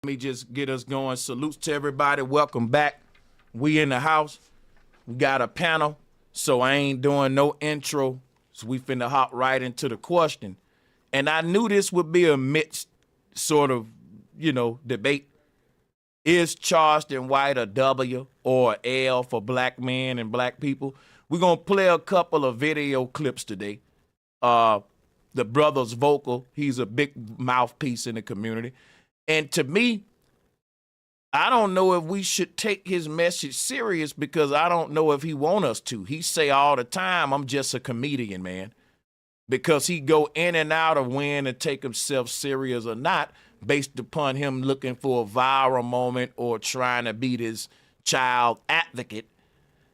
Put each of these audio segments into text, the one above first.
Let me just get us going. Salutes to everybody. Welcome back. We in the house. We got a panel, so I ain't doing no intro. So we finna hop right into the question. And I knew this would be a mixed sort of, debate. Is Charleston White a W or a L for black men and black people? We're gonna play a couple of video clips today. The brother's vocal. He's a big mouthpiece in the community. And to me, I don't know if we should take his message serious because I don't know if he want us to. He say all the time, I'm just a comedian, man. Because he go in and out of when to take himself serious or not based upon him looking for a viral moment or trying to be this child advocate.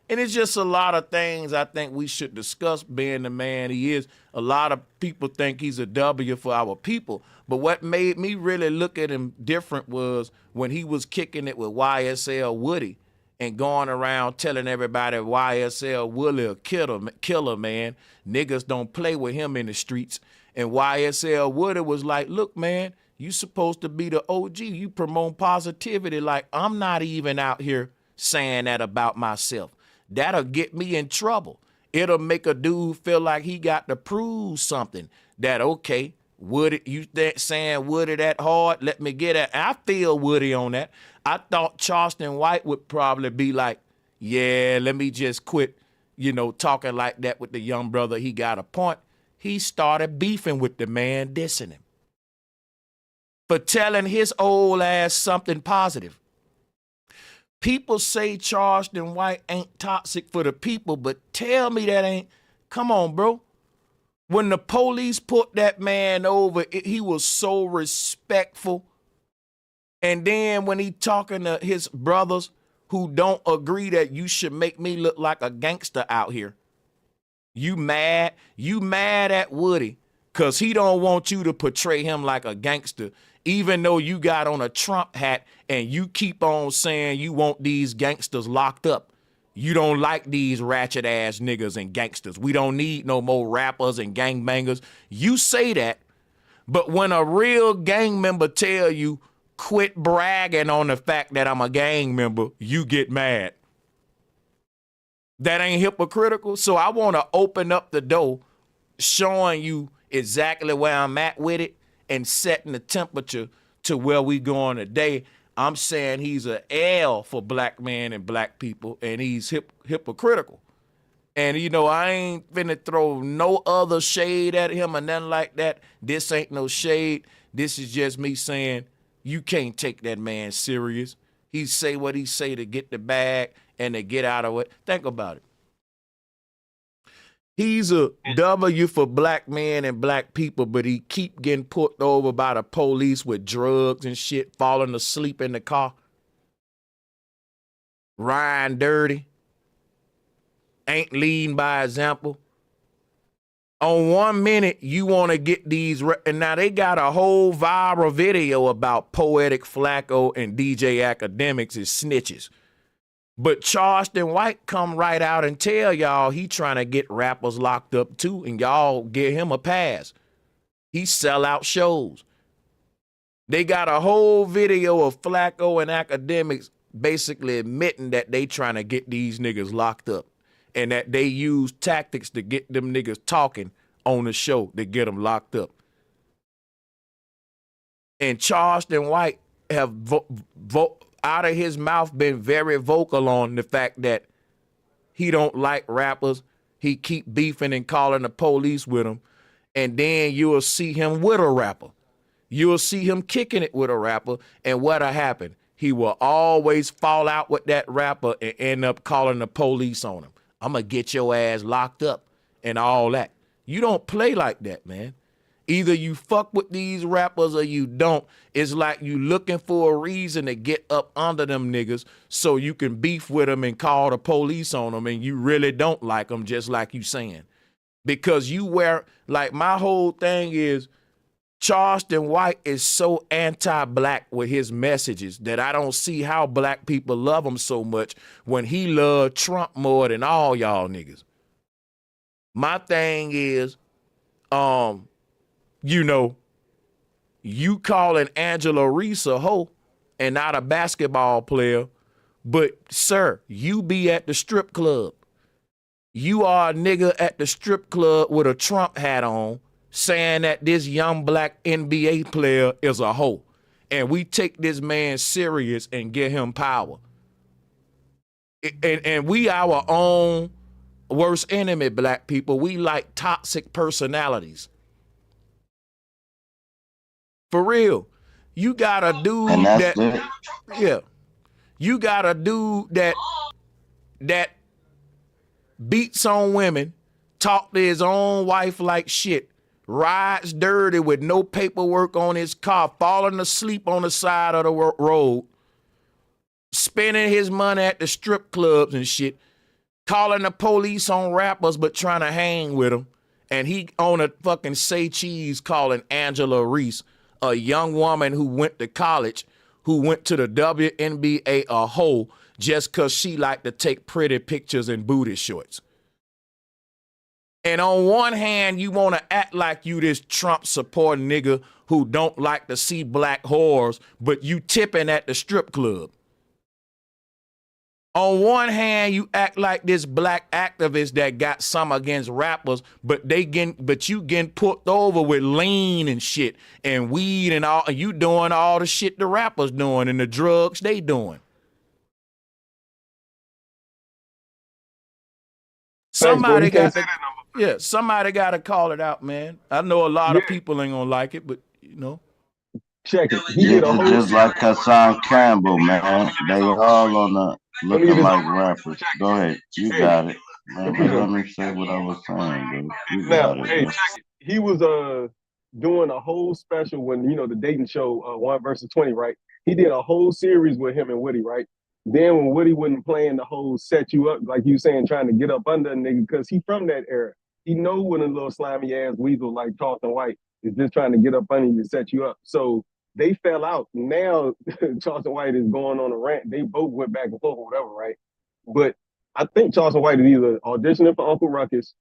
And it's just a lot of things I think we should discuss being the man he is. A lot of people think he's a W for our people. But what made me really look at him different was when he was kicking it with YSL Woody and going around telling everybody YSL Woody a killer, man. Niggas don't play with him in the streets. And YSL Woody was like, look, man, you supposed to be the OG. You promote positivity. Like, I'm not even out here saying that about myself. That'll get me in trouble. It'll make a dude feel like he got to prove something. That, okay, Woody, you saying Woody that hard? Let me get it. I feel Woody on that. I thought Charleston White would probably be like, yeah, let me just quit, talking like that with the young brother. He got a point. He started beefing with the man, dissing him for telling his old ass something positive. People say Charleston White ain't toxic for the people, but tell me that ain't. Come on, bro. When the police put that man over, he was so respectful. And then when he talking to his brothers who don't agree that you should make me look like a gangster out here, you mad? You mad at Woody because he don't want you to portray him like a gangster, even though you got on a Trump hat and you keep on saying you want these gangsters locked up. You don't like these ratchet ass niggas and gangsters. We don't need no more rappers and gangbangers. You say that, but when a real gang member tell you quit bragging on the fact that I'm a gang member, you get mad. That ain't hypocritical. So I want to open up the door, showing you exactly where I'm at with it and setting the temperature to where we going today. I'm saying he's a L for black men and black people, and he's hypocritical. And, I ain't finna throw no other shade at him or nothing like that. This ain't no shade. This is just me saying you can't take that man serious. He say what he say to get the bag and to get out of it. Think about it. He's a W for black men and black people, but he keep getting put over by the police with drugs and shit, falling asleep in the car, riding dirty, ain't leading by example. On 1 minute, you want to get these, and now they got a whole viral video about Poetic Flacco and DJ Academics as snitches. But Charleston White come right out and tell y'all he trying to get rappers locked up too, and y'all give him a pass. He sell out shows. They got a whole video of Flacco and Academics basically admitting that they trying to get these niggas locked up and that they use tactics to get them niggas talking on the show to get them locked up. And Charleston White have out of his mouth been very vocal on the fact that he don't like rappers. He keep beefing and calling the police with him. And then you'll see him with a rapper. You'll see him kicking it with a rapper. And what'll happen? He will always fall out with that rapper and end up calling the police on him. I'm going to get your ass locked up and all that. You don't play like that, man. Either you fuck with these rappers or you don't. It's like you looking for a reason to get up under them niggas so you can beef with them and call the police on them, and you really don't like them, just like you saying. Because you like my whole thing is Charleston White is so anti-black with his messages that I don't see how black people love him so much when he loved Trump more than all y'all niggas. My thing is, you calling Angela Reese a hoe and not a basketball player, but sir, you be at the strip club. You are a nigga at the strip club with a Trump hat on saying that this young black NBA player is a hoe. And we take this man serious and give him power. And we our own worst enemy, black people. We like toxic personalities. For real. You got a dude you got a dude that beats on women, talk to his own wife like shit, rides dirty with no paperwork on his car, falling asleep on the side of the road, spending his money at the strip clubs and shit, calling the police on rappers but trying to hang with them. And he on a fucking say cheese calling Angela Reese, a young woman who went to college, who went to the WNBA a hoe just because she liked to take pretty pictures in booty shorts. And on one hand, you want to act like you this Trump supporting nigga who don't like to see black whores, but you tipping at the strip club. On one hand, you act like this black activist that got some against rappers, but you getting put over with lean and shit and weed and all, and you doing all the shit the rappers doing and the drugs they doing. Somebody got to call it out, man. I know a lot of people ain't gonna like it, but you know. Check it. He did a whole just like Hassan Campbell, man. They all on the looking like rappers. Go ahead. You got it. Let me say what I was saying, dude. You got it. Check it. He was doing a whole special when, the dating show 1 versus 20, right? He did a whole series with him and Woody, right? Then when Woody wasn't playing the whole set you up, like you saying, trying to get up under a nigga, because he from that era. He know when a little slimy ass weasel like Charleston White is just trying to get up under you to set you up. So they fell out. Now Charleston White is going on a rant. They both went back and forth or whatever, right? But I think Charleston White is either auditioning for Uncle Ruckus.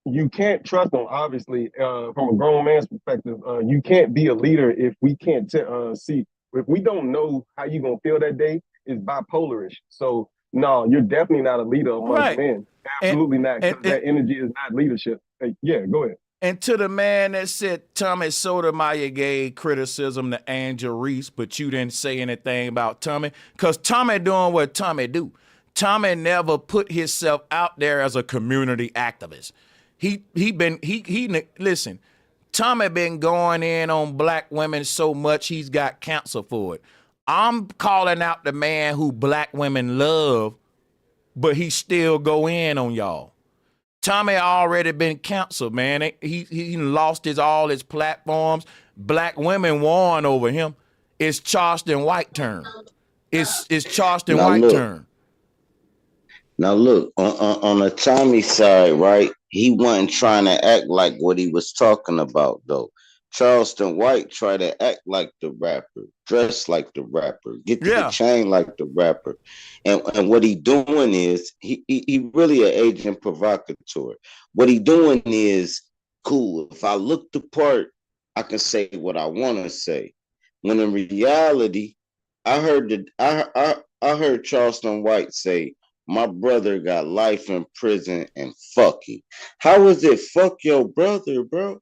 You can't trust him, obviously, from a grown man's perspective. You can't be a leader if we can't see. If we don't know how you're going to feel that day, it's bipolarish. So, no, you're definitely not a leader amongst men. Absolutely not. That energy is not leadership. Hey, yeah, go ahead. And to the man that said Tommy Sotomayor gave criticism to Angela Reese, but you didn't say anything about Tommy, because Tommy doing what Tommy do. Tommy never put himself out there as a community activist. Listen, Tommy been going in on black women so much he's got cancer for it. I'm calling out the man who black women love, but he still go in on y'all. Tommy already been canceled, man. He lost all his platforms. Black women won over him. It's Charleston White turn. It's Charleston White turn. Now look, on the Tommy side, right? He wasn't trying to act like what he was talking about, though. Charleston White tried to act like the rapper, dress like the rapper, get to the chain like the rapper. And what he doing is, he really an agent provocateur. What he doing is, cool, if I look the part, I can say what I want to say. When in reality, I heard Charleston White say, my brother got life in prison and fuck him. How is it fuck your brother, bro?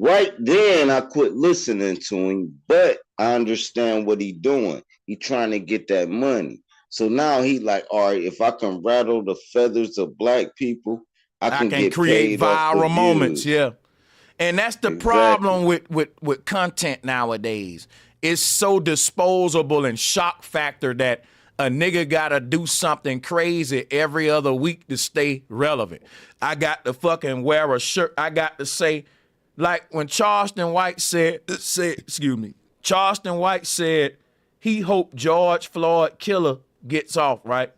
Right then, I quit listening to him, but I understand what he doing. He trying to get that money. So now he like, all right, if I can rattle the feathers of black people, I can get create paid viral moments, yeah. And that's the problem with content nowadays. It's so disposable and shock factor that a nigga gotta do something crazy every other week to stay relevant. I got to fucking wear a shirt. I got to say, like when Charleston White said, Charleston White said he hoped George Floyd killer gets off, right?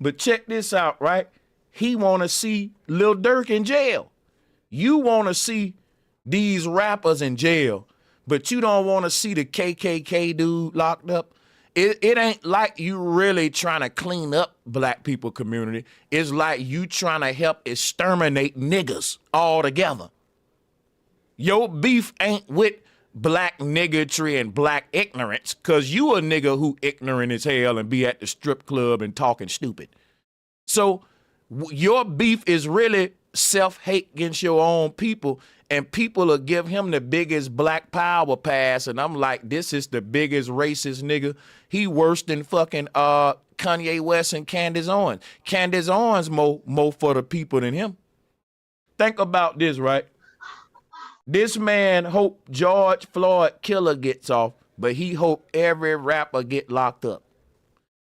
But check this out, right? He want to see Lil Durk in jail. You want to see these rappers in jail, but you don't want to see the KKK dude locked up. It ain't like you really trying to clean up black people community. It's like you trying to help exterminate niggas altogether. Your beef ain't with black niggotry and black ignorance, cause you a nigga who ignorant as hell and be at the strip club and talking stupid. So your beef is really self-hate against your own people, and people will give him the biggest black power pass, and I'm like, this is the biggest racist nigga. He worse than fucking Kanye West and Candace Owens. Candace Owens more for the people than him. Think about this, right? This man hope George Floyd killer gets off, but he hope every rapper get locked up.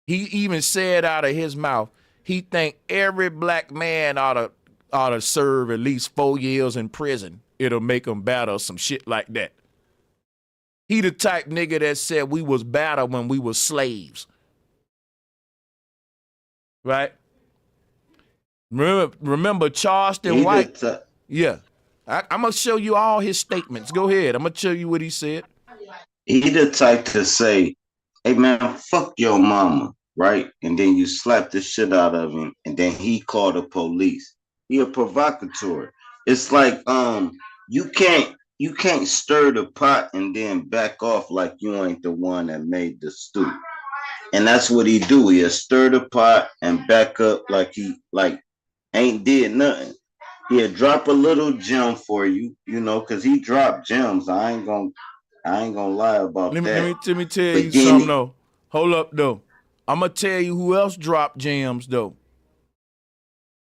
He even said out of his mouth, he think every black man ought to serve at least 4 years in prison. It'll make him better or some shit like that. He the type nigga that said we was better when we was slaves. Right? Remember Charleston White? Yeah. I'm going to show you all his statements. Go ahead. I'm going to show you what he said. He the type to say, hey, man, fuck your mama, right? And then you slap the shit out of him, and then he called the police. He a provocateur. It's like you can't stir the pot and then back off like you ain't the one that made the stew. And that's what he do. He'll stir the pot and back up like he ain't did nothing. He'll drop a little gem for you, you know, because he dropped gems. I ain't gonna lie about that. Let me tell you something though. Hold up though. I'm gonna tell you who else dropped gems though.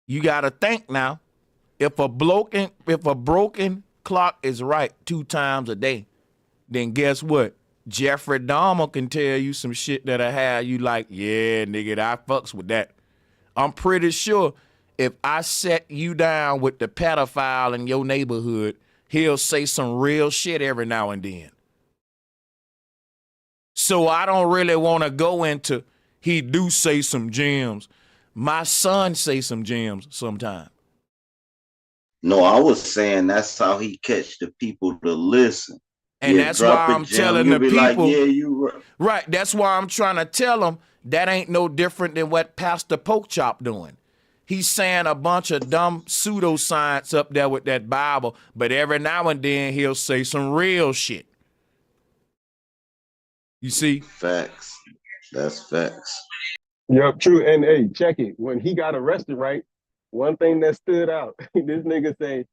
You gotta think now. If a broken clock is right 2 times a day, then guess what? Jeffrey Dahmer can tell you some shit that'll have you like, yeah, nigga, I fucks with that. I'm pretty sure if I set you down with the pedophile in your neighborhood, he'll say some real shit every now and then. So I don't really want to go into, he do say some gems. My son say some gems sometimes. No, I was saying that's how he catch the people to listen. And that's why I'm telling the people. Like, yeah, you right. That's why I'm trying to tell them that ain't no different than what Pastor Porkchop doing. He's saying a bunch of dumb pseudoscience up there with that Bible, but every now and then he'll say some real shit. You see? Facts. That's facts. Yep, true. And hey, check it. When he got arrested, right? One thing that stood out, this nigga say,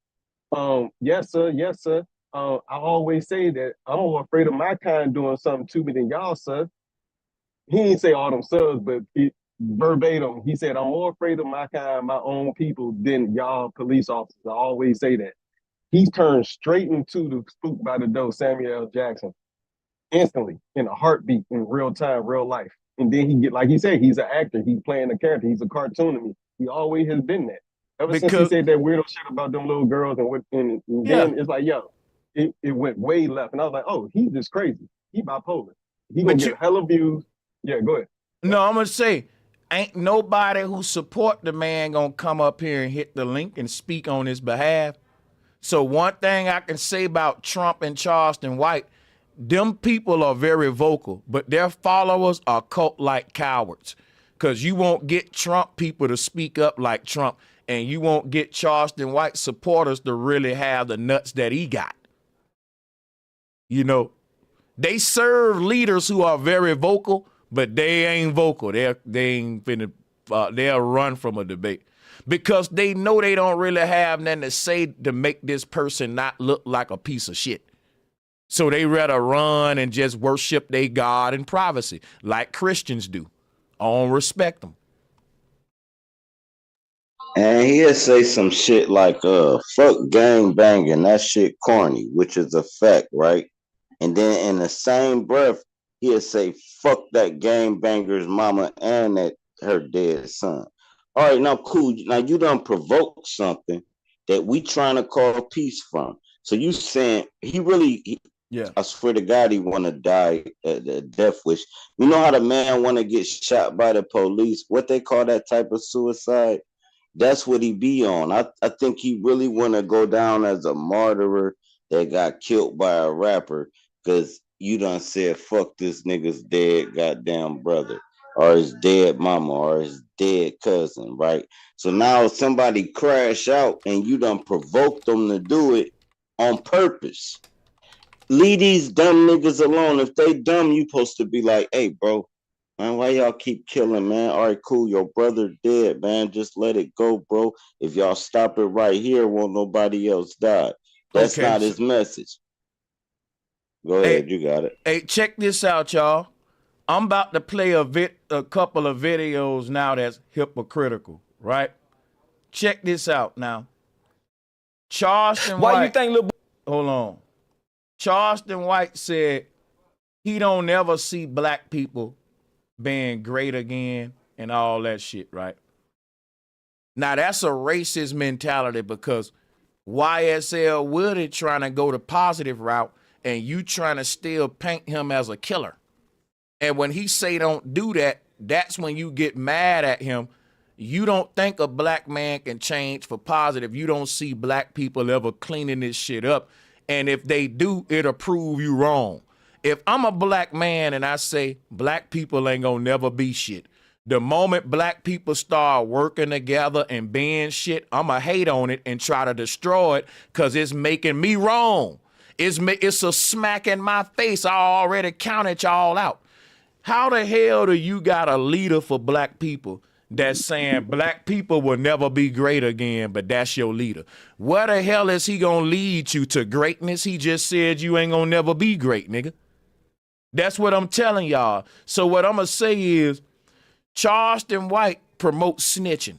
yes, sir, yes, sir. I always say that I'm more afraid of my kind doing something to me than y'all, sir. He didn't say all them sirs, but verbatim, he said, I'm more afraid of my kind, my own people, than y'all police officers. I always say that. He turned straight into the spook by the door, Samuel L. Jackson, instantly, in a heartbeat, in real time, real life. And then he get, like he said, he's an actor. He's playing a character. He's a cartoon to me. He always has been that. Ever since he said that weirdo shit about them little girls and then it's like, yo, it went way left. And I was like, oh, he's just crazy. He bipolar. He gonna get hella views. Yeah, go ahead. No, I'm gonna say, ain't nobody who support the man gonna come up here and hit the link and speak on his behalf. So one thing I can say about Trump and Charleston White, them people are very vocal, but their followers are cult-like cowards. Because you won't get Trump people to speak up like Trump, and you won't get Charleston White supporters to really have the nuts that he got. You know, they serve leaders who are very vocal, but they ain't vocal. They ain't finna, they'll run from a debate. Because they know they don't really have nothing to say to make this person not look like a piece of shit. So they rather run and just worship their God in privacy, like Christians do. I don't respect them. And he'll say some shit like, fuck gang banging, that shit corny, which is a fact, right? And then in the same breath, he'll say, fuck that gang banger's mama and her dead son. All right, now cool. Now you done provoked something that we trying to call peace from. So you saying yeah. I swear to God, he want to die a death wish. You know how the man want to get shot by the police? What they call that type of suicide? That's what he be on. I think he really want to go down as a martyr that got killed by a rapper because you done said, fuck this nigga's dead goddamn brother or his dead mama or his dead cousin, right? So now somebody crash out and you done provoked them to do it on purpose. leave these dumb niggas alone. If they dumb, you supposed to be like, hey, bro, man, why y'all keep killing, man? All right, cool. Your brother dead, man. Just let it go, bro. If y'all stop it right here, won't nobody else die. That's Okay. not his message. Go ahead, you got it. Hey, check this out, y'all. I'm about to play a couple of videos now that's hypocritical, right? Check this out now. Charleston White. Why you think little? Hold on. Charleston White said he don't never see black people being great again and all that shit, right? Now that's a racist mentality because YSL Woody trying to go the positive route and you trying to still paint him as a killer. And when he say don't do that, that's when you get mad at him. You don't think a black man can change for positive. You don't see black people ever cleaning this shit up. And if they do, it'll prove you wrong. If I'm a black man and I say black people ain't gonna never be shit, the moment black people start working together and being shit, I'ma hate on it and try to destroy it because it's making me wrong. It's a smack in my face. I already counted y'all out. How the hell do you got a leader for black people that's saying black people will never be great again, but that's your leader? Where the hell is he gonna lead you to greatness? He just said you ain't gonna never be great, nigga. That's what I'm telling y'all. So what I'm gonna say is Charleston White promotes snitching.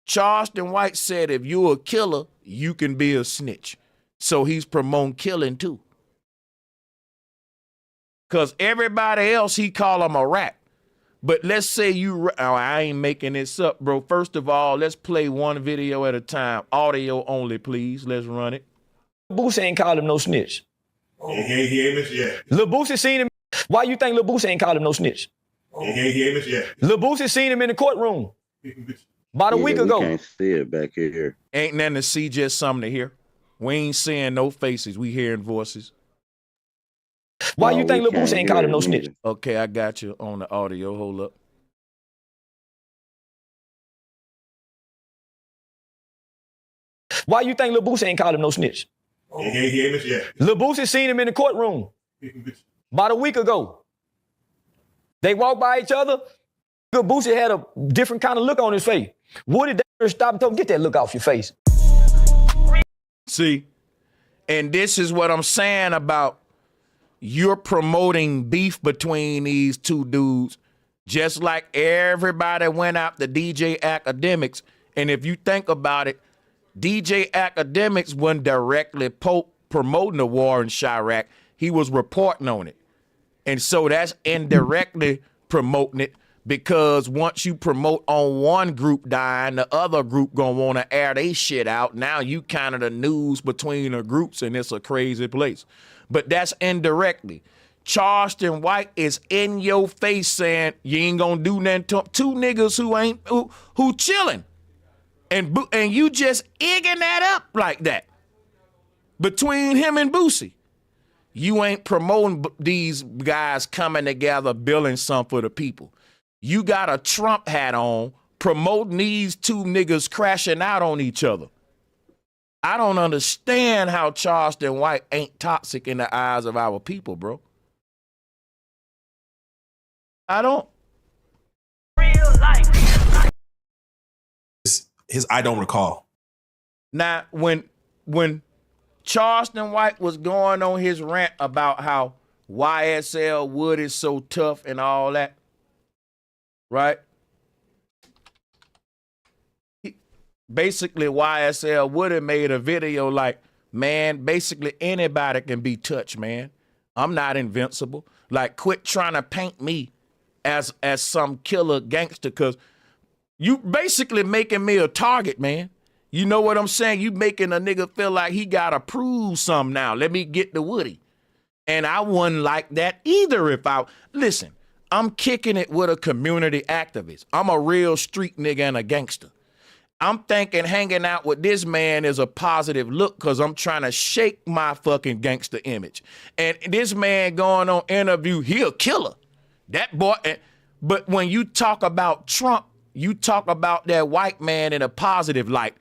Charleston White said if you're a killer, you can be a snitch. So he's promoting killing too. Because everybody else, he call them a rat. But let's say I ain't making this up, bro. First of all, let's play one video at a time. Audio only, please. Let's run it. Boosie ain't called him no snitch. He ain't missed yet. Lil Boosie seen him. Why you think Lil Boosie ain't called him no snitch? He ain't missed yet. Lil Boosie seen him in the courtroom about a week ago. We can't see it back here. Ain't nothing to see, just something to hear. We ain't seeing no faces. We hearing voices. Why you think Lil Boosie ain't called him no snitch? Okay, I got you on the audio. Hold up. Why you think Lil Boosie ain't called him no snitch? He ain't missed yet. Lil Boosie seen him in the courtroom about a week ago. They walked by each other. Lil Boosie had a different kind of look on his face. Woody stopped and told him, get that look off your face. See, and this is what I'm saying about you're promoting beef between these two dudes, just like everybody went out to DJ Academics. And if you think about it, DJ Academics wasn't directly promoting the war in Chirac. He was reporting on it. And so that's indirectly promoting it because once you promote on one group dying, the other group gonna want to air their shit out. Now you kind of the news between the groups and it's a crazy place. But that's indirectly. Charleston White is in your face saying you ain't gonna do nothing to two niggas who chilling. And you just egging that up like that. Between him and Boosie. You ain't promoting these guys coming together, building something for the people. You got a Trump hat on, promoting these two niggas crashing out on each other. I don't understand how Charleston White ain't toxic in the eyes of our people, bro. I don't. Real life. His I don't recall. Now, when Charleston White was going on his rant about how YSL Wood is so tough and all that, right? Basically, YSL Wood have made a video like, man, basically anybody can be touched, man. I'm not invincible. Like, quit trying to paint me as some killer gangster, because you basically making me a target, man. You know what I'm saying? You making a nigga feel like he gotta prove something now. Let me get the Woody. And I wouldn't like that either if listen, I'm kicking it with a community activist. I'm a real street nigga and a gangster. I'm thinking hanging out with this man is a positive look because I'm trying to shake my fucking gangster image. And this man going on interview, he a killer. That boy, but when you talk about Trump, you talk about that white man in a positive light.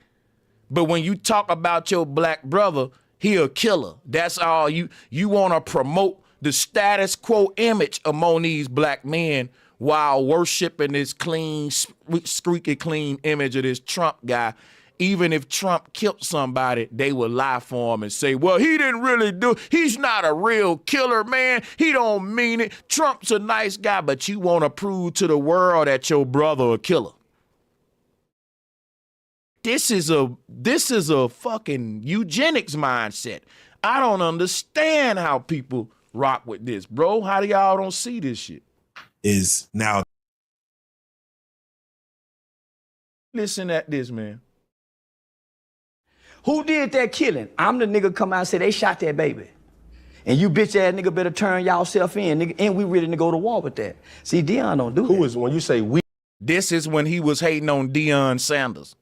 But when you talk about your black brother, He a killer. That's all you want to promote the status quo image among these black men while worshiping this clean, squeaky clean image of this Trump guy. Even if Trump killed somebody, they will lie for him and say, well, he didn't really do, he's not a real killer, man. He don't mean it. Trump's a nice guy, but you want to prove to the world that your brother a killer. This is a fucking eugenics mindset. I don't understand how people rock with this, bro. How do y'all don't see this shit? Is now. Listen at this, man. Who did that killing? I'm the nigga come out and say they shot that baby. And you bitch ass nigga better turn y'all self in, nigga, and we ready to go to war with that. See, Deion don't do that. Who is, when you say we? This is when he was hating on Deion Sanders.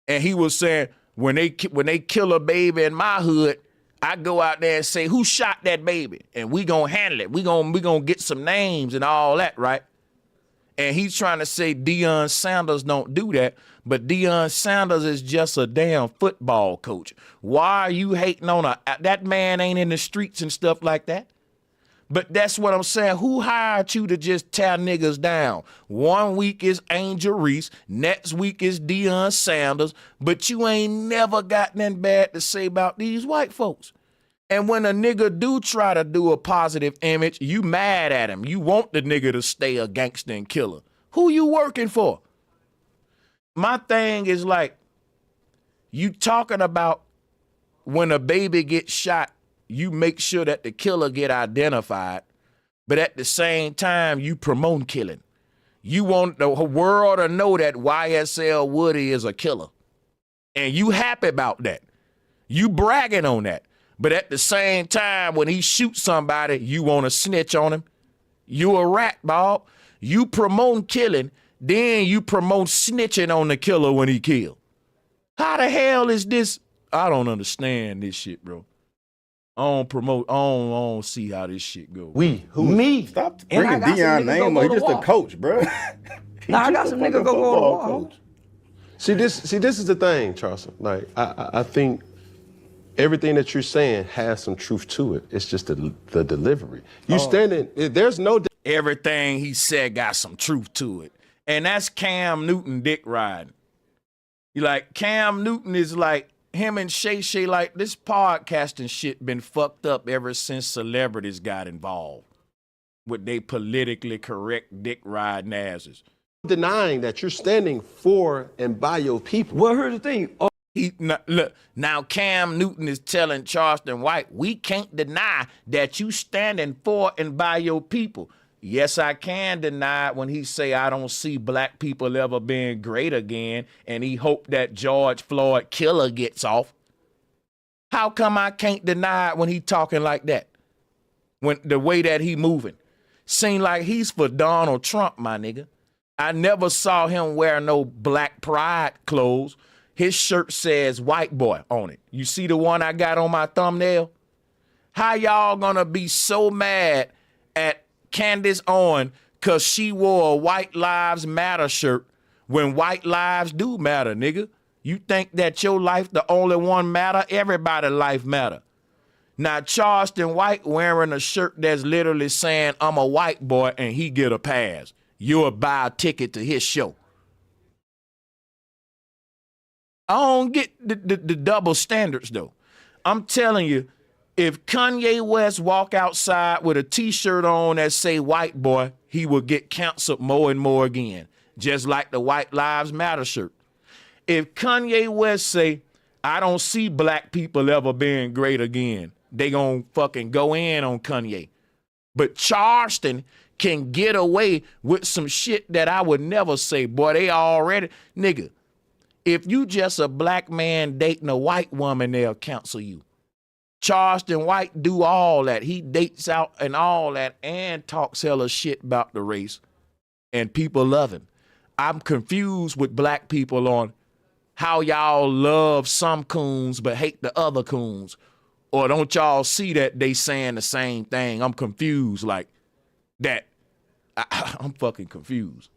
And he was saying, when they kill a baby in my hood, I go out there and say, who shot that baby? And we gonna handle it. We gonna get some names and all that, right? And he's trying to say Deion Sanders don't do that, but Deion Sanders is just a damn football coach. Why are you hating on that man ain't in the streets and stuff like that? But that's what I'm saying. Who hired you to just tear niggas down? 1 week is Angel Reese, next week is Deion Sanders, but you ain't never got nothing bad to say about these white folks. And when a nigga do try to do a positive image, you mad at him. You want the nigga to stay a gangster and killer. Who you working for? My thing is like, you talking about when a baby gets shot, you make sure that the killer get identified, but at the same time, you promote killing. You want the world to know that YSL Woody is a killer. And you happy about that. You bragging on that. But at the same time, when he shoots somebody, you want to snitch on him. You a rat, Bob. You promote killing, then you promote snitching on the killer when he killed. How the hell is this? I don't understand this shit, bro. I don't see how this shit goes. We. Who? Me. Stop And bringing I got some Deion niggas name go up. to He's just war. a coach, bro. Nah, I got some niggas go to war. Coach. See, this is the thing, Charleston. Like, I think everything that you're saying has some truth to it. It's just the delivery. You standing, there's no. Everything he said got some truth to it. And that's Cam Newton dick riding. You like, Cam Newton is like, him and Shay, like, this podcasting shit been fucked up ever since celebrities got involved with they politically correct dick riding asses. Denying that you're standing for and by your people. Well, here's the thing. Look, now Cam Newton is telling Charleston White, we can't deny that you standing for and by your people. Yes, I can deny it when he say I don't see black people ever being great again, and he hope that George Floyd killer gets off. How come I can't deny it when he talking like that? When the way that he moving. Seem like he's for Donald Trump, my nigga. I never saw him wear no black pride clothes. His shirt says white boy on it. You see the one I got on my thumbnail? How y'all gonna be so mad at Candace Owen because she wore a White Lives Matter shirt when white lives do matter, nigga? You think that your life the only one matter? Everybody's life matter. Now, Charleston White wearing a shirt that's literally saying, I'm a white boy, and he get a pass. You'll buy a ticket to his show. I don't get the double standards, though. I'm telling you, if Kanye West walk outside with a T-shirt on that say white boy, he will get canceled more and more again, just like the White Lives Matter shirt. If Kanye West say, I don't see black people ever being great again, they gonna fucking go in on Kanye. But Charleston can get away with some shit that I would never say. Boy, they already, nigga, if you just a black man dating a white woman, they'll cancel you. Charleston White do all that. He dates out and all that and talks hella shit about the race. And people love him. I'm confused with black people on how y'all love some coons but hate the other coons. Or don't y'all see that they saying the same thing? I'm confused like that. I'm fucking confused.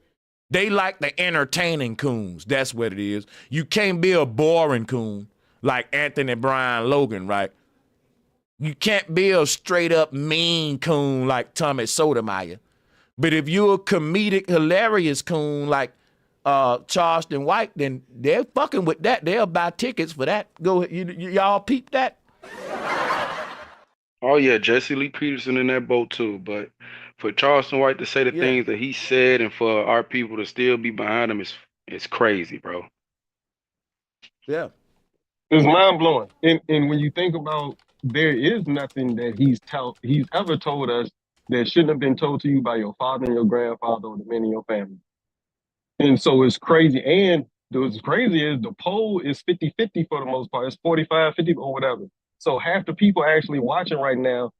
They like the entertaining coons. That's what it is. You can't be a boring coon. like Anthony Brian Logan, right? You can't be a straight up mean coon like Tommy Sotomayor. But if you're a comedic, hilarious coon like Charleston White, then they're fucking with that. They'll buy tickets for that. Go, y'all peep that? Oh yeah, Jesse Lee Peterson in that boat too. But for Charleston White to say the things that he said, and for our people to still be behind him, is crazy, bro. Yeah, it's mind blowing. And when you think about, there is nothing that he's ever told us that shouldn't have been told to you by your father and your grandfather or the men in your family. And so it's crazy. And what's crazy is the poll is 50-50 for the most part. It's 45-50 or whatever. So half the people actually watching right now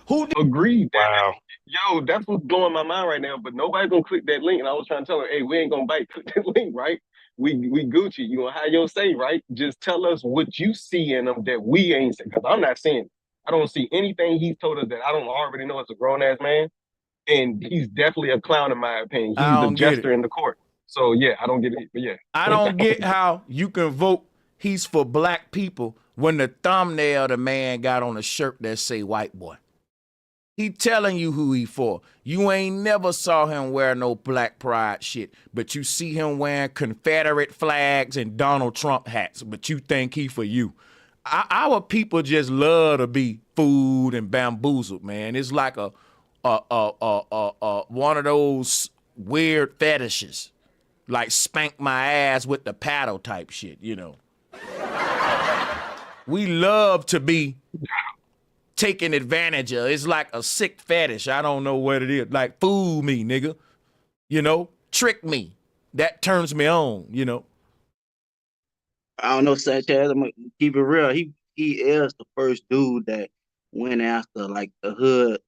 who agree. Wow. Yo, that's what's blowing my mind right now. But nobody's gonna click that link. And I was trying to tell her, hey, we ain't gonna bite. Click that link, right? We Gucci. You gonna have your say, right? Just tell us what you see in them that we ain't saying. Because I'm not seeing it. I don't see anything he's told us that I don't already know as a grown ass man. And he's definitely a clown in my opinion. He's the jester in the court. So yeah, I don't get it. But yeah. I don't get how you can vote he's for black people when the thumbnail the man got on a shirt that say white boy. He telling you who he for. You ain't never saw him wear no black pride shit, but you see him wearing Confederate flags and Donald Trump hats, but you think he for you. Our people just love to be fooled and bamboozled, man. It's like a one of those weird fetishes, like spank my ass with the paddle type shit, you know. We love to be taken advantage of. It's like a sick fetish. I don't know what it is. Like, fool me, nigga. You know, trick me. That turns me on, you know. I don't know, Sanchez. I'm gonna keep it real. He is the first dude that went after like the hood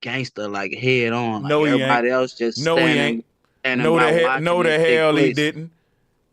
gangster like head on. Like No, he everybody ain't. else just No, he ain't. No, the hell he didn't.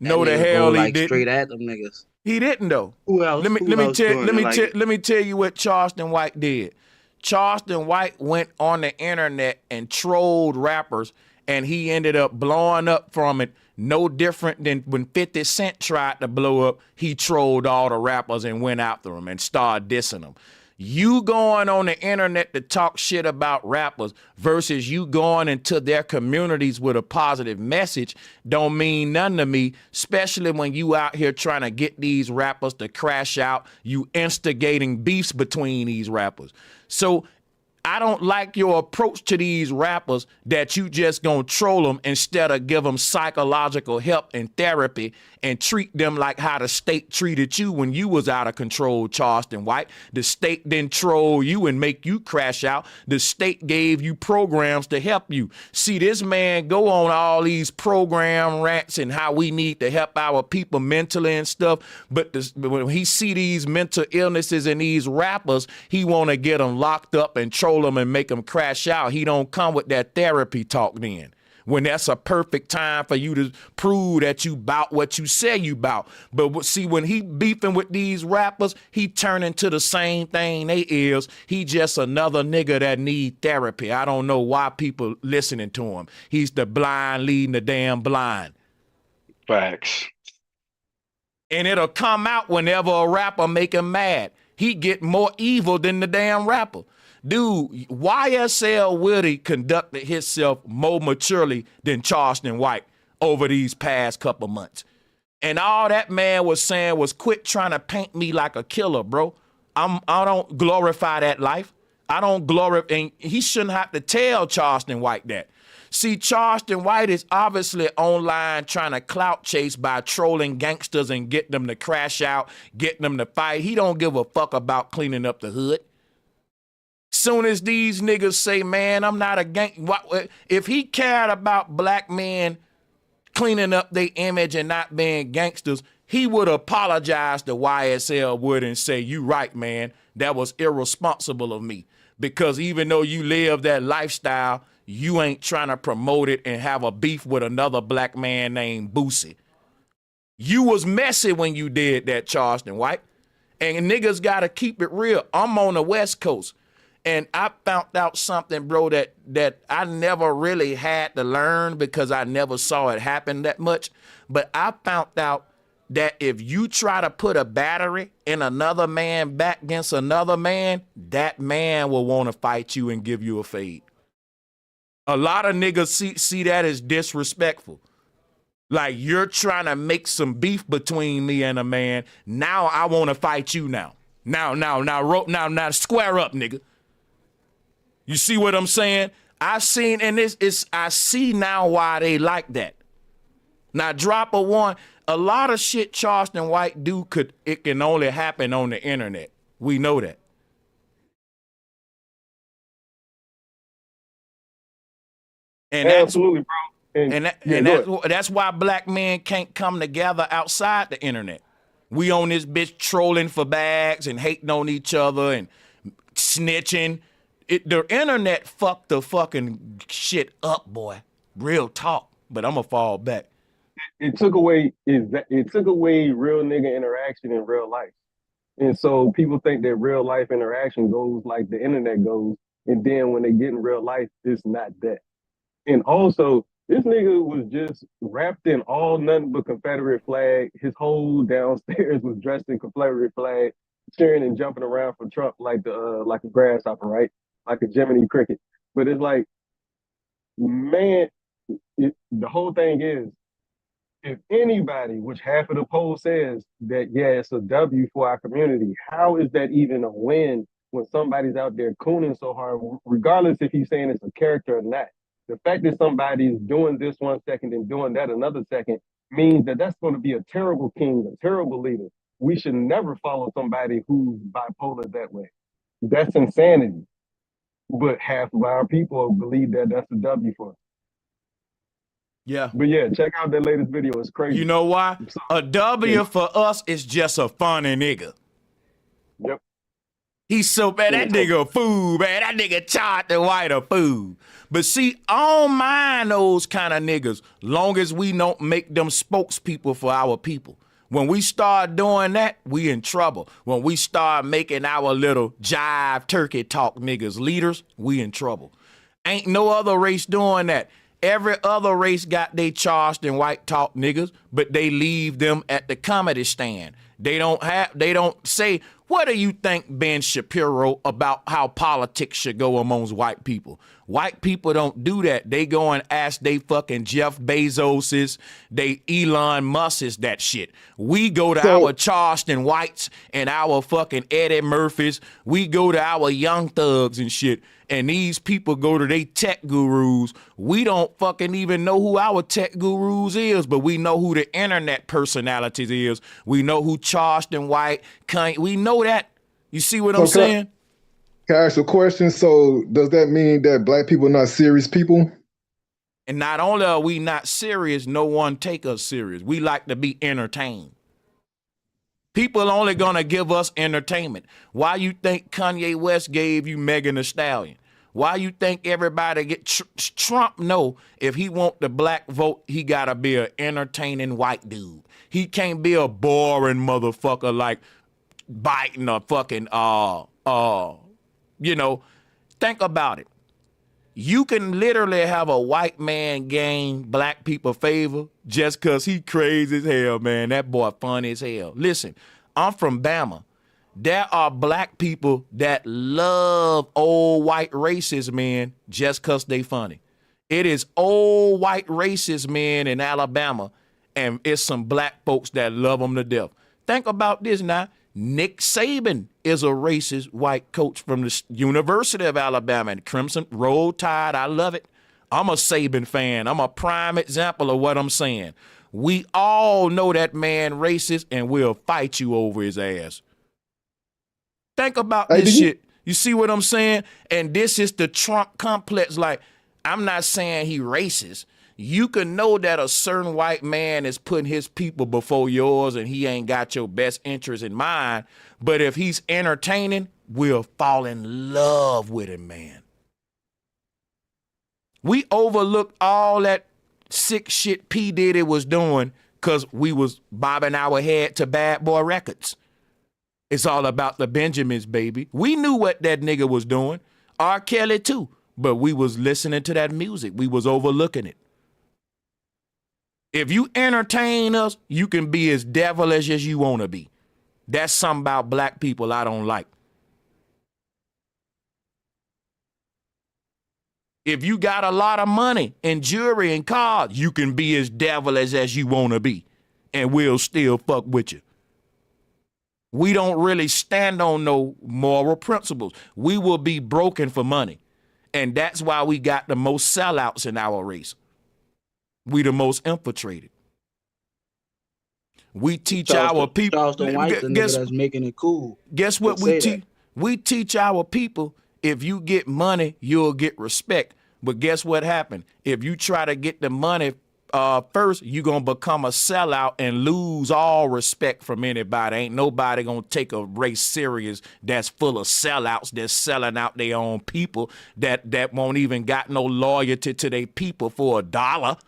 No, the hell he didn't. Straight at them niggas. He didn't though. Who else? Let me tell you what Charleston White did. Charleston White went on the internet and trolled rappers, and he ended up blowing up from it. No different than when 50 Cent tried to blow up. He trolled all the rappers and went after them and started dissing them. You going on the internet to talk shit about rappers versus you going into their communities with a positive message don't mean nothing to me, especially when you out here trying to get these rappers to crash out, you instigating beefs between these rappers. So I don't like your approach to these rappers that you just gonna troll them instead of give them psychological help and therapy and treat them like how the state treated you when you was out of control, Charleston White. The state didn't troll you and make you crash out. The state gave you programs to help you. See, this man go on all these program rants and how we need to help our people mentally and stuff, but when he see these mental illnesses in these rappers, he want to get them locked up and troll them and make them crash out. He don't come with that therapy talk then, when that's a perfect time for you to prove that you bout what you say you bout. But see, when he beefing with these rappers, he turn into the same thing they is. He just another nigga that need therapy. I don't know why people listening to him. He's the blind leading the damn blind. Facts. And it'll come out whenever a rapper make him mad. He get more evil than the damn rapper. Dude, YSL Woody conducted himself more maturely than Charleston White over these past couple months. And all that man was saying was, quit trying to paint me like a killer, bro. I don't glorify that life. I don't glorify, and he shouldn't have to tell Charleston White that. See, Charleston White is obviously online trying to clout chase by trolling gangsters and get them to crash out, getting them to fight. He don't give a fuck about cleaning up the hood. Soon as these niggas say, man, I'm not a gang. If he cared about black men cleaning up their image and not being gangsters, he would apologize to YSL Wood and say, you right, man, that was irresponsible of me. Because even though you live that lifestyle, you ain't trying to promote it and have a beef with another black man named Boosie. You was messy when you did that, Charleston White. And niggas got to keep it real. I'm on the West Coast. And I found out something, bro, that I never really had to learn because I never saw it happen that much. But I found out that if you try to put a battery in another man back against another man, that man will want to fight you and give you a fade. A lot of niggas see that as disrespectful. Like, you're trying to make some beef between me and a man. Now I want to fight you now. Now, square up, nigga. You see what I'm saying? I see now why they like that. Now, drop a one. A lot of shit Charleston White do it can only happen on the internet. We know that. And absolutely, bro. That's why black men can't come together outside the internet. We on this bitch trolling for bags and hating on each other and snitching. The internet fucked the fucking shit up, boy. Real talk. But I'm gonna fall back. It took away real nigga interaction in real life. And so people think that real life interaction goes like the internet goes. And then when they get in real life, it's not that. And also, this nigga was just wrapped in all nothing but Confederate flag. His whole downstairs was dressed in Confederate flag, cheering and jumping around for Trump like a grasshopper, right? Like a Jiminy Cricket. But it's like, man, the whole thing is, if anybody, which half of the poll says that, yeah, it's a W for our community, how is that even a win when somebody's out there cooning so hard, regardless if he's saying it's a character or not? The fact that somebody's doing this 1 second and doing that another second means that that's going to be a terrible king, a terrible leader. We should never follow somebody who's bipolar that way. That's insanity. But half of our people believe that that's a W for us. Yeah. But yeah, check out that latest video. It's crazy. You know why? A W for us is just a funny nigga. Yep. He's so bad. That nigga a fool, man. That nigga Charleston White a fool. But see, I don't mind those kind of niggas long as we don't make them spokespeople for our people. When we start doing that, we in trouble. When we start making our little jive turkey talk niggas leaders, we in trouble. Ain't no other race doing that. Every other race got they Charleston White talk niggas, but they leave them at the comedy stand. They don't say, what do you think, Ben Shapiro, about how politics should go amongst white people? White people don't do that. They go and ask they fucking Jeff Bezoses, they Elon Musk's that shit. We go to our Charleston Whites and our fucking Eddie Murphys. We go to our Young Thugs and shit. And these people go to they tech gurus. We don't fucking even know who our tech gurus is, but we know who the internet personalities is. We know who Charleston White, we know that. You see what I'm saying? Can I ask a question? So does that mean that black people are not serious people? And not only are we not serious, no one take us serious. We like to be entertained. People only gonna give us entertainment. Why you think Kanye West gave you Megan Thee Stallion? Why you think everybody get Trump know if he want the black vote, he gotta be an entertaining white dude. He can't be a boring motherfucker like Biden or fucking think about it. You can literally have a white man gain black people favor just because he crazy as hell, man. That boy funny as hell. Listen, I'm from Bama. There are black people that love old white racist men just because they funny. It is old white racist men in Alabama, and it's some black folks that love them to death. Think about this now. Nick Saban is a racist white coach from the University of Alabama, and Crimson Roll Tide. I love it. I'm a Saban fan. I'm a prime example of what I'm saying. We all know that man racist, and we'll fight you over his ass. Think about this shit. You see what I'm saying? And this is the Trump complex. Like, I'm not saying he racist. You can know that a certain white man is putting his people before yours and he ain't got your best interest in mind. But if he's entertaining, we'll fall in love with him, man. We overlooked all that sick shit P. Diddy was doing because we was bobbing our head to Bad Boy Records. It's all about the Benjamins, baby. We knew what that nigga was doing. R. Kelly too. But we was listening to that music. We was overlooking it. If you entertain us, you can be as devilish as you want to be. That's something about black people I don't like. If you got a lot of money and jewelry and cars, you can be as devilish as you want to be, and we'll still fuck with you. We don't really stand on no moral principles. We will be broken for money. And that's why we got the most sellouts in our race. We the most infiltrated. We teach our people. Charleston White, the nigga that's making it cool. Guess what we teach? We teach our people, if you get money, you'll get respect. But guess what happened? If you try to get the money first, you're going to become a sellout and lose all respect from anybody. Ain't nobody going to take a race serious that's full of sellouts that's selling out their own people that won't even got no loyalty to their people for $1.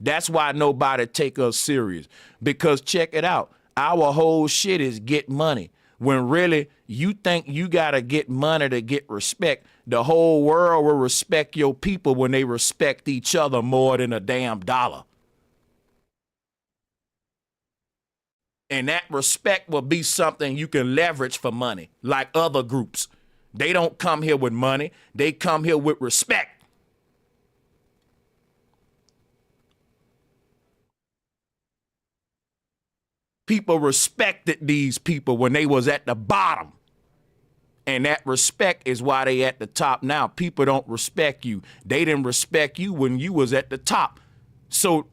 That's why nobody take us serious. Because check it out. Our whole shit is get money. When really you think you got to get money to get respect. The whole world will respect your people when they respect each other more than a damn dollar. And that respect will be something you can leverage for money, like other groups. They don't come here with money. They come here with respect. People respected these people when they was at the bottom. And that respect is why they at the top now. People don't respect you. They didn't respect you when you was at the top. So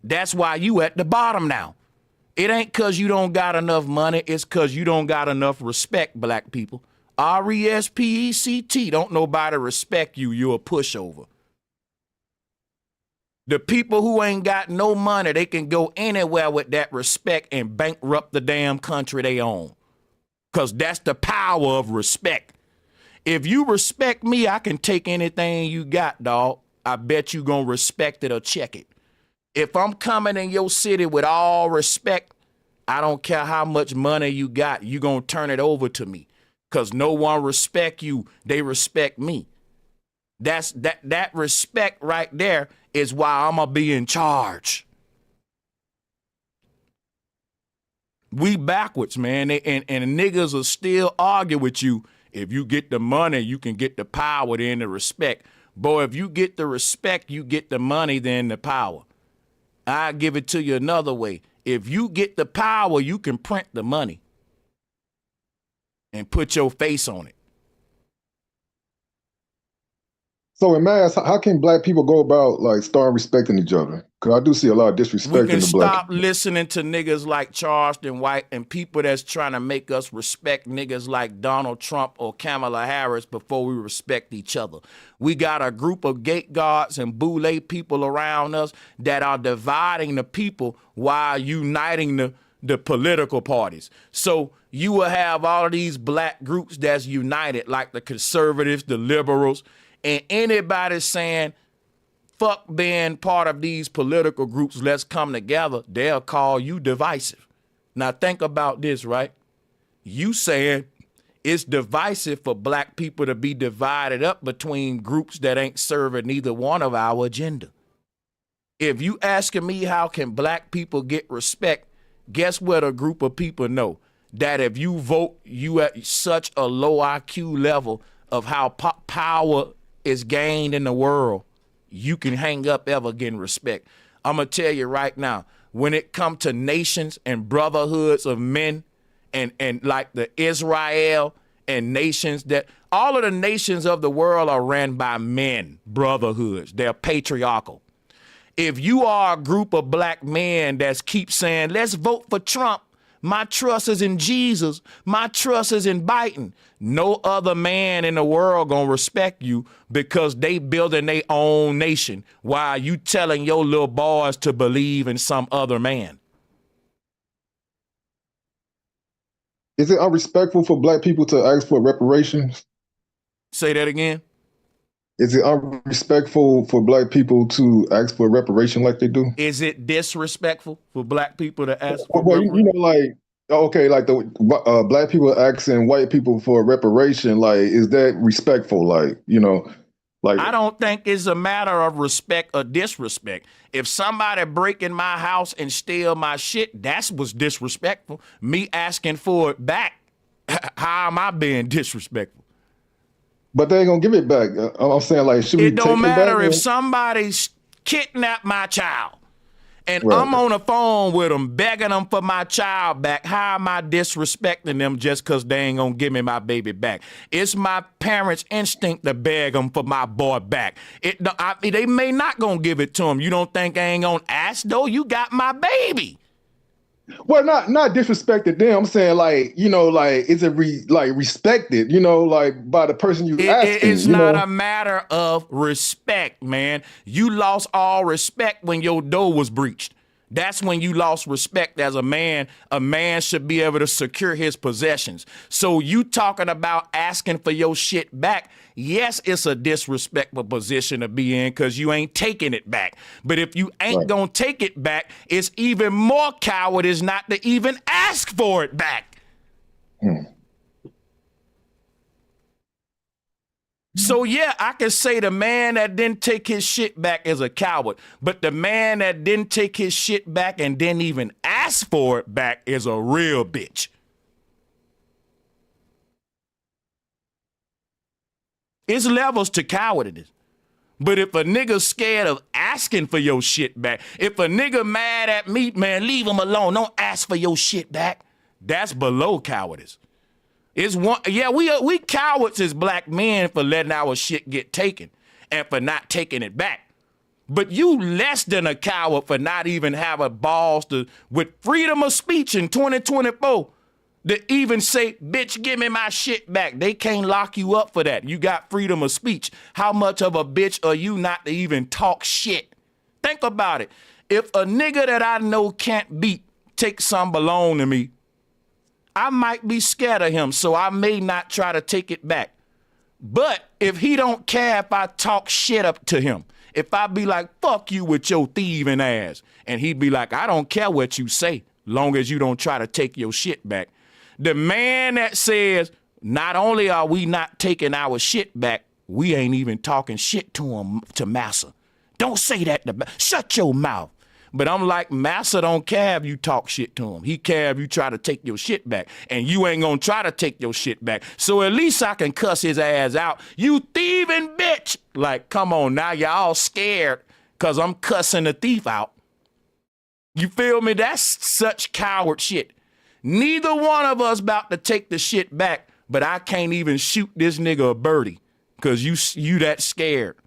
that's why you at the bottom now. It ain't because you don't got enough money. It's because you don't got enough respect, black people. R-E-S-P-E-C-T. Don't nobody respect you. You're a pushover. The people who ain't got no money, they can go anywhere with that respect and bankrupt the damn country they own. Because that's the power of respect. If you respect me, I can take anything you got, dog. I bet you gonna respect it or check it. If I'm coming in your city with all respect, I don't care how much money you got, you gonna turn it over to me. Because no one respect you, they respect me. That respect right there is why I'm gonna be in charge. We backwards, man, and niggas will still argue with you. If you get the money, you can get the power, then the respect. Boy, if you get the respect, you get the money, then the power. I'll give it to you another way. If you get the power, you can print the money and put your face on it. So in mass, how can black people go about like start respecting each other? Because I do see a lot of disrespect We can in the black. stop listening to niggas like Charleston White and people that's trying to make us respect niggas like Donald Trump or Kamala Harris before we respect each other. We got a group of gate guards and boule people around us that are dividing the people while uniting the political parties. So you will have all of these black groups that's united, like the conservatives, the liberals, and anybody saying, fuck being part of these political groups, let's come together, they'll call you divisive. Now think about this, right? You saying it's divisive for black people to be divided up between groups that ain't serving neither one of our agenda. If you asking me how can black people get respect, guess what a group of people know? That if you vote, you at such a low IQ level of how power is gained in the world, you can hang up ever getting respect. I'm going to tell you right now, when it comes to nations and brotherhoods of men and like the Israel and nations that all of the nations of the world are ran by men, brotherhoods. They're patriarchal. If you are a group of black men that keep saying, let's vote for Trump, my trust is in Jesus, my trust is in Biden, no other man in the world gonna respect you because they building their own nation while you telling your little boys to believe in some other man. Is it unrespectful for black people to ask for reparations? Say that again. Is it unrespectful for black people to ask for reparation like they do? Is it disrespectful for black people to ask for Well, you know, like, okay, like the black people asking white people for reparation, like, is that respectful? Like, you know, Like, I don't think it's a matter of respect or disrespect. If somebody break in my house and steal my shit, that's what's disrespectful. Me asking for it back, how am I being disrespectful? but they ain't gonna give it back. I'm saying, like, should we It take don't it matter back? if somebody kidnapped my child and Right. I'm on the phone with them begging them for my child back. How am I disrespecting them just because they ain't gonna give me my baby back? It's my parents' instinct to beg them for my boy back. They may not gonna give it to them. You don't think I ain't gonna ask though? You got my baby. Well, not disrespected them. I'm saying, like, you know, like, is it respected, you know, like, by the person you asking? It's not a matter of respect, man. You lost all respect when your door was breached. That's when you lost respect as a man. A man should be able to secure his possessions. So you talking about asking for your shit back. Yes, it's a disrespectful position to be in because you ain't taking it back. But if you ain't gonna take it back, it's even more cowardice not to even ask for it back. So yeah, I can say the man that didn't take his shit back is a coward, but the man that didn't take his shit back and didn't even ask for it back is a real bitch. It's levels to cowardice. But if a nigga's scared of asking for your shit back, if a nigga mad at me, man, leave him alone. Don't ask for your shit back. That's below cowardice. It's one, yeah, we cowards as black men for letting our shit get taken and for not taking it back. But you less than a coward for not even having balls to, with freedom of speech in 2024, to even say, bitch, give me my shit back. They can't lock you up for that. You got freedom of speech. How much of a bitch are you not to even talk shit? Think about it. If a nigga that I know can't beat takes some belong to me, I might be scared of him, so I may not try to take it back. But if he don't care if I talk shit up to him, if I be like, fuck you with your thieving ass, and he be like, I don't care what you say, long as you don't try to take your shit back. The man that says, not only are we not taking our shit back, we ain't even talking shit to him, to Massa. Don't say that to shut your mouth. But I'm like, Massa don't care if you talk shit to him. He care if you try to take your shit back. And you ain't gonna try to take your shit back. So at least I can cuss his ass out. You thieving bitch. Like, come on now, y'all scared because I'm cussing the thief out. You feel me? That's such coward shit. Neither one of us about to take the shit back, but I can't even shoot this nigga a birdie because you that scared.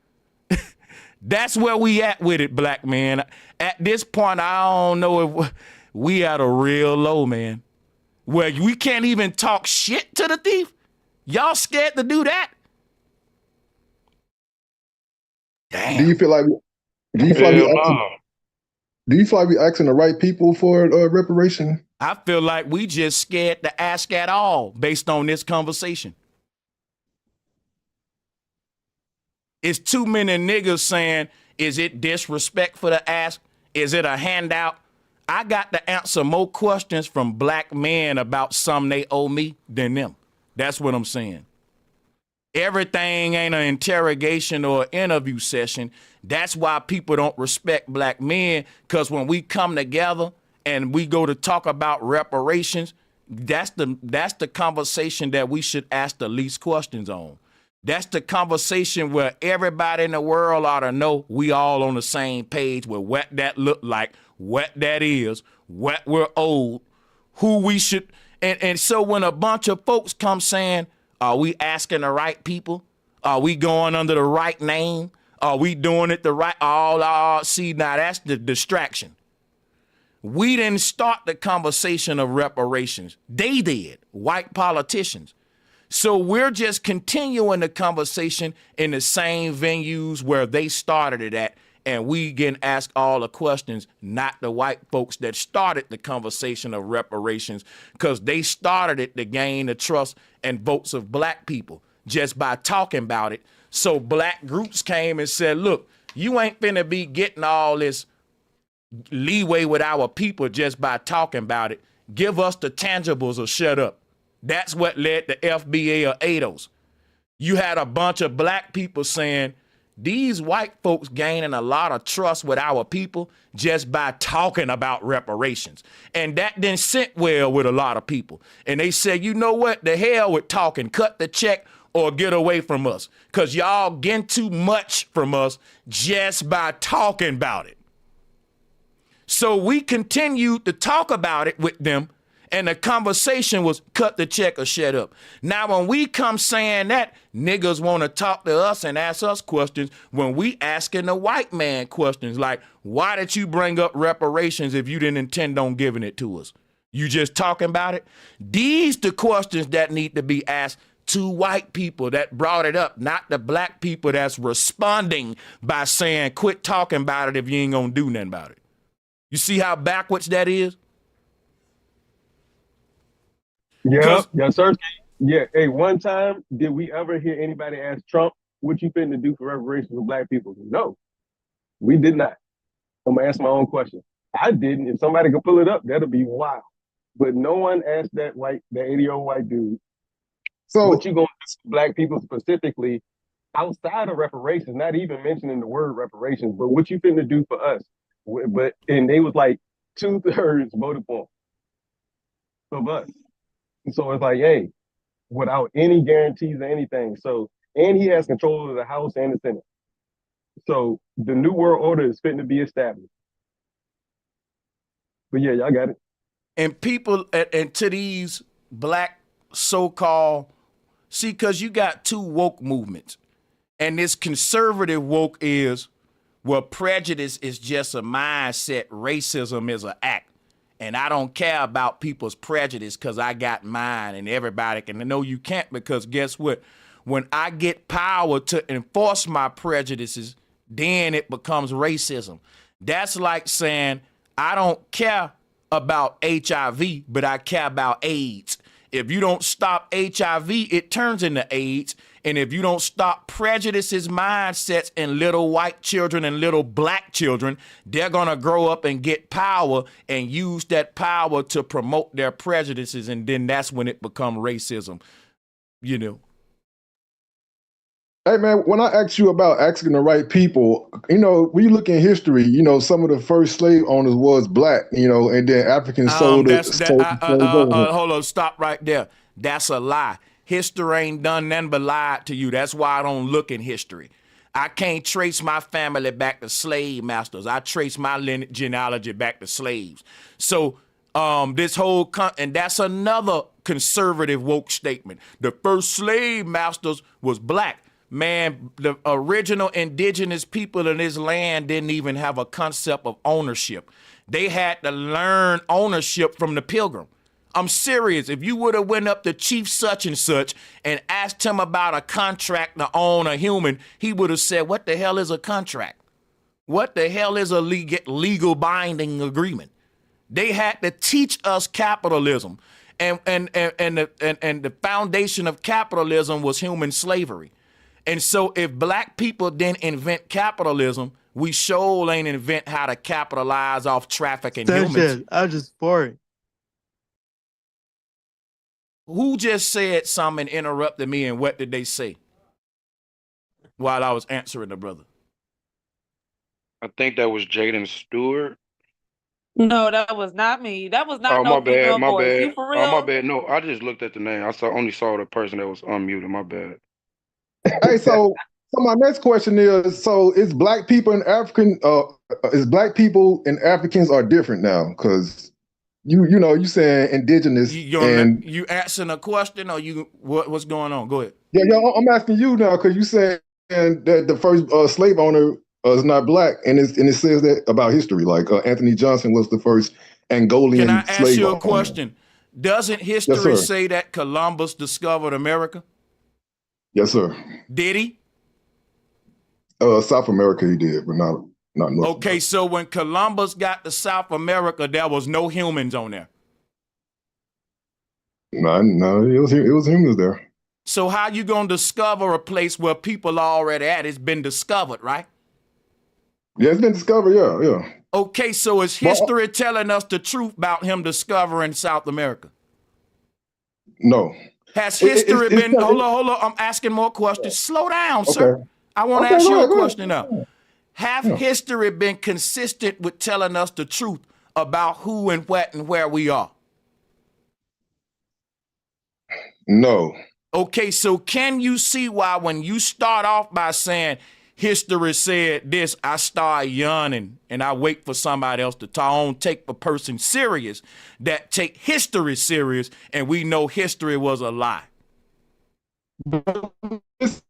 That's where we at with it, black man. At this point, I don't know if we at a real low, man. Where we can't even talk shit to the thief. Y'all scared to do that? Damn. Do you feel like we asking the right people for reparation? I feel like we just scared to ask at all based on this conversation. It's too many niggas saying, is it disrespectful to ask? Is it a handout? I got to answer more questions from black men about something they owe me than them. That's what I'm saying. Everything ain't an interrogation or an interview session. That's why people don't respect black men, because when we come together and we go to talk about reparations, that's the conversation that we should ask the least questions on. That's the conversation where everybody in the world ought to know we all on the same page with what that look like, what that is, what we're owed, who we should. And so when a bunch of folks come saying, are we asking the right people? Are we going under the right name? Are we doing it the right? See, now that's the distraction. We didn't start the conversation of reparations. They did, white politicians. So we're just continuing the conversation in the same venues where they started it at, and we can ask all the questions, not the white folks that started the conversation of reparations, because they started it to gain the trust and votes of black people just by talking about it. So black groups came and said, look, you ain't finna be getting all this leeway with our people just by talking about it. Give us the tangibles or shut up. That's what led to FBA or ADOS. You had a bunch of black people saying, These white folks gaining a lot of trust with our people just by talking about reparations. And that didn't sit well with a lot of people. And they said, you know what? The hell with talking, cut the check or get away from us. Because y'all getting too much from us just by talking about it. So we continued to talk about it with them. And the conversation was cut the check or shut up. Now, when we come saying that, niggas want to talk to us and ask us questions when we asking the white man questions like, why did you bring up reparations if you didn't intend on giving it to us? You just talking about it? These the questions that need to be asked to white people that brought it up, not the black people that's responding by saying, quit talking about it if you ain't gonna do nothing about it. You see how backwards that is? Yeah, yes, sir. Yeah. Hey, one time, did we ever hear anybody ask Trump, what you finna do for reparations for black people? No, we did not. I'm gonna ask my own question. I didn't. If somebody can pull it up, that'll be wild. But no one asked that 80-year-old white dude, So what you gonna do for black people specifically outside of reparations, not even mentioning the word reparations, but what you finna do for us. And they was like 2/3 voted for of us. So it's like, hey, without any guarantees or anything. So, and he has control of the House and the Senate. So the New World Order is fitting to be established. But yeah, y'all got it. And people, and to these black so-called, see, because you got two woke movements. And this conservative woke is, well, prejudice is just a mindset. Racism is an act. And I don't care about people's prejudice because I got mine and everybody can. No, you can't, because guess what? When I get power to enforce my prejudices, then it becomes racism. That's like saying I don't care about HIV, but I care about AIDS. If you don't stop HIV, it turns into AIDS. And if you don't stop prejudices, mindsets in little white children and little black children, they're going to grow up and get power and use that power to promote their prejudices. And then that's when it becomes racism, you know. Hey man, when I asked you about asking the right people, when you look in history, some of the first slave owners was black, and then Africans sold it. Hold on, stop right there. That's a lie. History ain't done nothing but lied to you. That's why I don't look in history. I can't trace my family back to slave masters. I trace my genealogy back to slaves. So this whole, and that's another conservative woke statement. The first slave masters was black. Man, the original indigenous people in this land didn't even have a concept of ownership. They had to learn ownership from the pilgrim. I'm serious. If you would have went up to Chief such and such and asked him about a contract to own a human, he would have said, what the hell is a contract? What the hell is a legal binding agreement? They had to teach us capitalism. And the foundation of capitalism was human slavery. And so if black people didn't invent capitalism, we sure ain't invent how to capitalize off trafficking humans. I just boring. Who just said something and interrupted me, and what did they say while I was answering the brother? I think that was Jaden Stewart. No, that was not me. That was not Oh, no my bad, female my voice. bad. You for real? Oh, my bad. No, I just looked at the name. Only saw the person that was unmuted. My bad. Hey, so my next question is: so is black people and Africans are different now? Because you saying indigenous, you asking a question, or what's going on? Go ahead. Yeah, I'm asking you now because you saying that the first slave owner is not black, and it says that about history. Like Anthony Johnson was the first Angolian slave owner. Can I ask you a question? Doesn't history say that Columbus discovered America? Yes, sir. Did he? South America he did, but not North. Okay, so when Columbus got to South America, there was no humans on there. No, it was humans there. So how you gonna discover a place where people are already at? It's been discovered, right? Yeah, it's been discovered, yeah. Okay, so is history telling us the truth about him discovering South America? No. Has history been, hold on, I'm asking more questions. Slow down, sir. I want to Okay, ask go you a ahead, go ahead. question now. Have history been consistent with telling us the truth about who and what and where we are? No. Okay, so can you see why when you start off by saying history said this, I start yawning and I wait for somebody else to talk. I don't take a person serious that take history serious, and we know history was a lie.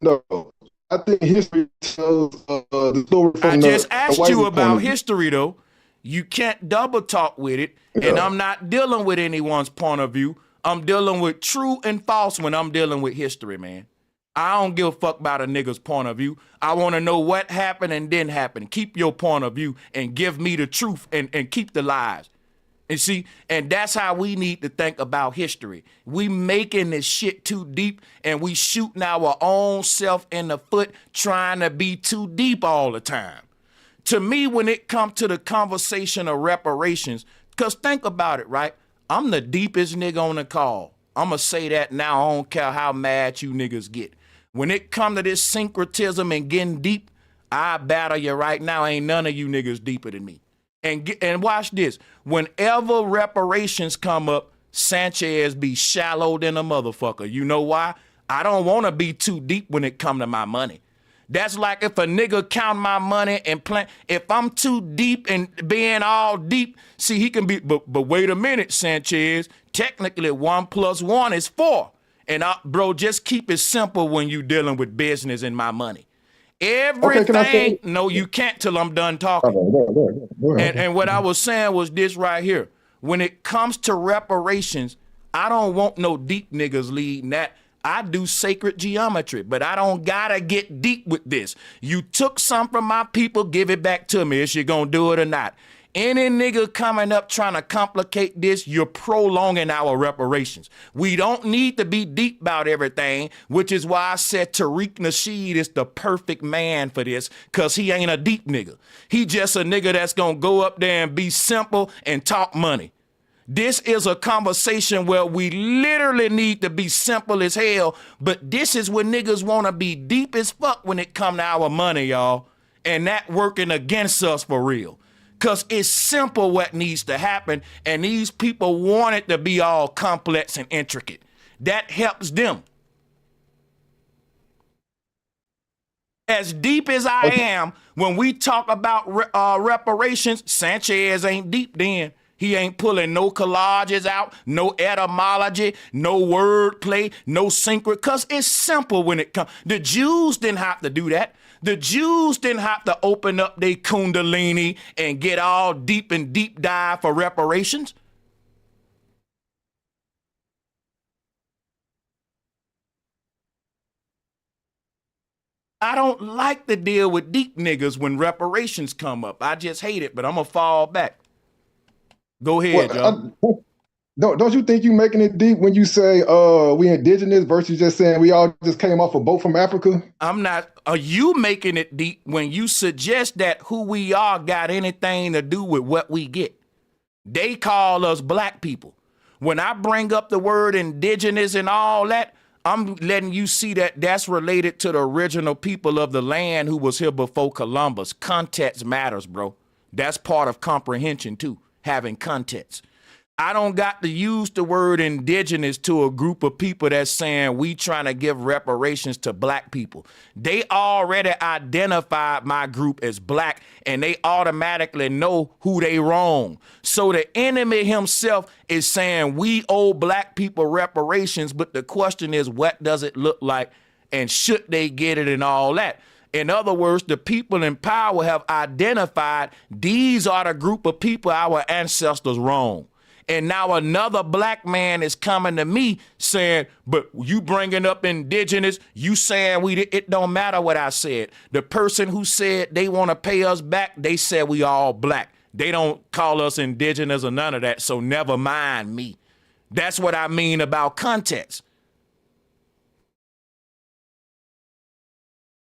No. I think history tells the story from I just the asked white you point about of view. history, though. You can't double talk with it, and Yeah. I'm not dealing with anyone's point of view. I'm dealing with true and false when I'm dealing with history, man. I don't give a fuck about a nigga's point of view. I want to know what happened and didn't happen. Keep your point of view and give me the truth and keep the lies. And see, and that's how we need to think about history. We making this shit too deep, and we shooting our own self in the foot trying to be too deep all the time. To me, when it comes to the conversation of reparations, because think about it, right? I'm the deepest nigga on the call. I'm going to say that now. I don't care how mad you niggas get. When it come to this syncretism and getting deep, I battle you right now. Ain't none of you niggas deeper than me. And watch this. Whenever reparations come up, Sanchez be shallow than a motherfucker. You know why? I don't want to be too deep when it come to my money. That's like if a nigga count my money and plan. If I'm too deep and being all deep, see, he can be, but wait a minute, Sanchez. Technically, 1 + 1 is 4. And bro, just keep it simple when you dealing with business and my money. Everything, can I say- no, you can't till I'm done talking. Go ahead. And what I was saying was this right here. When it comes to reparations, I don't want no deep niggas leading that. I do sacred geometry, but I don't gotta get deep with this. You took some from my people, give it back to me. Is you gonna do it or not? Any nigga coming up trying to complicate this, you're prolonging our reparations. We don't need to be deep about everything, which is why I said Tariq Nasheed is the perfect man for this, because he ain't a deep nigga. He just a nigga that's going to go up there and be simple and talk money. This is a conversation where we literally need to be simple as hell, but this is where niggas want to be deep as fuck when it come to our money, y'all, and that working against us for real. Because it's simple what needs to happen, and these people want it to be all complex and intricate. That helps them. As deep as I am, when we talk about reparations, Sanchez ain't deep then. He ain't pulling no collages out, no etymology, no wordplay, no syncret, because it's simple when it comes. The Jews didn't have to do that. The Jews didn't have to open up their kundalini and get all deep and deep dive for reparations. I don't like to deal with deep niggas when reparations come up. I just hate it, but I'm going to fall back. Go ahead, Joe. Don't you think you making it deep when you say we indigenous versus just saying we all just came off a boat from Africa? I'm not. Are you making it deep when you suggest that who we are got anything to do with what we get? They call us black people. When I bring up the word indigenous and all that, I'm letting you see that that's related to the original people of the land who was here before Columbus. Context matters, bro. That's part of comprehension too, having context. I don't got to use the word indigenous to a group of people that's saying we trying to give reparations to black people. They already identified my group as black, and they automatically know who they wrong. So the enemy himself is saying we owe black people reparations, but the question is, what does it look like, and should they get it, and all that? In other words, the people in power have identified these are the group of people our ancestors wronged. And now another black man is coming to me saying, but you bringing up indigenous, you saying it don't matter what I said. The person who said they want to pay us back, they said we all black. They don't call us indigenous or none of that, so never mind me. That's what I mean about context.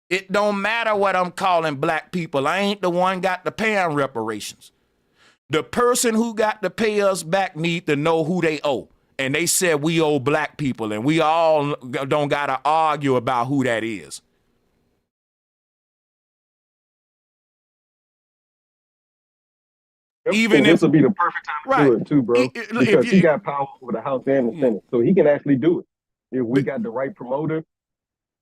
It don't matter what I'm calling black people. I ain't the one got to pay them reparations. The person who got to pay us back need to know who they owe. And they said we owe black people, and we all don't got to argue about who that is. Even and if this will be the perfect time to do it too, bro. Because he got power over the House and the Senate, so he can actually do it if we got the right promoter.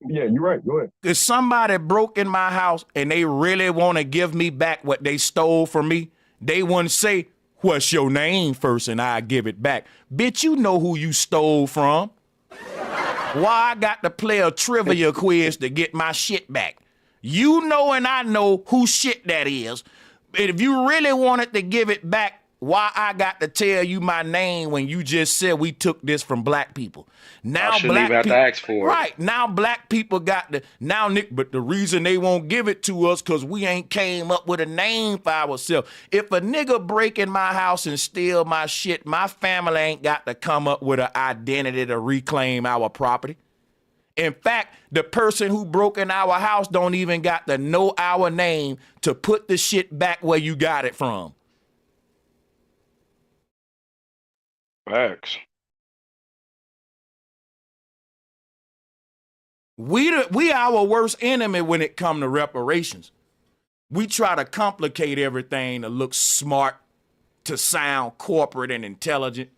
Yeah, you're right. Go ahead. If somebody broke in my house and they really want to give me back what they stole from me, they wouldn't say, "What's your name?" first, and I give it back. Bitch, you know who you stole from. Why I got to play a trivia quiz to get my shit back? You know and I know whose shit that is. But if you really wanted to give it back, why I got to tell you my name when you just said we took this from black people? Now I shouldn't black even have to people, ask for it. right, now black people got the, now Nick, but the reason they won't give it to us because we ain't came up with a name for ourselves. If a nigga break in my house and steal my shit, my family ain't got to come up with an identity to reclaim our property. In fact, the person who broke in our house don't even got to know our name to put the shit back where you got it from. Facts. We our worst enemy when it come to reparations. We try to complicate everything to look smart, to sound corporate and intelligent.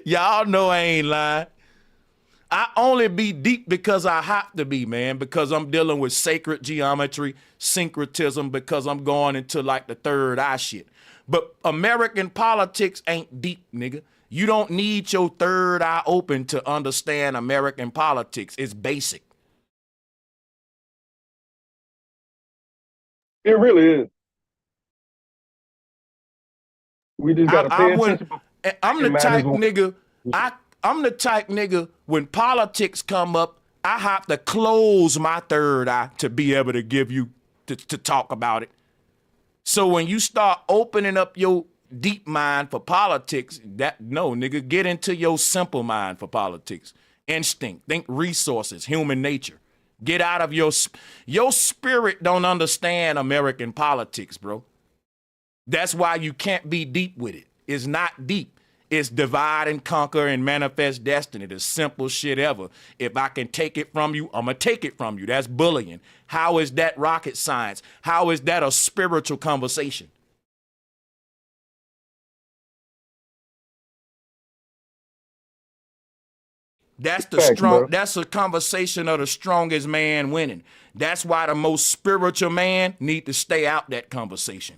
Y'all know I ain't lying. I only be deep because I have to be, man, because I'm dealing with sacred geometry, syncretism, because I'm going into like the third eye shit. But American politics ain't deep, nigga. You don't need your third eye open to understand American politics. It's basic. It really is. We just gotta pay attention. I'm the type nigga. I'm the type nigga. When politics come up, I have to close my third eye to be able to give you to talk about it. So when you start opening up your deep mind for politics, no, nigga, get into your simple mind for politics. Instinct, think resources, human nature. Get out of your spirit don't understand American politics, bro. That's why you can't be deep with it. It's not deep. It's divide and conquer and manifest destiny. The simple shit ever. If I can take it from you, I'm going to take it from you. That's bullying. How is that rocket science? How is that a spiritual conversation? That's the strong. That's a conversation of the strongest man winning. That's why the most spiritual man need to stay out that conversation.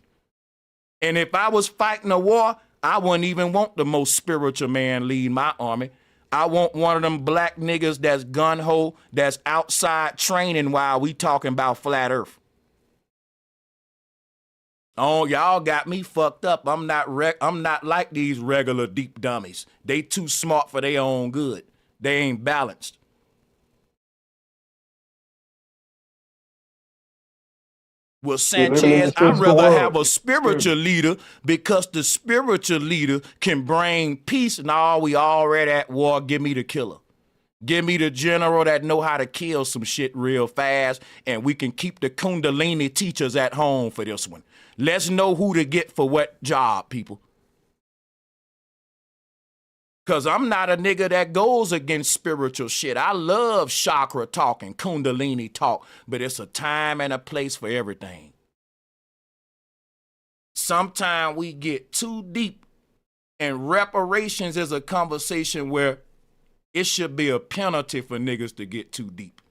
And if I was fighting a war, I wouldn't even want the most spiritual man lead my army. I want one of them black niggas that's gun-ho, that's outside training while we talking about flat earth. Oh, y'all got me fucked up. I'm not like these regular deep dummies. They too smart for their own good. They ain't balanced. Well, Sanchez, I'd rather have a spiritual leader because the spiritual leader can bring peace. No, we already at war. Give me the killer. Give me the general that know how to kill some shit real fast, and we can keep the Kundalini teachers at home for this one. Let's know who to get for what job, people. Because I'm not a nigga that goes against spiritual shit. I love chakra talk and Kundalini talk, but it's a time and a place for everything. Sometimes we get too deep, and reparations is a conversation where it should be a penalty for niggas to get too deep,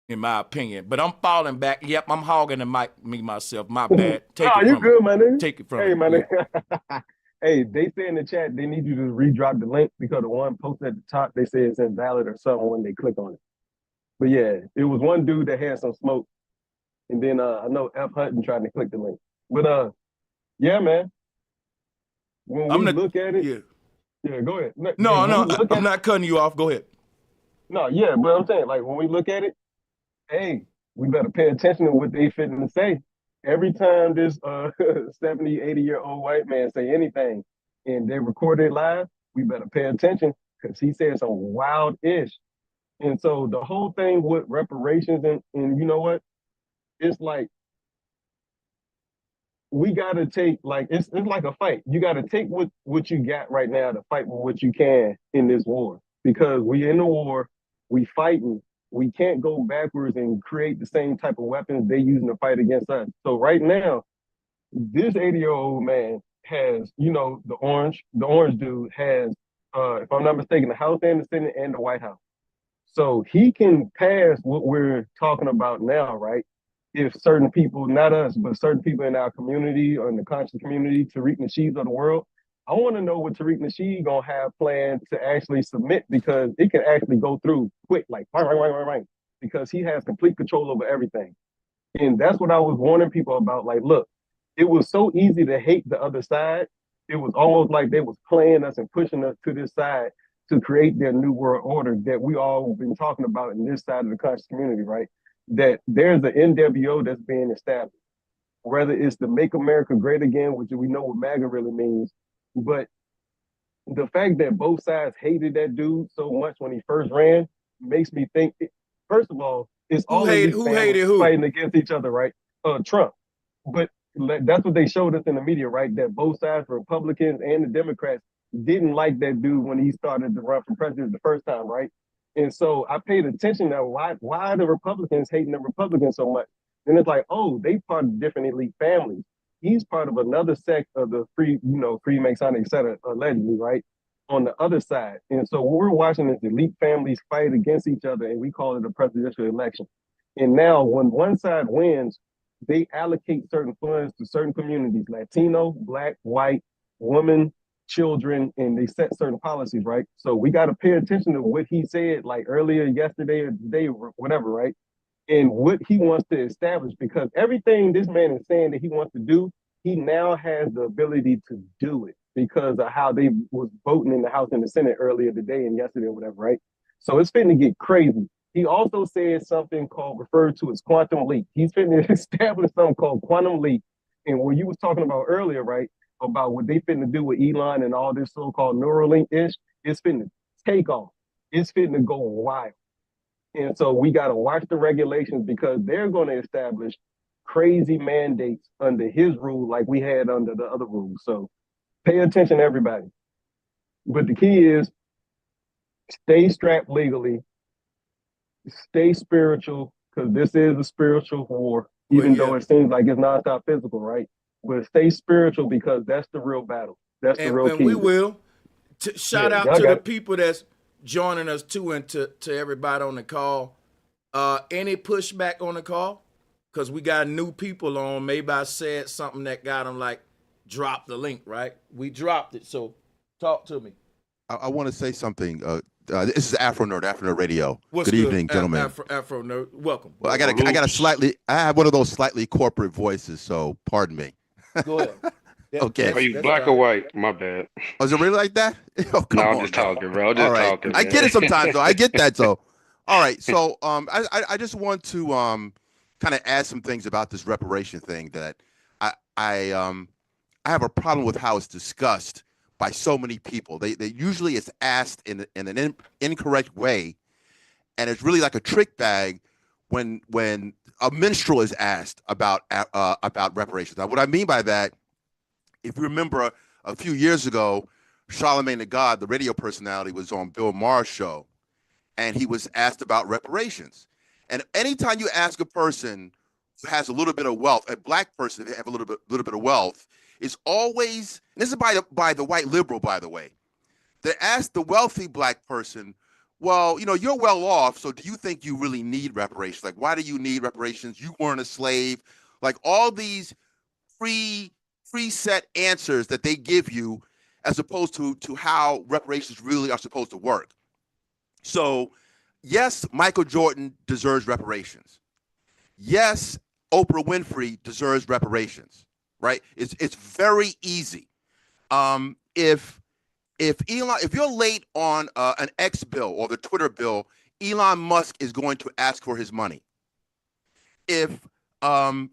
in my opinion. But I'm falling back. Yep, I'm hogging the mic, me, myself. My bad. Take it you from good, me. My nigga. Take it from me. me. My nigga. Hey, they say in the chat they need you to redrop the link because the one posted at the top, they say it's invalid or something when they click on it. But yeah, it was one dude that had some smoke. And then I know F. Hutton tried to click the link. But yeah, man. When we look at it. Yeah, go ahead. I'm not cutting you off. Go ahead. No, yeah, but I'm saying, like, when we look at it, hey, we better pay attention to what they fitting to say. Every time this 70, 80-year-old white man say anything and they record it live, we better pay attention because he said some wild-ish. And so the whole thing with reparations and you know what? It's like, we got to take, like, it's like a fight. You got to take what you got right now to fight with what you can in this war. Because we in the war, we fighting, we can't go backwards and create the same type of weapons they're using to fight against us. So right now, this 80-year-old man has, the orange dude has, if I'm not mistaken, the House and the Senate and the White House. So he can pass what we're talking about now, right? If certain people, not us, but certain people in our community or in the conscious community, Tariq Nasheeds of the world, I want to know what Tariq Nasheed gonna have planned to actually submit, because it can actually go through quick, like right, because he has complete control over everything. And that's what I was warning people about. Like, look, it was so easy to hate the other side. It was almost like they was playing us and pushing us to this side to create their new world order that we all been talking about in this side of the conscious community, right? That there's an NWO that's being established, whether it's the Make America Great Again, which we know what MAGA really means. But the fact that both sides hated that dude so much when he first ran makes me think, first of all, it's all who hated who fighting against each other, right? Trump. But that's what they showed us in the media, right? That both sides, Republicans and the Democrats, didn't like that dude when he started to run for president the first time, right? And so I paid attention to why are the Republicans hating the Republicans so much? And it's like, oh, they part of different elite families. He's part of another sect of the Freemasonic, et cetera, allegedly, right? On the other side. And so what we're watching is elite families fight against each other, and we call it a presidential election. And now when one side wins, they allocate certain funds to certain communities, Latino, Black, white, women, children, and they set certain policies, right? So we got to pay attention to what he said like earlier yesterday or today or whatever, right? And what he wants to establish, because everything this man is saying that he wants to do, he now has the ability to do it because of how they was voting in the House and the Senate earlier today and yesterday or whatever, right? So it's finna get crazy. He also said something referred to as quantum leap. He's finna establish something called quantum leap. And what you was talking about earlier, right, about what they finna do with Elon and all this so-called Neuralink-ish, it's finna take off. It's finna go wild. And so we got to watch the regulations, because they're going to establish crazy mandates under his rule like we had under the other rules. So pay attention, everybody. But the key is stay strapped legally, stay spiritual, because this is a spiritual war, even though it seems like it's nonstop physical, right? But stay spiritual, because that's the real battle. That's the real key. And we will. Shout out to the people that's joining us too, and to everybody on the call. Any pushback on the call? Because we got new people on. Maybe I said something that got them like, drop the link, right? We dropped it, so talk to me. I want to say something. This is Afro Nerd Radio. What's good evening, gentlemen. Afro Nerd, welcome. Well, I have one of those slightly corporate voices, so pardon me. Go ahead. Okay. Are you black or white? My bad. Oh, is it really like that? Oh, no, I'm just talking, bro. I'm just talking. I get it sometimes, though. I get that, though. All right. So I just want to kind of add some things about this reparation thing that I have a problem with how it's discussed by so many people. They usually it's asked in an incorrect way, and it's really like a trick bag when a minstrel is asked about reparations. Now, what I mean by that, if you remember a few years ago, Charlemagne the God, the radio personality, was on Bill Maher's show, and he was asked about reparations. And anytime you ask a person who has a little bit of wealth, a black person who have a little bit of wealth, is always, and this is by the white liberal, by the way, they ask the wealthy black person, well, you're well off, so do you think you really need reparations? Like, why do you need reparations? You weren't a slave. Like, all these preset answers that they give you, as opposed to how reparations really are supposed to work. So, yes, Michael Jordan deserves reparations. Yes, Oprah Winfrey deserves reparations. Right? It's very easy. If you're late on an X bill or the Twitter bill, Elon Musk is going to ask for his money. If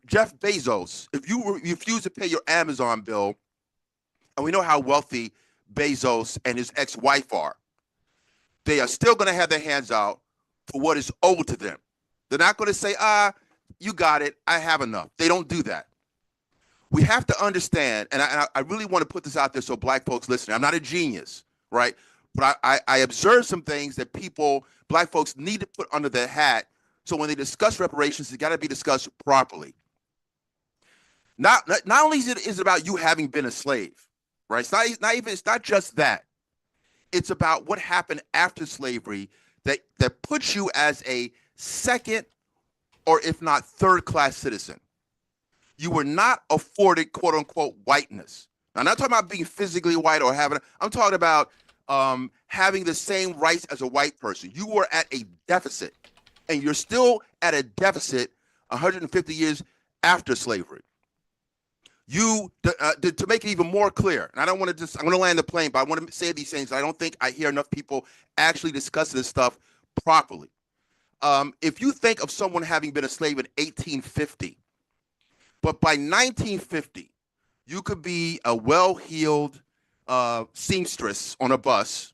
Jeff Bezos, if you refuse to pay your Amazon bill, and we know how wealthy Bezos and his ex-wife are, they are still going to have their hands out for what is owed to them. They're not going to say, you got it, I have enough. They don't do that. We have to understand, and I really want to put this out there so black folks listening. I'm not a genius, right? But I observe some things that black folks need to put under their hat. So when they discuss reparations, it got to be discussed properly. Not only is it about you having been a slave, right? It's not just that. It's about what happened after slavery that puts you as a second or if not third class citizen. You were not afforded quote unquote whiteness. Now, I'm not talking about being physically white or I'm talking about having the same rights as a white person. You were at a deficit, and you're still at a deficit 150 years after slavery. You to make it even more clear, and I'm going to land the plane, but I want to say these things. I don't think I hear enough people actually discuss this stuff properly. If you think of someone having been a slave in 1850, but by 1950, you could be a well-heeled seamstress on a bus.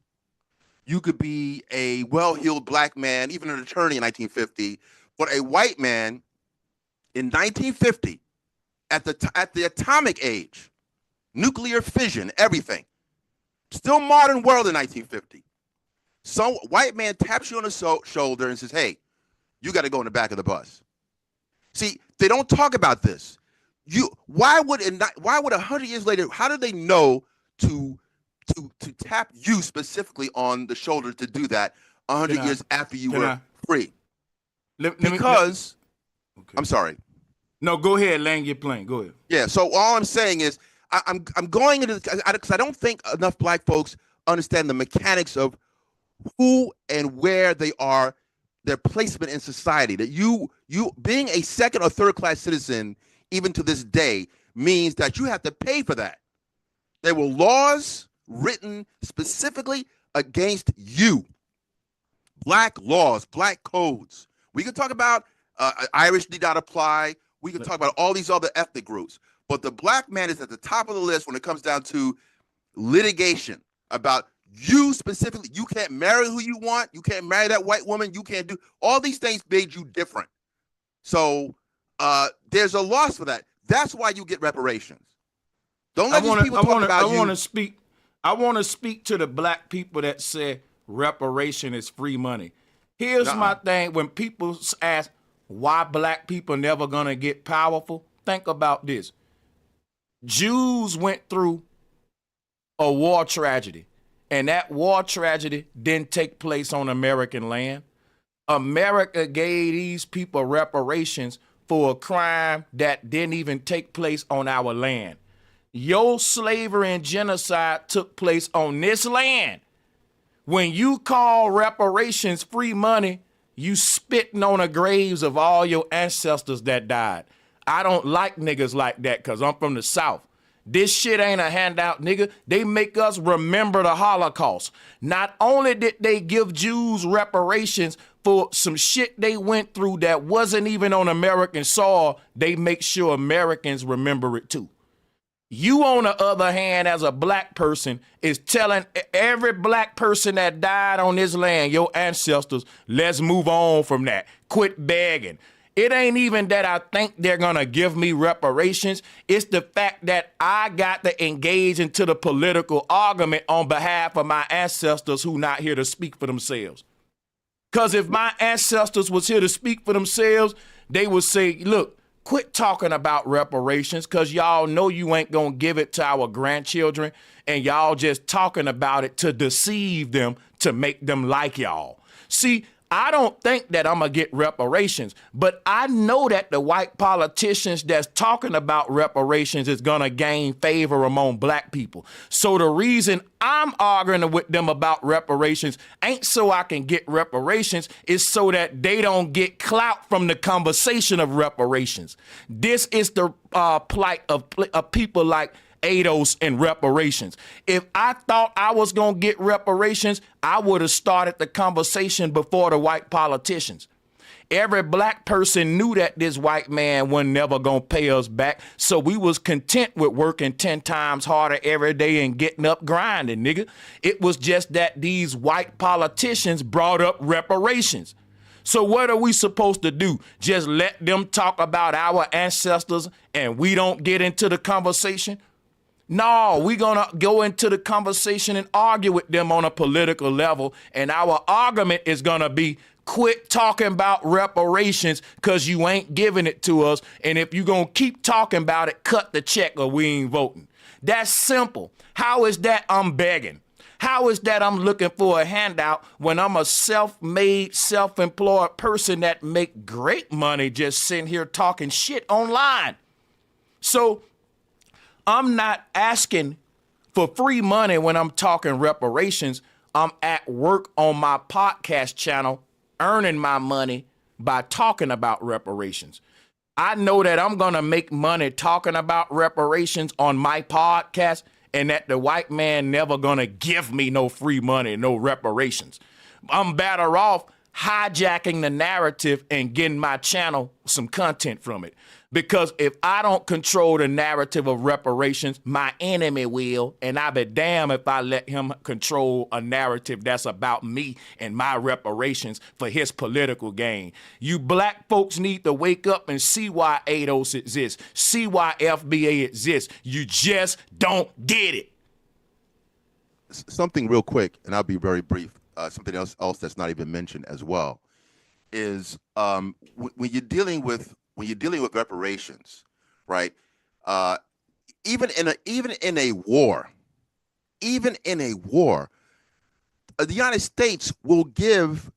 You could be a well-heeled black man, even an attorney in 1950, but a white man in 1950, at the atomic age, nuclear fission, everything, still modern world in 1950. Some white man taps you on the shoulder and says, "Hey, you got to go in the back of the bus." See, they don't talk about this. Why would 100 years later? How do they know to tap you specifically on the shoulder to do that 100 years after you were free? I'm sorry. No, go ahead, land your plane. Go ahead. Yeah. So all I'm saying is I'm going into because I don't think enough black folks understand the mechanics of who and where they are, their placement in society. That you being a second or third class citizen, even to this day, means that you have to pay for that. There were laws written specifically against you. Black laws, black codes. We can talk about Irish did not apply. We can talk about all these other ethnic groups. But the black man is at the top of the list when it comes down to litigation about you specifically. You can't marry who you want. You can't marry that white woman. You can't do all these things made you different. So there's a loss for that. That's why you get reparations. Don't let these people talk about you. I want to speak to the black people that say reparation is free money. Here's my thing. When people ask why black people never gonna get powerful, think about this. Jews went through a war tragedy, and that war tragedy didn't take place on American land. America gave these people reparations for a crime that didn't even take place on our land. Your slavery and genocide took place on this land. When you call reparations free money, you spitting on the graves of all your ancestors that died. I don't like niggas like that because I'm from the South. This shit ain't a handout, nigga. They make us remember the Holocaust. Not only did they give Jews reparations for some shit they went through that wasn't even on American soil, they make sure Americans remember it too. You, on the other hand, as a black person, is telling every black person that died on this land, your ancestors, let's move on from that. Quit begging. It ain't even that I think they're going to give me reparations. It's the fact that I got to engage into the political argument on behalf of my ancestors who not here to speak for themselves. Because if my ancestors was here to speak for themselves, they would say, look, quit talking about reparations because y'all know you ain't going to give it to our grandchildren and y'all just talking about it to deceive them, to make them like y'all. See, I don't think that I'm going to get reparations, but I know that the white politicians that's talking about reparations is going to gain favor among black people. So the reason I'm arguing with them about reparations ain't so I can get reparations, it's so that they don't get clout from the conversation of reparations. This is the plight of people like ADOS and reparations. If I thought I was going to get reparations, I would have started the conversation before the white politicians. Every black person knew that this white man wasn't never going to pay us back, so we was content with working 10 times harder every day and getting up grinding, nigga. It was just that these white politicians brought up reparations. So what are we supposed to do? Just let them talk about our ancestors and we don't get into the conversation? No, we're going to go into the conversation and argue with them on a political level. And our argument is going to be quit talking about reparations because you ain't giving it to us. And if you're going to keep talking about it, cut the check or we ain't voting. That's simple. How is that I'm begging? How is that I'm looking for a handout when I'm a self-made, self-employed person that make great money just sitting here talking shit online? So I'm not asking for free money when I'm talking reparations. I'm at work on my podcast channel, earning my money by talking about reparations. I know that I'm going to make money talking about reparations on my podcast and that the white man never going to give me no free money, no reparations. I'm better off hijacking the narrative and getting my channel some content from it. Because if I don't control the narrative of reparations, my enemy will, and I be damn if I let him control a narrative that's about me and my reparations for his political gain. You black folks need to wake up and see why ADOS exists, see why FBA exists. You just don't get it. Something real quick, and I'll be very brief. Something else that's not even mentioned as well is when you're dealing with reparations, right? Even in a war, the United States will give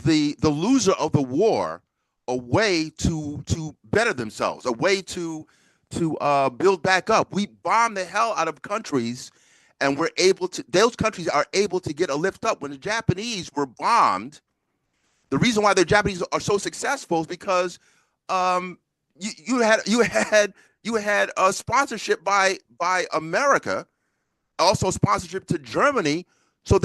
the loser of the war a way to better themselves, a way to build back up. We bomb the hell out of countries, and those countries are able to get a lift up. When the Japanese were bombed, the reason why the Japanese are so successful is because you had a sponsorship by America, also sponsorship to Germany, so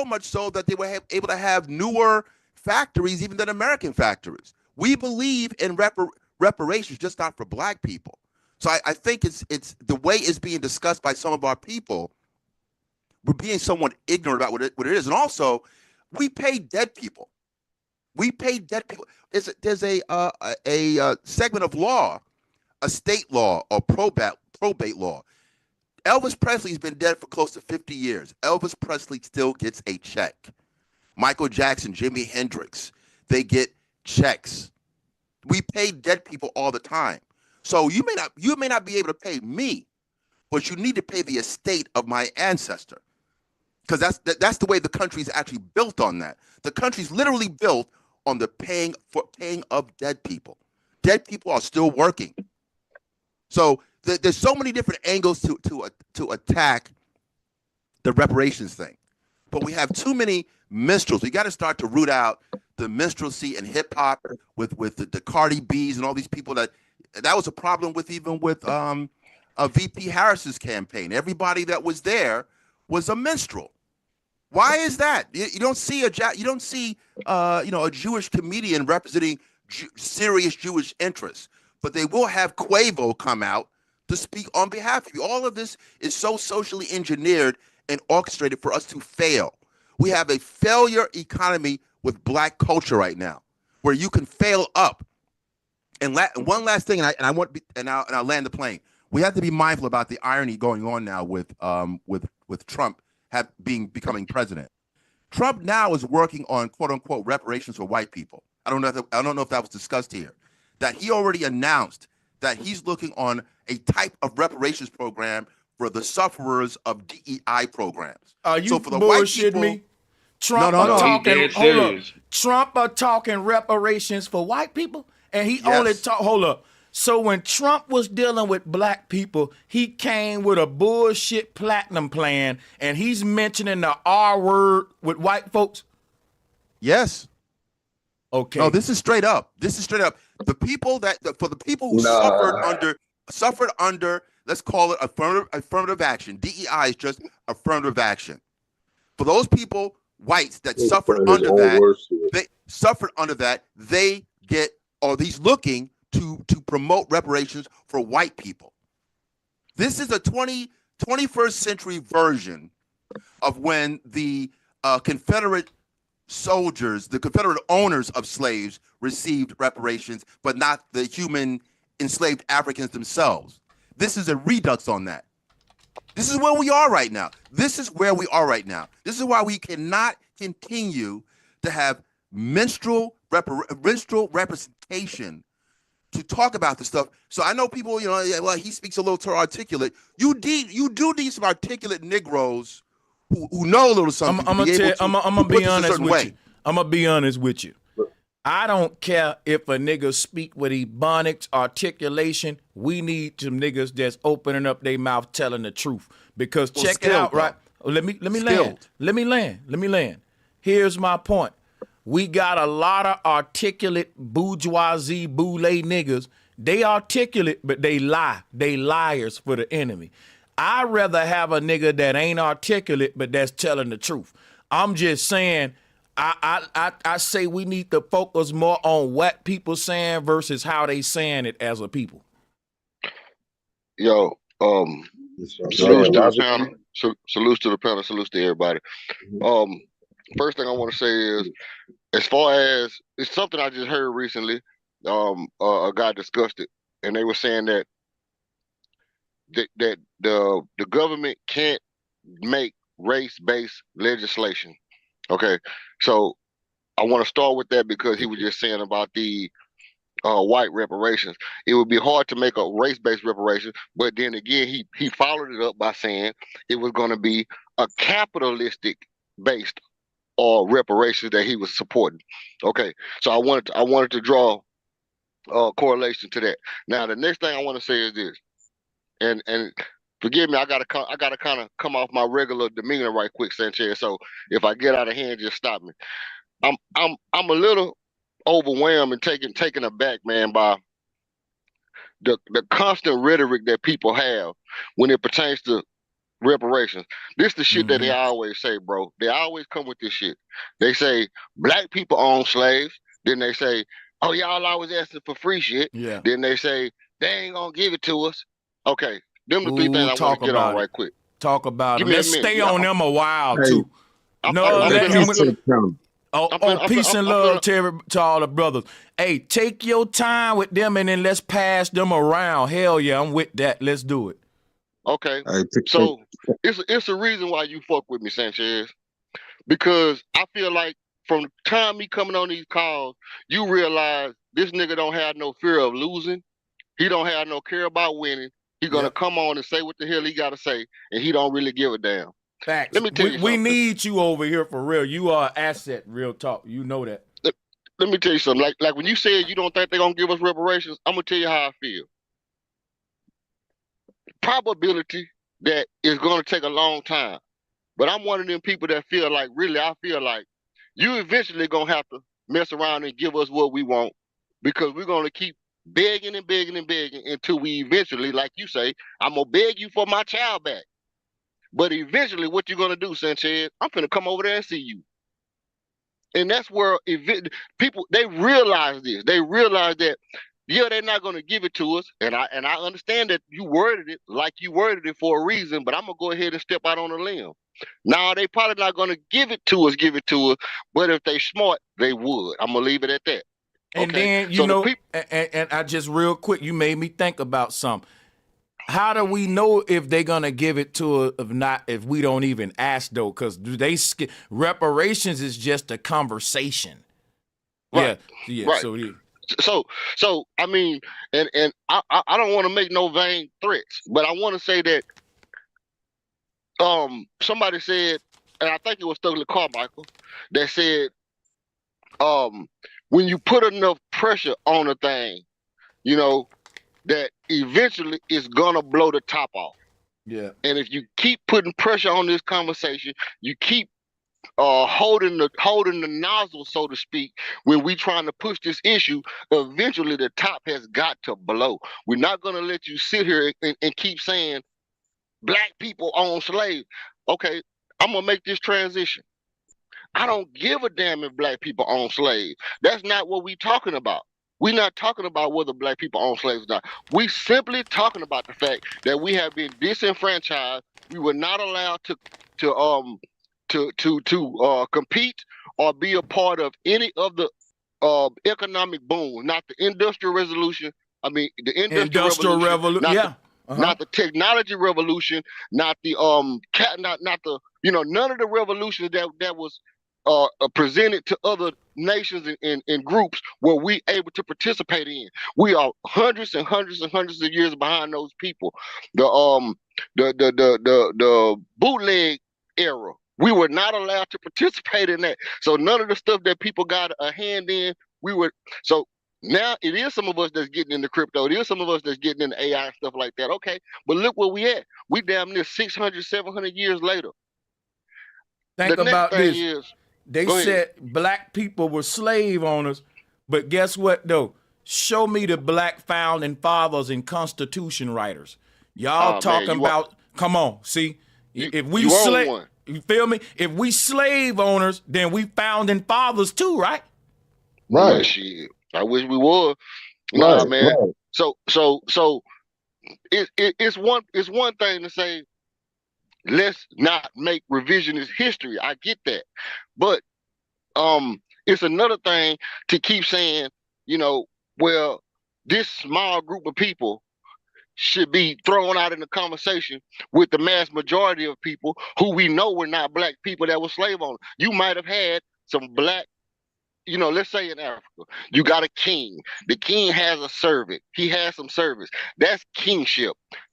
much so that they were able to have newer factories even than American factories. We believe in reparations, just not for black people. So I think it's the way it's being discussed by some of our people. We're being somewhat ignorant about what it is, and also we pay dead people. We pay dead people. There's a segment of law, a state law or probate law. Elvis Presley's been dead for close to 50 years. Elvis Presley still gets a check. Michael Jackson, Jimi Hendrix, they get checks. We pay dead people all the time. So you may not be able to pay me, but you need to pay the estate of my ancestor, because that's the way the country's actually built on that. The country's literally built on the paying of dead people. Dead people are still working. So there's so many different angles to attack the reparations thing, but we have too many minstrels. We got to start to root out the minstrelsy and hip hop with the Cardi B's and all these people that was a problem with, even with VP Harris's campaign. Everybody that was there was a minstrel. Why is that? You don't see a Jewish comedian representing serious Jewish interests, but they will have Quavo come out to speak on behalf of you. All of this is so socially engineered and orchestrated for us to fail. We have a failure economy with black culture right now, where you can fail up. And one last thing, and I'll land the plane. We have to be mindful about the irony going on now with Trump becoming president. Trump now is working on quote unquote reparations for white people. I don't know if that was discussed here. That he already announced that he's looking on a type of reparations program for the sufferers of DEI programs. Are you so for the bullshitting white people, me? Trump are talking reparations for white people, and he only talk. Hold up. So when Trump was dealing with black people, he came with a bullshit platinum plan, and he's mentioning the R word with white folks. Yes. Okay. No, this is straight up. The people for the people who suffered under, let's call it affirmative action. DEI is just affirmative action. For those people, whites that suffered under that, they get, or he's looking to promote reparations for white people. This is a 21st century version of when the Confederate soldiers, the Confederate owners of slaves, received reparations, but not the human enslaved Africans themselves. This is a redux on that. This is where we are right now. This is where we are right now. This is why we cannot continue to have minstrel representation to talk about this stuff. So I know people, you know, well, he speaks a little too articulate. You do need some articulate Negroes who know a little something. I'm gonna be honest with you. I'm gonna be honest with you. I don't care if a nigga speak with ebonics, articulation. We need some niggas that's opening up their mouth telling the truth. Because check it out, right? Let me land. Here's my point. We got a lot of articulate bourgeoisie boule niggas. They articulate, but they lie. They liars for the enemy. I'd rather have a nigga that ain't articulate, but that's telling the truth. I'm just saying, I say we need to focus more on what people saying versus how they saying it as a people. Yo, salutes to the panel. Salutes to the panel. Salutes to everybody. First thing I want to say is, as far as it's something I just heard recently, a guy discussed it, and they were saying that the government can't make race-based legislation. Okay, so I want to start with that because he was just saying about the white reparations. It would be hard to make a race-based reparation, but then again, he followed it up by saying it was going to be a capitalistic-based reparations that he was supporting. Okay, so I wanted to draw a correlation to that. Now, the next thing I want to say is this, and forgive me, I gotta kind of come off my regular demeanor right quick, Sanchez. So if I get out of hand, just stop me. I'm a little overwhelmed and taken aback, man, by the constant rhetoric that people have when it pertains to reparations. This the shit that they always say, bro. They always come with this shit. They say black people own slaves. Then they say, oh, y'all always asking for free shit. Yeah. Then they say they ain't gonna give it to us. Okay. Them the three things I want to get on right quick. Talk about them. Let's stay on them a while, Hey, too. Peace and love to all the brothers. Hey, take your time with them and then let's pass them around. Hell yeah, I'm with that. Let's do it. Okay. So it's a reason why you fuck with me, Sanchez. Because I feel like from the time me coming on these calls, you realize this nigga don't have no fear of losing. He don't have no care about winning. He gonna come on and say what the hell he gotta say, and he don't really give a damn. Facts. Let me tell you something. We need you over here for real. You are an asset, real talk. You know that. Let me tell you something. Like when you said you don't think they're gonna give us reparations, I'm gonna tell you how I feel. Probability that it's gonna take a long time. But I'm one of them people that feel like, really, I feel like you eventually gonna have to mess around and give us what we want, because we're gonna keep begging and begging and begging until we eventually, like you say, I'm gonna beg you for my child back. But eventually, what you're gonna do, Sanchez, I'm gonna come over there and see you. And that's where people, they realize this. They realize that, yeah, they're not gonna give it to us. And I understand that you worded it like you worded it for a reason, but I'm gonna go ahead and step out on a limb. Now, they probably not gonna give it to us, but if they smart, they would. I'm gonna leave it at that. And then, you know, and I just real quick, you made me think about something. How do we know if they're gonna give it to us if we don't even ask though? Because reparations is just a conversation. Right. Yeah. Right. So I mean, and I don't want to make no vain threats, but I want to say that somebody said, and I think it was Stokely Carmichael, that said when you put enough pressure on a thing, you know, that eventually it's gonna blow the top off. Yeah. And if you keep putting pressure on this conversation, you keep holding the nozzle, so to speak, when we trying to push this issue, eventually the top has got to blow. We're not gonna let you sit here and keep saying black people own slaves. Okay, I'm gonna make this transition. I don't give a damn if black people own slaves. That's not what we talking about. We're not talking about whether black people own slaves or not. We simply talking about the fact that we have been disenfranchised. We were not allowed to compete or be a part of any of the economic boom. Not the industrial revolution. I mean, the industrial revolution. Yeah. not the technology revolution, not the not the none of the revolutions that was presented to other nations and groups were we able to participate in. We are hundreds and hundreds and hundreds of years behind those people. The bootleg era, we were not allowed to participate in that. So none of the stuff that people got a hand in, we were. So now it is some of us that's getting into crypto. It is some of us that's getting into AI and stuff like that. Okay, but look where we at. We damn near 600, 700 years later. Think about this. They said black people were slave owners, but guess what though? Show me the black founding fathers and constitution writers. Y'all talking about, come on, see, if we slave, you feel me? If we slave owners, then we founding fathers too, right? Right. Yeah, shit. I wish we would. Nah, right, man. Right. So it's one thing to say, let's not make revisionist history. I get that. But it's another thing to keep saying, well, this small group of people should be thrown out in the conversation with the mass majority of people who we know were not black people that were slave owners. You might have had some black, let's say in Africa, you got a king. The king has a servant. He has some service. That's kingship.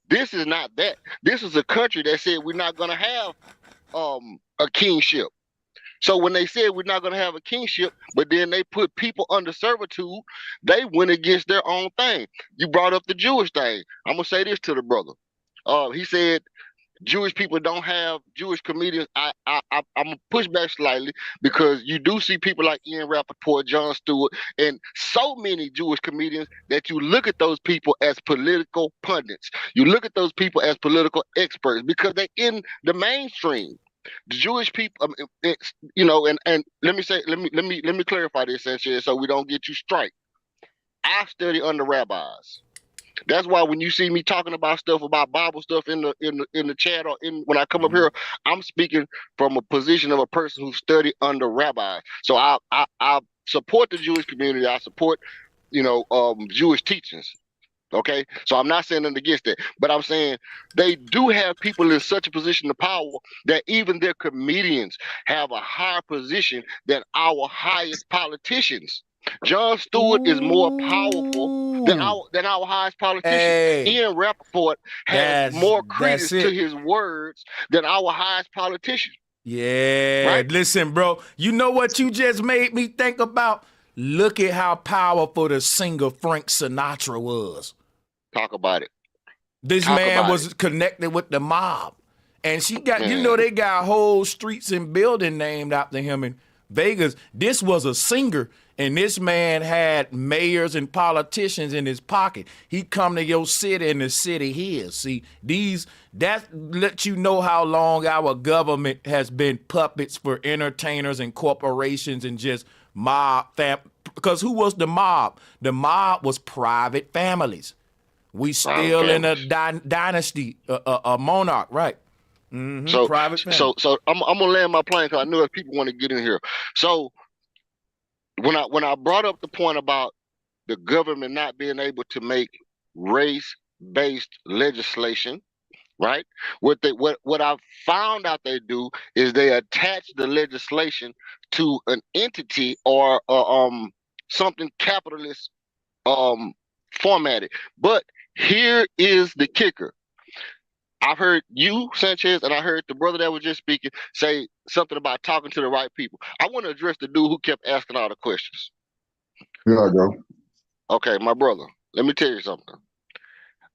This is not that. This is a country that said we're not going to have a kingship. So when they said we're not going to have a kingship, but then they put people under servitude, they went against their own thing. You brought up the Jewish thing. I'm going to say this to the brother. He said Jewish people don't have Jewish comedians. I'm going to push back slightly because you do see people like Ian Rappaport, Jon Stewart, and so many Jewish comedians that you look at those people as political pundits. You look at those people as political experts because they're in the mainstream. The Jewish people, and let me clarify this, Sanchez, so we don't get you strike. I study under rabbis. That's why when you see me talking about stuff, about Bible stuff in the chat or when I come up here, I'm speaking from a position of a person who studied under rabbis. So I support the Jewish community. I support Jewish teachings. Okay, so I'm not saying anything against that, but I'm saying they do have people in such a position of power that even their comedians have a higher position than our highest politicians. Jon Stewart is more powerful than our highest politician. Hey, Ian Rappaport has more credence to his words than our highest politician. Yeah, right? Listen, bro, you know what you just made me think about? Look at how powerful the singer Frank Sinatra was. Talk about it. This man was connected with the mob. And she got, they got whole streets and building named after him in Vegas. This was a singer, and this man had mayors and politicians in his pocket. He come to your city, and the city his. See, that lets you know how long our government has been puppets for entertainers and corporations and just mob because who was the mob? The mob was private families. We still in a dynasty, a monarch, right? Mm-hmm. So private family. So I'm gonna land my plane because I know that people want to get in here. So when I brought up the point about the government not being able to make race-based legislation, right? What I found out they do is they attach the legislation to an entity or something capitalist formatted. But here is the kicker. I've heard you, Sanchez, and I heard the brother that was just speaking say something about talking to the right people. I want to address the dude who kept asking all the questions. Here I go. Okay, my brother, let me tell you something.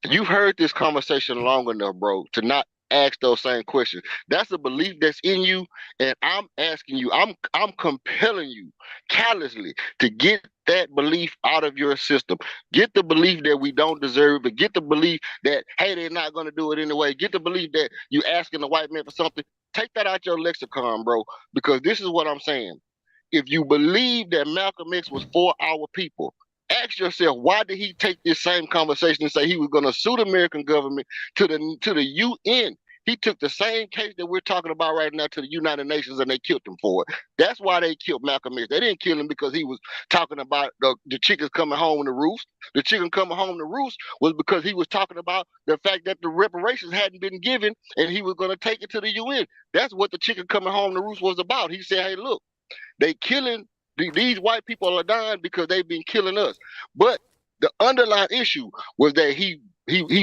You've heard this conversation long enough, bro, to not ask those same questions. That's a belief that's in you, and I'm asking you, I'm compelling you callously to get that belief out of your system. Get the belief that we don't deserve it. Get the belief that, hey, they're not going to do it anyway. Get the belief that you asking the white man for something. Take that out your lexicon, bro, because this is what I'm saying. If you believe that Malcolm X was for our people, ask yourself, why did he take this same conversation and say he was going to sue the American government to the UN? He took the same case that we're talking about right now to the United Nations, and they killed him for it. That's why they killed Malcolm X. They didn't kill him because he was talking about the chickens coming home to roost. The chicken coming home to roost was because he was talking about the fact that the reparations hadn't been given, and he was going to take it to the UN. That's what the chicken coming home to roost was about. He said, hey, look, they killing, these white people are dying because they've been killing us. But the underlying issue was that he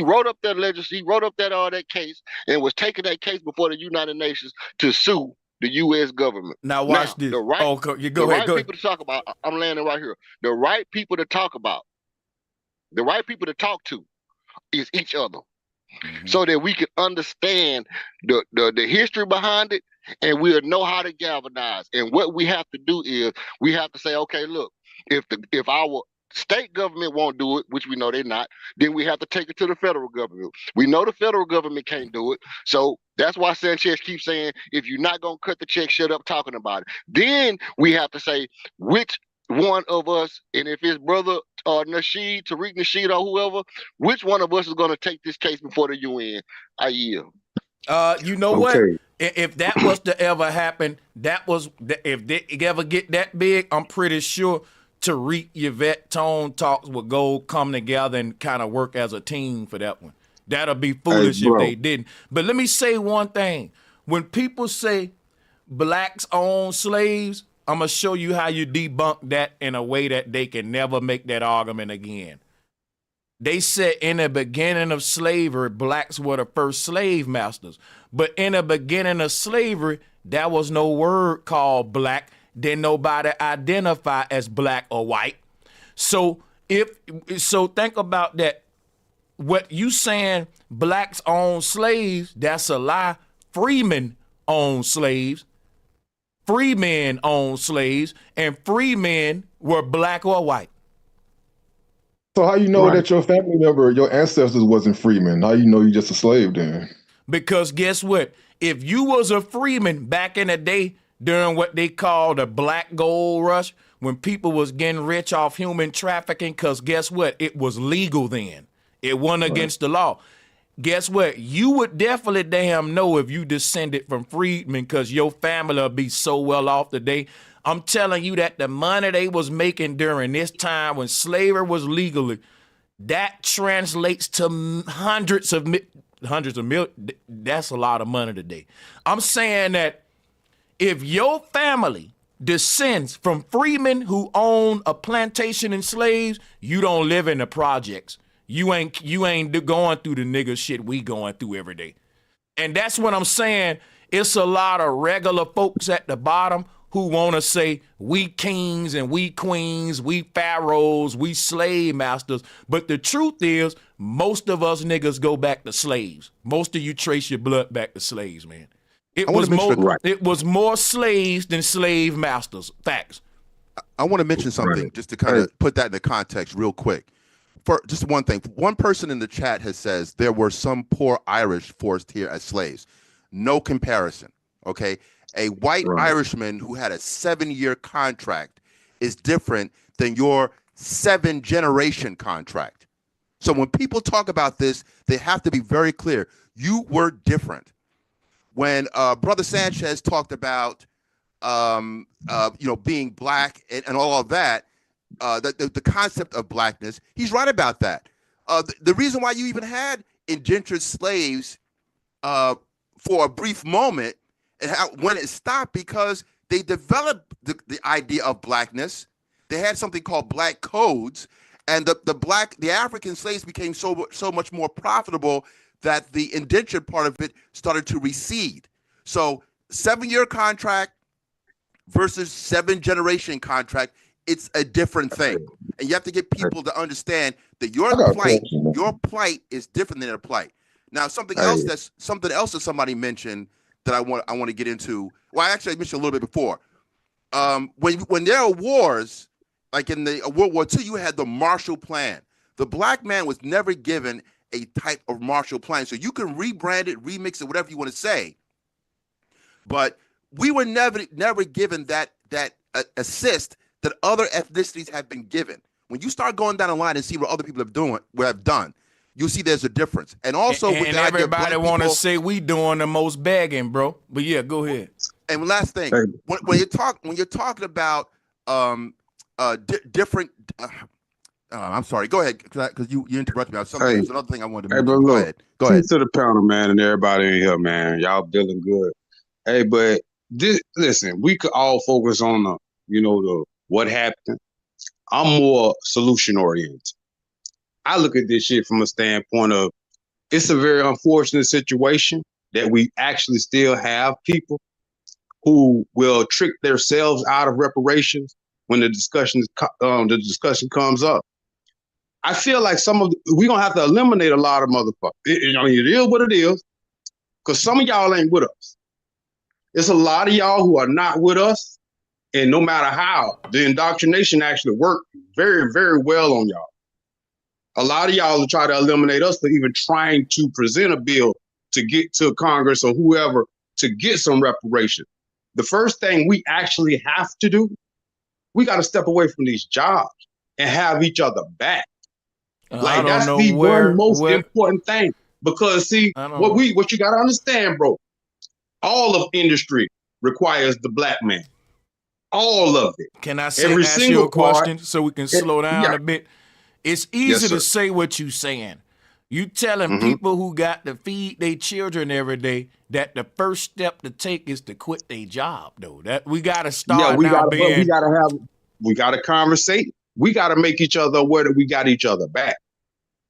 wrote up that he wrote up that case and was taking that case before the United Nations to sue the U.S. government. Now watch this. The right, you go ahead. Go people to talk about. I'm landing right here. The right people to talk about. The right people to talk to is each other, so that we can understand the history behind it, and we'll know how to galvanize. And what we have to do is we have to say, okay, look, if our state government won't do it, which we know they're not, then we have to take it to the federal government. We know the federal government can't do it. So that's why Sanchez keeps saying, if you're not going to cut the check, shut up talking about it. Then we have to say which one of us, and if it's brother Tariq Nasheed or whoever, which one of us is going to take this case before the UN? I yield. You know what? If that was to ever happen, if they ever get that big, I'm pretty sure Tariq, Yvette, Tone Talks would go come together and kind of work as a team for that one. That'll be foolish if they didn't. But let me say one thing. When people say blacks own slaves, I'm going to show you how you debunk that in a way that they can never make that argument again. They said in the beginning of slavery, blacks were the first slave masters. But in the beginning of slavery, there was no word called black. Then nobody identify as black or white. So think about that. What you saying blacks own slaves, that's a lie. Freemen own slaves. Free men own slaves, and free men were black or white. So how you know that your family member, your ancestors wasn't freemen? How you know you just a slave then? Because guess what? If you was a freeman back in the day during what they called the Black Gold Rush, when people was getting rich off human trafficking, because guess what? It was legal then. It wasn't against the law. Guess what? You would definitely damn know if you descended from freedmen, because your family will be so well off today. I'm telling you that the money they was making during this time when slavery was legally, that translates to hundreds of millions. That's a lot of money today. I'm saying that if your family descends from freemen who own a plantation and slaves, you don't live in the projects. You ain't going through the nigga shit we going through every day. And that's what I'm saying. It's a lot of regular folks at the bottom who want to say we kings and we queens, we pharaohs, we slave masters. But the truth is, most of us niggas go back to slaves. Most of you trace your blood back to slaves, man. It was more slaves than slave masters. Facts. I want to mention something just to kind of put that into context real quick. For just one thing, one person in the chat has says there were some poor Irish forced here as slaves. No comparison, okay? A white Irishman who had a 7-year contract is different than your 7-generation contract. So when people talk about this, they have to be very clear. You were different. When Brother Sanchez talked about, being black and all of that, the concept of blackness, he's right about that. The reason why you even had indentured slaves for a brief moment, and when it stopped, because they developed the idea of blackness. They had something called black codes, and the African slaves became so much more profitable that the indentured part of it started to recede. So 7-year contract versus 7-generation contract, it's a different thing. And you have to get people to understand that your plight is different than their plight. Now, something else that somebody mentioned that I want to get into. Well, actually, I mentioned a little bit before. When there are wars, like in the World War II, you had the Marshall Plan. The black man was never given a type of Marshall Plan. So you can rebrand it, remix it, whatever you want to say. But we were never given that assist that other ethnicities have been given. When you start going down the line and see what other people have done, you'll see there's a difference. And also with and the idea of black everybody want to people- say we doing the most begging, bro. But yeah, go ahead. And last thing, when you're talking about different. I'm sorry. Go ahead, because you interrupted me. There's another thing I wanted to mention. But Go look, ahead. Go ahead. to the panel, man, and everybody in here, man. Y'all feeling good. Hey, but listen, we could all focus on the what happened. I'm more solution oriented. I look at this shit from a standpoint of it's a very unfortunate situation that we actually still have people who will trick themselves out of reparations when the discussion comes up. I feel like we're gonna have to eliminate a lot of motherfuckers. It is what it is, because some of y'all ain't with us. It's a lot of y'all who are not with us, and no matter how, the indoctrination actually worked very, very well on y'all. A lot of y'all will try to eliminate us for even trying to present a bill to get to Congress or whoever to get some reparation. The first thing we actually have to do, we got to step away from these jobs and have each other back. Like that's the one most important thing. Because see, what you got to understand, bro, all of industry requires the black man. All of it. Can I ask you a question so we can slow down a bit? It's easy to say what you saying. You telling people who got to feed their children every day that the first step to take is to quit their job, though. That we got to start we got to conversate. We got to make each other aware that we got each other back.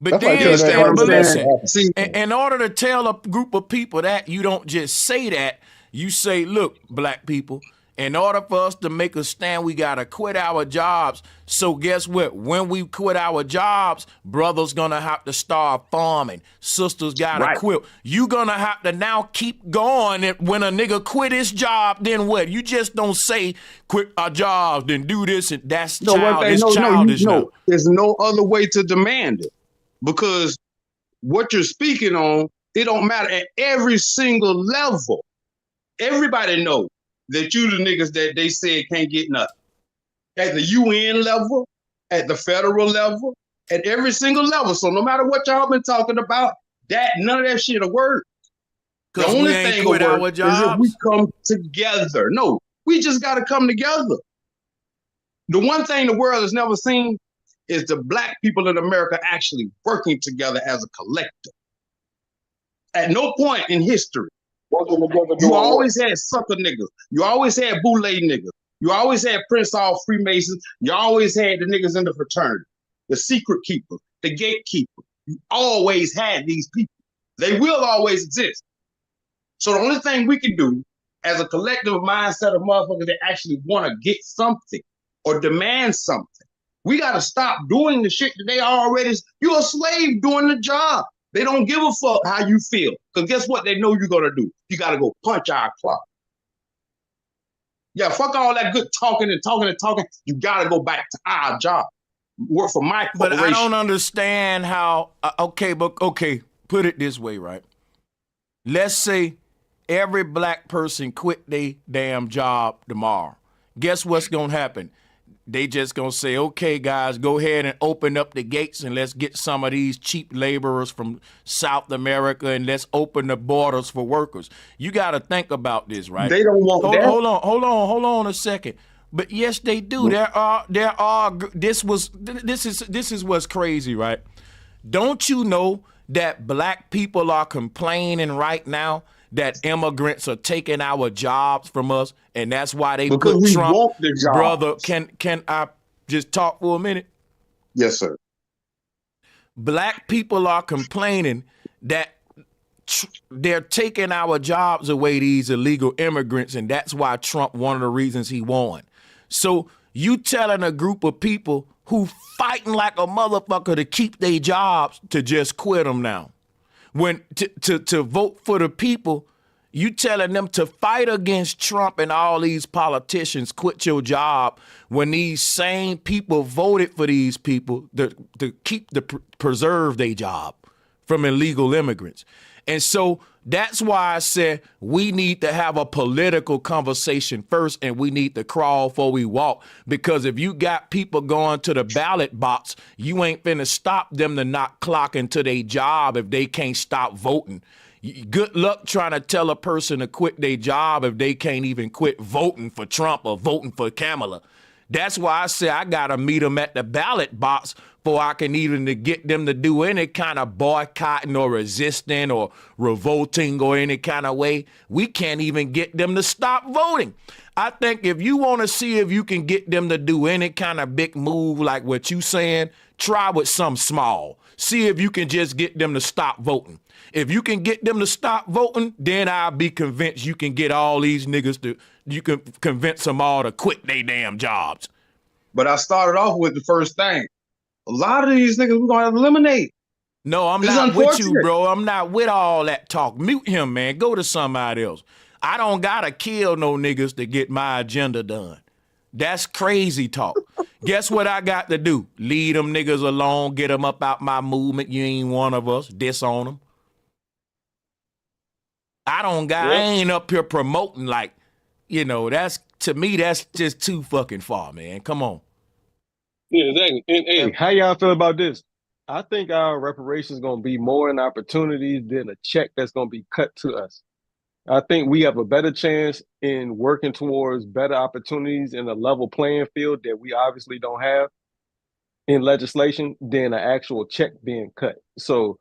But listen, in order to tell a group of people that, you don't just say that. You say, look, black people, in order for us to make a stand, we got to quit our jobs. So guess what? When we quit our jobs, brothers going to have to start farming. Sisters got to quit. You going to have to now keep going. And when a nigga quit his job, then what? You just don't say, quit our jobs, then do this. And that's childish. No, there's no other way to demand it. Because what you're speaking on, it don't matter at every single level. Everybody knows that you the niggas that they said can't get nothing. At the UN level, at the federal level, at every single level. So no matter what y'all been talking about, none of that shit will work. The only thing will work is if we come together. No, we just got to come together. The one thing the world has never seen is the black people in America actually working together as a collective. At no point in history, you always had sucker niggas. You always had boule niggas. You always had Prince Hall Freemasons. You always had the niggas in the fraternity, the secret keepers, the gatekeepers. You always had these people. They will always exist. So the only thing we can do as a collective mindset of motherfuckers that actually want to get something or demand something, we got to stop doing the shit that they already, you're a slave doing the job. They don't give a fuck how you feel. Because guess what they know you're going to do? You got to go punch our clock. Yeah, fuck all that good talking and talking and talking. You got to go back to our job. Work for my corporation. But I don't understand how, okay, put it this way, right? Let's say every black person quit their damn job tomorrow. Guess what's going to happen? They just gonna say, okay, guys, go ahead and open up the gates and let's get some of these cheap laborers from South America and let's open the borders for workers. You got to think about this, right? They don't want that. Hold on a second. But yes, they do. There are. This is what's crazy, right? Don't you know that black people are complaining right now that immigrants are taking our jobs from us, and that's why they put Trump. Want the job. Brother, can I just talk for a minute? Yes, sir. Black people are complaining that they're taking our jobs away, these illegal immigrants, and that's why Trump, one of the reasons he won. So you telling a group of people who fighting like a motherfucker to keep their jobs to just quit them now. When to vote for the people, you telling them to fight against Trump and all these politicians, quit your job, when these same people voted for these people to preserve their job from illegal immigrants. And so that's why I said we need to have a political conversation first, and we need to crawl before we walk. Because if you got people going to the ballot box, you ain't finna stop them to not clock into their job if they can't stop voting. Good luck trying to tell a person to quit their job if they can't even quit voting for Trump or voting for Kamala. That's why I say I got to meet them at the ballot box before I can even to get them to do any kind of boycotting or resisting or revolting or any kind of way. We can't even get them to stop voting. I think if you want to see if you can get them to do any kind of big move like what you saying, try with some small. See if you can just get them to stop voting. If you can get them to stop voting, then I'll be convinced you can get all these niggas to, you can convince them all to quit their damn jobs. But I started off with the first thing. A lot of these niggas we're going to eliminate. No, I'm not with you, bro. I'm not with all that talk. Mute him, man. Go to somebody else. I don't got to kill no niggas to get my agenda done. That's crazy talk. Guess what I got to do? Leave them niggas alone, get them up out my movement. You ain't one of us. Disown them. I ain't up here promoting like, you know, that's, to me, that's just too fucking far, man. Come on. Yeah, exactly. And hey, how y'all feel about this? I think our reparations going to be more in opportunities than a check that's going to be cut to us. I think we have a better chance in working towards better opportunities in a level playing field that we obviously don't have in legislation than an actual check being cut. So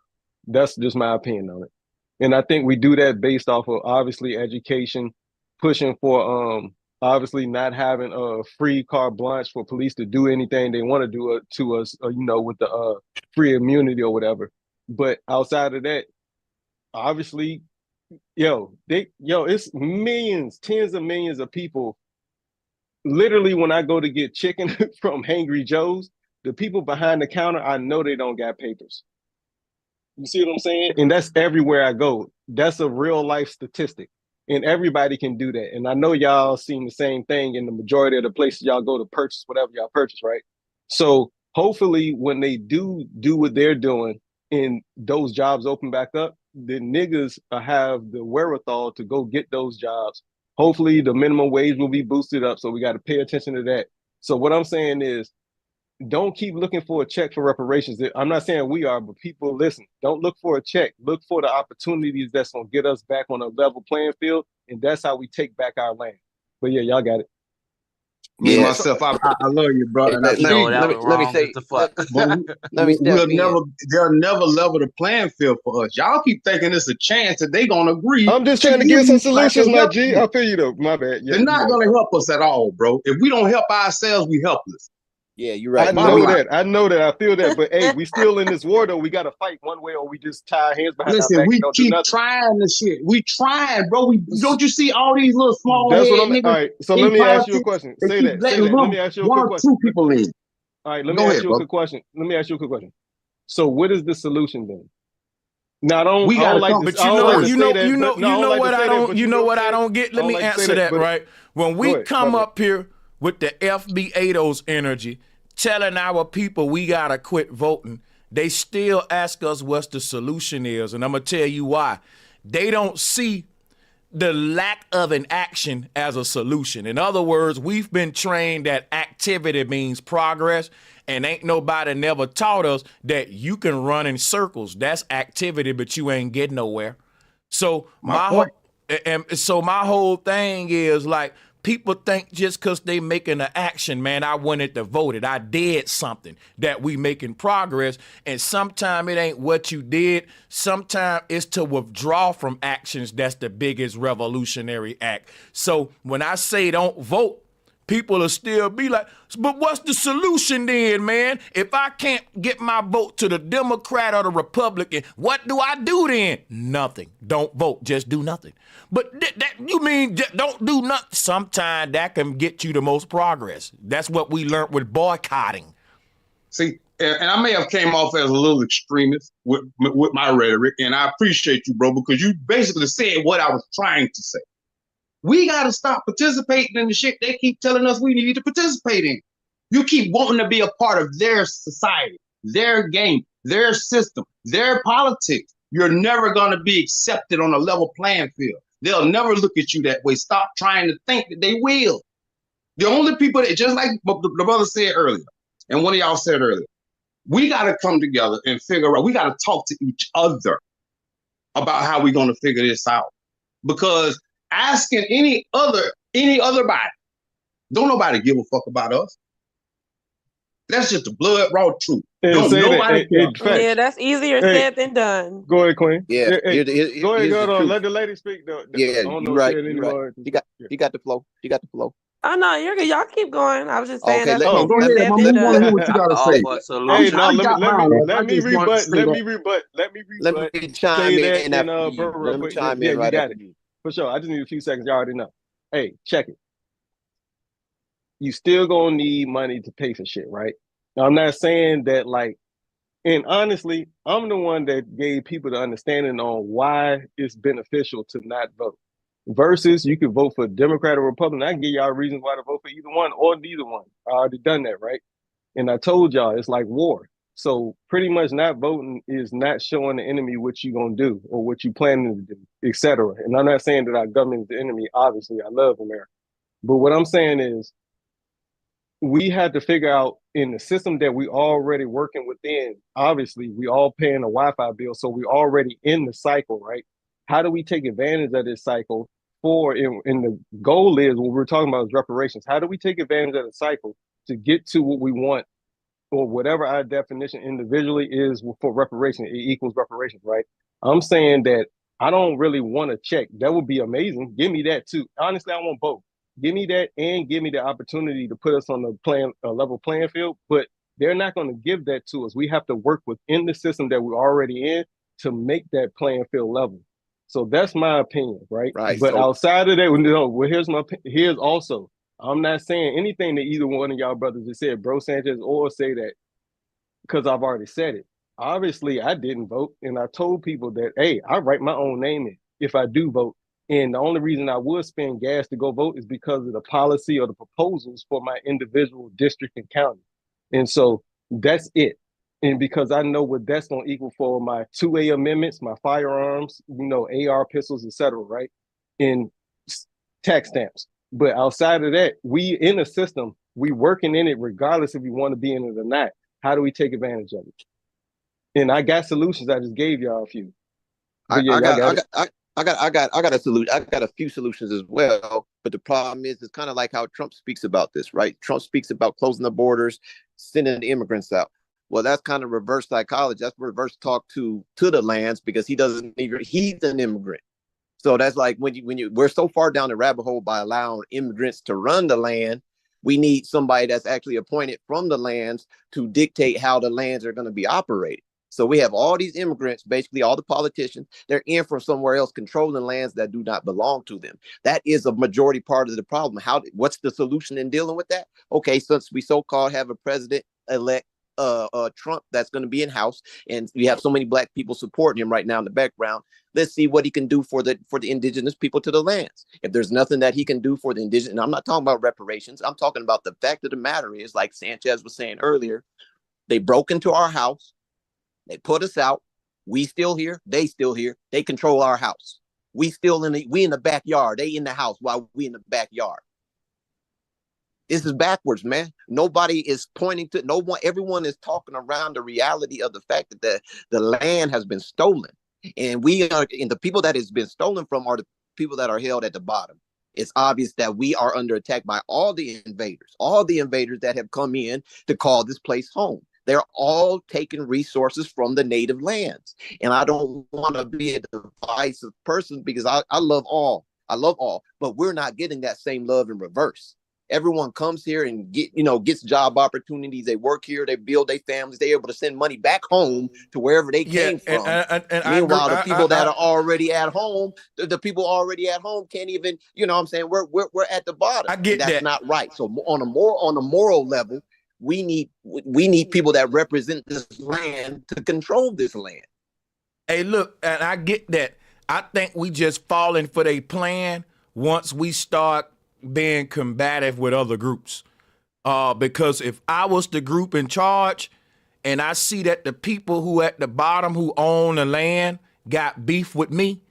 that's just my opinion on it. And I think we do that based off of obviously education, pushing for obviously not having a free carte blanche for police to do anything they want to do to us, you know, with the free immunity or whatever. But outside of that, obviously, it's millions, tens of millions of people. Literally, when I go to get chicken from Hangry Joe's, the people behind the counter, I know they don't got papers. You see what I'm saying? And that's everywhere I go. That's a real life statistic. And everybody can do that. And I know y'all seen the same thing in the majority of the places y'all go to purchase whatever y'all purchase, right? So hopefully when they do what they're doing and those jobs open back up, the niggas have the wherewithal to go get those jobs. Hopefully the minimum wage will be boosted up. So we got to pay attention to that. So what I'm saying is, don't keep looking for a check for reparations. I'm not saying we are, but people listen. Don't look for a check. Look for the opportunities that's going to get us back on a level playing field, and that's how we take back our land. But yeah, y'all got it. Me myself, I love you, bro. And let me say, they'll never level the playing field for us. Y'all keep thinking it's a chance that they gonna agree. I'm just trying to get some solutions, my G. I feel you though. My bad. Yeah, they're not gonna help us at all, bro. If we don't help ourselves, we helpless. Yeah, you're right. I know that. I feel that. But hey, we still in this war though. We gotta fight one way, or we just tie our hands behind our back. We keep trying this shit. We trying, bro. Don't you see all these little small That's what I'm. niggas? All right. So let me ask you a question. Say that. Let me ask you a quick question. Two people in. All right. Let me ask you a quick question. Let me ask you a quick question. So what is the solution then? Now I don't like this. But you know what I don't get. Let me answer that, right? When we come up here with the FB8's energy, telling our people we gotta quit voting, they still ask us what the solution is. And I'm gonna tell you why. They don't see the lack of an action as a solution. In other words, we've been trained that activity means progress, and ain't nobody never taught us that you can run in circles. That's activity, but you ain't getting nowhere. So my whole thing is like, people think just because they making an action, man, I wanted to vote it. I did something that we making progress. And sometimes it ain't what you did. Sometimes it's to withdraw from actions. That's the biggest revolutionary act. So when I say don't vote, people will still be like, but what's the solution then, man? If I can't get my vote to the Democrat or the Republican, what do I do then? Nothing. Don't vote. Just do nothing. But that you mean don't do nothing? Sometimes that can get you the most progress. That's what we learned with boycotting. See, and I may have came off as a little extremist with my rhetoric, and I appreciate you, bro, because you basically said what I was trying to say. We got to stop participating in the shit they keep telling us we need to participate in. You keep wanting to be a part of their society, their game, their system, their politics. you're never going to be accepted on a level playing field. They'll never look at you that way. Stop trying to think that they will. The only people that, just like the brother said earlier, and one of y'all said earlier, we got to come together and figure out, we got to talk to each other about how we're going to figure this out. Because asking any other body, don't nobody give a fuck about us. That's just the blood raw truth. Don't nobody care. Yeah, that's easier said than done. Go ahead, Queen. Yeah. Go ahead, go on. Let the lady speak. Yeah, you're right. You're right. You got the flow. You got the flow. Oh no, you're good. Y'all keep going. I was just saying Okay, that's go ahead, easier said Mama. than We want to hear done. what you got to say. Hey, no, let me Let rebut. me chime Say in that after you. real Let me quick. chime Yeah, in you right got after it. you. For sure. I just need a few seconds. You already know. Hey, check it. You still gonna need money to pay for shit, right? Now, I'm not saying that like, and honestly, I'm the one that gave people the understanding on why it's beneficial to not vote. Versus you could vote for Democrat or Republican. I can give y'all reasons why to vote for either one or neither one. I already done that, right? And I told y'all it's like war. So pretty much not voting is not showing the enemy what you're gonna do or what you planning to do, etc. And I'm not saying that our government is the enemy. Obviously, I love America. But what I'm saying is we had to figure out in the system that we already working within, obviously we all paying a Wi-Fi bill, so we already in the cycle, right? How do we take advantage of this cycle and the goal is, what we're talking about is reparations. How do we take advantage of the cycle to get to what we want or whatever our definition individually is for reparation? It equals reparations, right? I'm saying that I don't really want a check. That would be amazing. Give me that too. Honestly, I want both. Give me that and give me the opportunity to put us on the level playing field. But they're not going to give that to us. We have to work within the system that we're already in to make that playing field level. So that's my opinion, right? Right. But So outside of that, no. Well, here's also. I'm not saying anything that either one of y'all brothers just said, Bro Sanchez, or say that because I've already said it. Obviously, I didn't vote, and I told people that, hey, I write my own name in if I do vote. And the only reason I would spend gas to go vote is because of the policy or the proposals for my individual district and county. And so that's it. And because I know what that's going to equal for my 2A amendments, my firearms, AR pistols, etc., right? And tax stamps. But outside of that, we in the system, we working in it regardless if we want to be in it or not. How do we take advantage of it? And I got solutions. I just gave y'all a few. But yeah, I got a solution. I got a few solutions as well. But the problem is, it's kind of like how Trump speaks about this, right? Trump speaks about closing the borders, sending the immigrants out. Well, that's kind of reverse psychology. That's reverse talk to the lands, because he's an immigrant. So that's like when we're so far down the rabbit hole by allowing immigrants to run the land. We need somebody that's actually appointed from the lands to dictate how the lands are going to be operated. So we have all these immigrants, basically all the politicians, they're in from somewhere else, controlling lands that do not belong to them. That is a majority part of the problem. What's the solution in dealing with that? Okay, since we so-called have a president-elect Trump that's going to be in house, and we have so many black people supporting him right now in the background. Let's see what he can do for the indigenous people to the lands. If there's nothing that he can do for the indigenous, and I'm not talking about reparations, I'm talking about the fact of the matter is, like Sanchez was saying earlier, they broke into our house, they put us out, we still here, they still here, they control our house. We in the backyard, they in the house while we in the backyard. This is backwards, man. Nobody is pointing to everyone is talking around the reality of the fact that the land has been stolen. And the people that has been stolen from are the people that are held at the bottom. It's obvious that we are under attack by all the invaders that have come in to call this place home. They're all taking resources from the native lands. And I don't want to be a divisive person, because I love all, but we're not getting that same love in reverse. Everyone comes here and gets job opportunities. They work here, they build their families, they're able to send money back home to wherever they came from. And meanwhile, the people that are already at home, the people already at home can't even, what I'm saying, we're at the bottom. I get that's that. not right. So on a moral level, we need people that represent this land to control this land. Hey, look, and I get that. I think we just falling for their plan once we start being combative with other groups. Because if I was the group in charge and I see that the people who at the bottom who own the land got beef with me,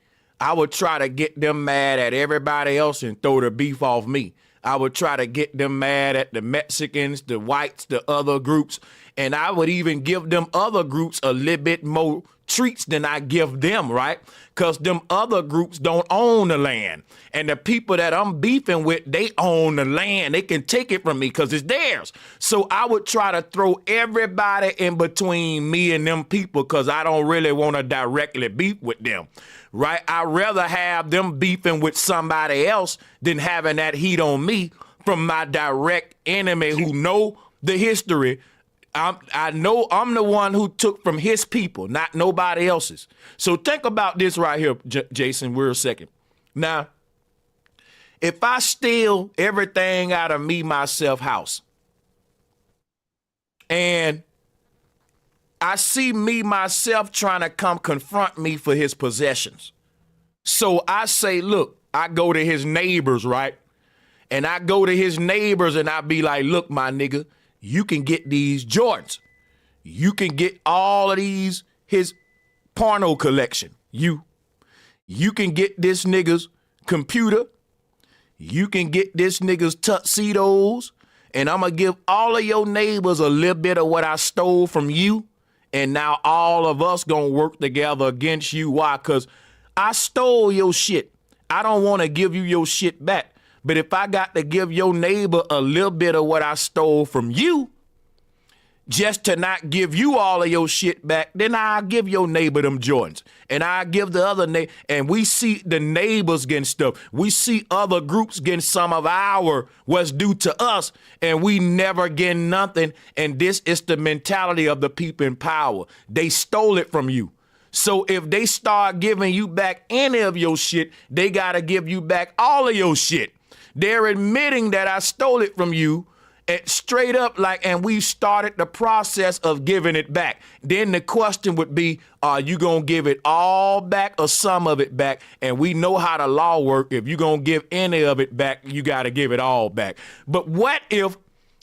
I would try to get them mad at everybody else and throw the beef off me. I would try to get them mad at the Mexicans, the whites, the other groups, and I would even give them other groups a little bit more treats than I give them, right? Because them other groups don't own the land. And the people that I'm beefing with, they own the land. They can take it from me because it's theirs. So I would try to throw everybody in between me and them people because I don't really want to directly beef with them, right? I'd rather have them beefing with somebody else than having that heat on me from my direct enemy who know the history. I know I'm the one who took from his people, not nobody else's. So think about this right here, Jason, we're a second. Now, if I steal everything out of me, myself, house, and I see me, myself trying to come confront me for his possessions. So I say, look, I go to his neighbors, right? And I go to his neighbors and I be like, look, my nigga, you can get these Jordans. You can get all of these, his porno collection. You can get this nigga's computer. You can get this nigga's tuxedos. And I'm going to give all of your neighbors a little bit of what I stole from you. And now all of us going to work together against you. Why? Because I stole your shit. I don't want to give you your shit back. But if I got to give your neighbor a little bit of what I stole from you, just to not give you all of your shit back, then I'll give your neighbor them Jordans. And I give the other neighbor, and we see the neighbors getting stuff. We see other groups getting some of our what's due to us, and we never get nothing. And this is the mentality of the people in power. They stole it from you. So if they start giving you back any of your shit, they got to give you back all of your shit. They're admitting that I stole it from you straight up, like, and we started the process of giving it back. Then the question would be, are you going to give it all back or some of it back? And we know how the law works. If you're going to give any of it back, you got to give it all back. But what if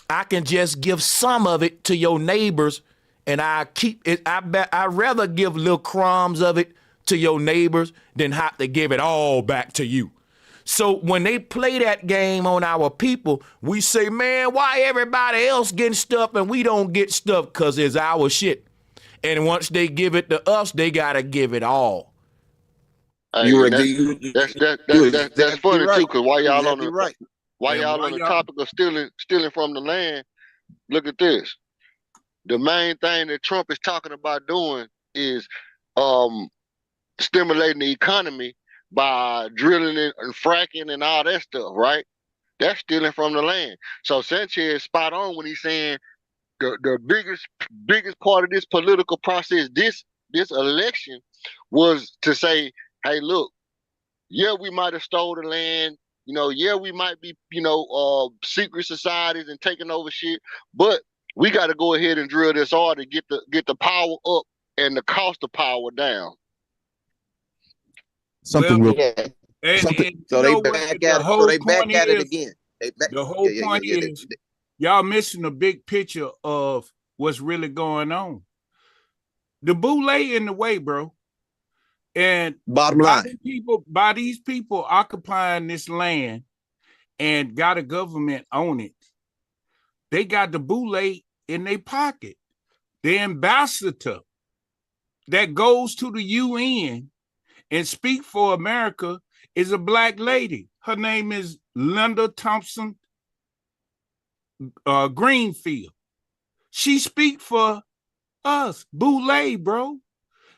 I can just give some of it to your neighbors and I keep it? I'd rather give little crumbs of it to your neighbors than have to give it all back to you. So when they play that game on our people, we say, man, why everybody else getting stuff and we don't get stuff? Because it's our shit. And once they give it to us, they got to give it all. Hey, that's funny too, because while y'all on the topic of stealing from the land, look at this. The main thing that Trump is talking about doing is stimulating the economy by drilling and fracking and all that stuff, right? That's stealing from the land. So Sanchez is spot on when he's saying the biggest part of this political process, this election, was to say, hey, look, yeah, we might have stole the land, yeah, we might be, secret societies and taking over shit, but we got to go ahead and drill this hard to get the power up and the cost of power down. Something real. So they back at it again. The whole point is y'all missing the big picture of what's really going on. The boule in the way, bro. And bottom line, by these people occupying this land and got a government on it, they got the boule in their pocket. The ambassador that goes to the UN and speak for America is a black lady. Her name is Linda Thompson Greenfield. She speak for us. Boule, bro.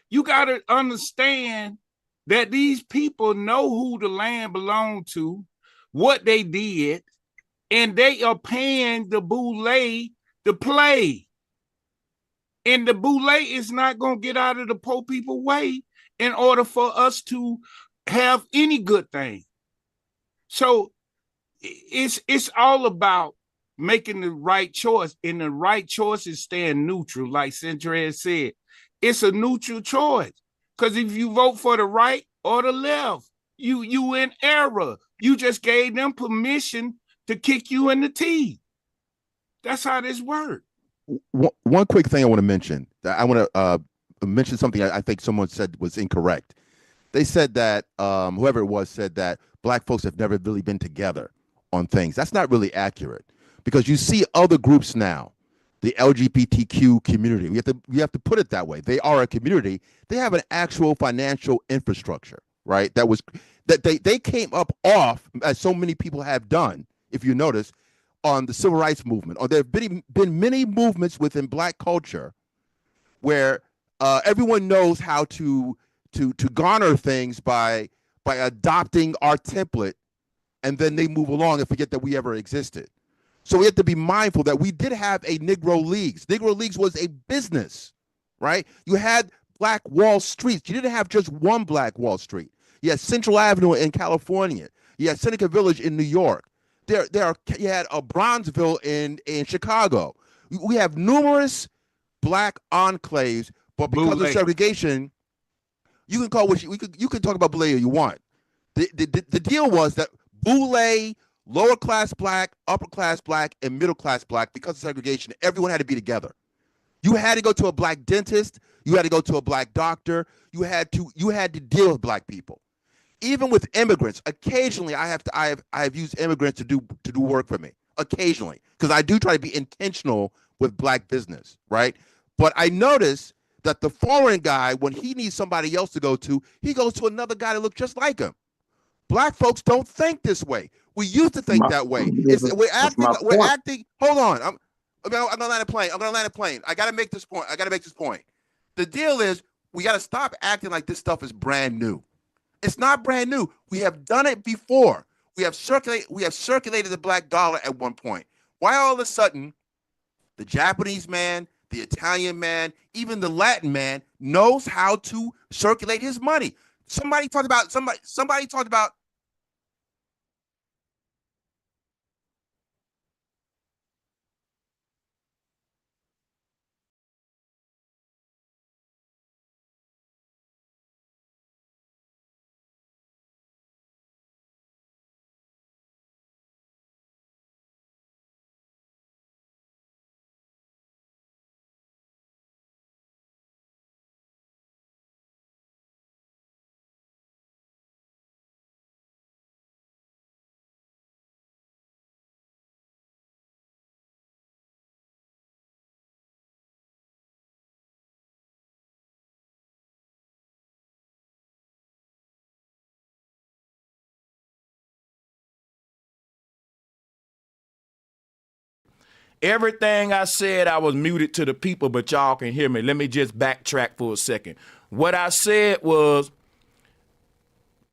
You got to understand that these people know who the land belonged to, what they did, and they are paying the boule to play. And the boule is not going to get out of the poor people way in order for us to have any good thing. So it's all about making the right choice, and the right choice is staying neutral, like Sanchez said. It's a neutral choice, because if you vote for the right or the left, you in error. You just gave them permission to kick you in the teeth. That's how this works. One quick thing I want to mention. I want to mentioned something I think someone said was incorrect. They said that whoever it was said that black folks have never really been together on things. That's not really accurate, because you see other groups now, the LGBTQ community. We have to put it that way. They are a community. They have an actual financial infrastructure, right? That they came up off, as so many people have done, if you notice, on the civil rights movement. Or there have been many movements within black culture where everyone knows how to garner things by adopting our template, and then they move along and forget that we ever existed. So we have to be mindful that we did have a Negro Leagues. Negro Leagues was a business, right? You had Black Wall Streets. You didn't have just one Black Wall Street. You had Central Avenue in California. You had Seneca Village in New York. You had a Bronzeville in Chicago. We have numerous black enclaves, but because of segregation, you can call what you can talk about Boulay you want. The deal was that Boulay, lower class black, upper class black, and middle class black, because of segregation, everyone had to be together. You had to go to a black dentist. You had to go to a black doctor. You had to deal with black people. Even with immigrants, occasionally I have used immigrants to do work for me. Occasionally, because I do try to be intentional with black business, right? But I notice that the foreign guy, when he needs somebody else to go to, he goes to another guy that looks just like him. Black folks don't think this way. We used to think that way. We're acting. Hold on. I'm gonna land a plane. I gotta make this point. The deal is, we gotta stop acting like this stuff is brand new. It's not brand new. We have done it before. We have circulated the black dollar at one point. Why all of a sudden the Japanese man, the Italian man, even the Latin man knows how to circulate his money? Somebody talked about Everything I said, I was muted to the people, but y'all can hear me. Let me just backtrack for a second. What I said was,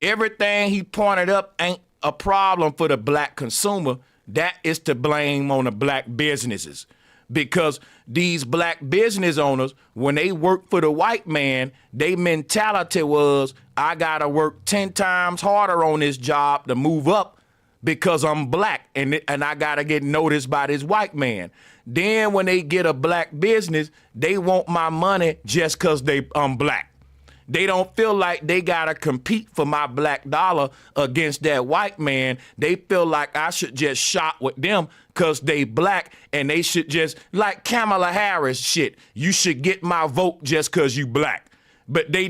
everything he pointed up ain't a problem for the black consumer. That is to blame on the black businesses. Because these black business owners, when they work for the white man, their mentality was, I gotta work 10 times harder on this job to move up because I'm black and I gotta get noticed by this white man. Then when they get a black business, they want my money just because I'm black. They don't feel like they gotta compete for my black dollar against that white man. They feel like I should just shop with them because they black, and they should just, like Kamala Harris shit, you should get my vote just because you black. But they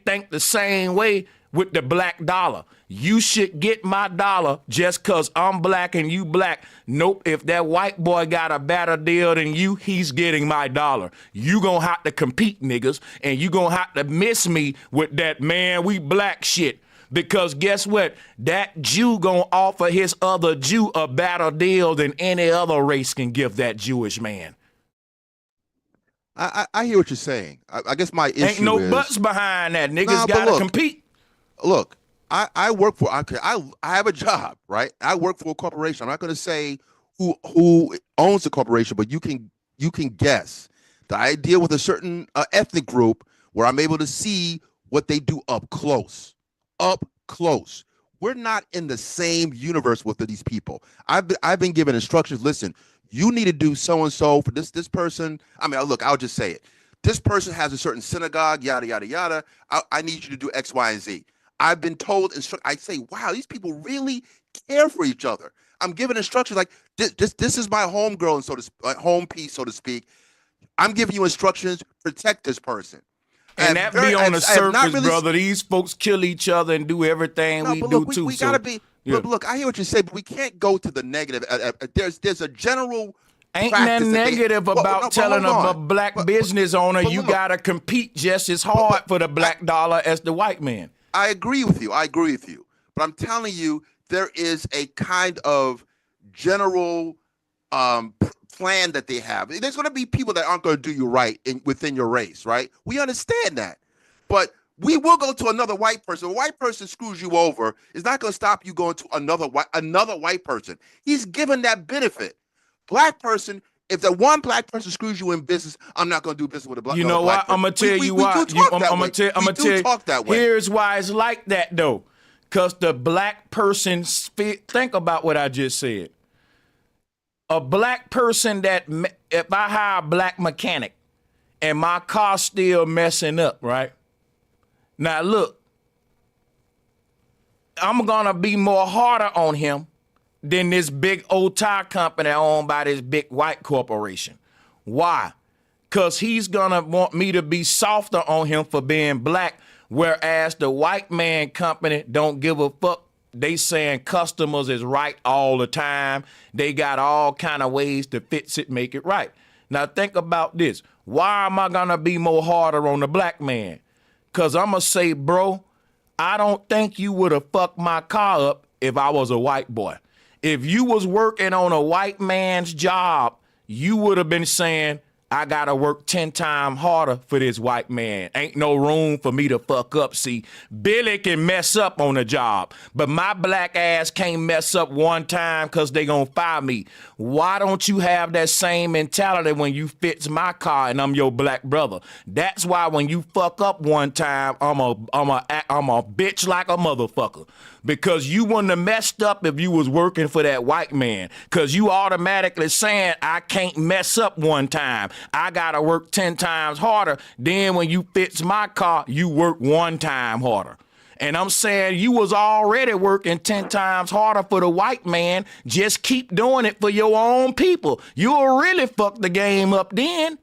think the same way with the black dollar. You should get my dollar just because I'm black and you black. Nope, if that white boy got a better deal than you, he's getting my dollar. You gonna have to compete, niggas, and you gonna have to miss me with that, man, we black shit. Because guess what? That Jew gonna offer his other Jew a better deal than any other race can give that Jewish man. I hear what you're saying. I guess my issue ain't no is, buts behind that. Niggas gotta compete. Look, I work for, I have a job, right? I work for a corporation. I'm not going to say who owns the corporation, but you can guess. I deal with a certain ethnic group where I'm able to see what they do up close. Up close. We're not in the same universe with these people. I've been given instructions. Listen, you need to do so and so for this person. I mean, look, I'll just say it. This person has a certain synagogue, yada yada yada. I need you to do X, Y, and Z. I've been told, I say, wow, these people really care for each other. I'm given instructions like, this is my home girl, and home piece, so to speak. I'm giving you instructions, protect this person. And that be on the surface, brother. These folks kill each other and do everything we do too. We gotta be. Yeah. Look, I hear what you say, but we can't go to the negative. There's a general. Ain't nothing negative about telling a black business owner you gotta compete just as hard for the black dollar as the white man. I agree with you. But I'm telling you, there is a kind of general plan that they have. There's going to be people that aren't going to do you right within your race, right? We understand that. But we will go to another white person. A white person screws you over. It's not going to stop you going to another white person. He's given that benefit. Black person, if the one black person screws you in business, I'm not going to do business with a black person. You know what? I'm going to tell you why. I'm going to tell you. Here's why it's like that, though. Because the black person, think about what I just said. A black person if I hire a black mechanic and my car's still messing up, right? Now, look, I'm going to be more harder on him than this big old tire company owned by this big white corporation. Why? Because he's going to want me to be softer on him for being black, whereas the white man company don't give a fuck. They saying customers is right all the time. They got all kind of ways to fix it, make it right. Now think about this. Why am I going to be more harder on the black man? Because I'm going to say, bro, I don't think you would have fucked my car up if I was a white boy. If you was working on a white man's job, you would have been saying, I gotta work 10 times harder for this white man. Ain't no room for me to fuck up. See, Billy can mess up on a job, but my black ass can't mess up one time because they gonna fire me. Why don't you have that same mentality when you fix my car and I'm your black brother? That's why when you fuck up one time, I'm a bitch like a motherfucker. Because you wouldn't have messed up if you was working for that white man. Because you automatically saying, I can't mess up one time. I got to work 10 times harder. Then when you fix my car, you work one time harder. And I'm saying you was already working 10 times harder for the white man. Just keep doing it for your own people. You'll really fuck the game up then.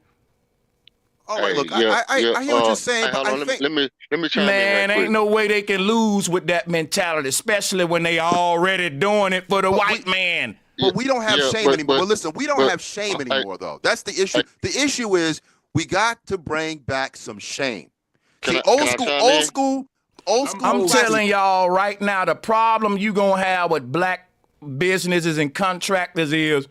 All right, look, I hear what you're saying, but I think... Let me chime in Man, right ain't no way they can lose with that mentality, especially when they already doing it for the white man. But we don't have shame anymore. But listen, we don't have shame anymore, though. That's the issue. The issue is we got to bring back some shame. See, old school. I'm telling y'all right now, the problem you gonna have with black businesses and contractors is,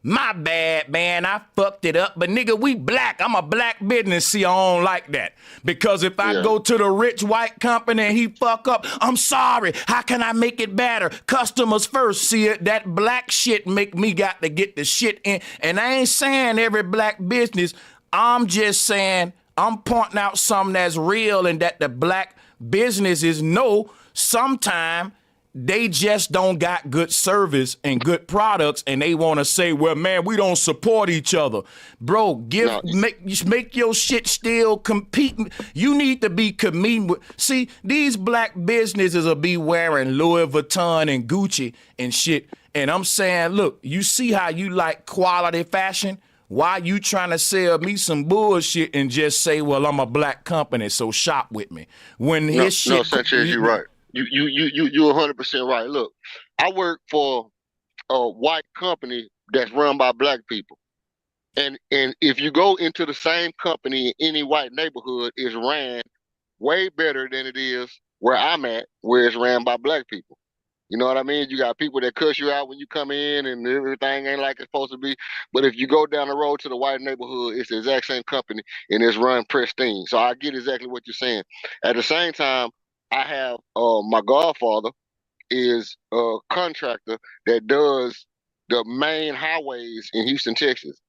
my bad, man, I fucked it up, but nigga, we black. I'm a black business. See, I don't like that. Because if I go to the rich white company and he fuck up, I'm sorry. How can I make it better? Customers first. See, that black shit make me got to get the shit in. And I ain't saying every black business. I'm just saying I'm pointing out something that's real and that the black businesses know sometime they just don't got good service and good products, and they want to say, well, man, we don't support each other. Bro, make your shit still compete. You need to be competing with. See, these black businesses will be wearing Louis Vuitton and Gucci and shit. And I'm saying, look, you see how you like quality fashion? Why you trying to sell me some bullshit and just say, well, I'm a black company, so shop with me? When his shit... No, Sanchez, you're right. You're 100% right. Look, I work for a white company that's run by black people. And if you go into the same company in any white neighborhood, it's ran way better than it is where I'm at, where it's ran by black people. You know what I mean? You got people that cuss you out when you come in and everything ain't like it's supposed to be. But if you go down the road to the white neighborhood, it's the exact same company and it's run pristine. So I get exactly what you're saying. At the same time, I have my godfather is a contractor that does the main highways in Houston, Texas.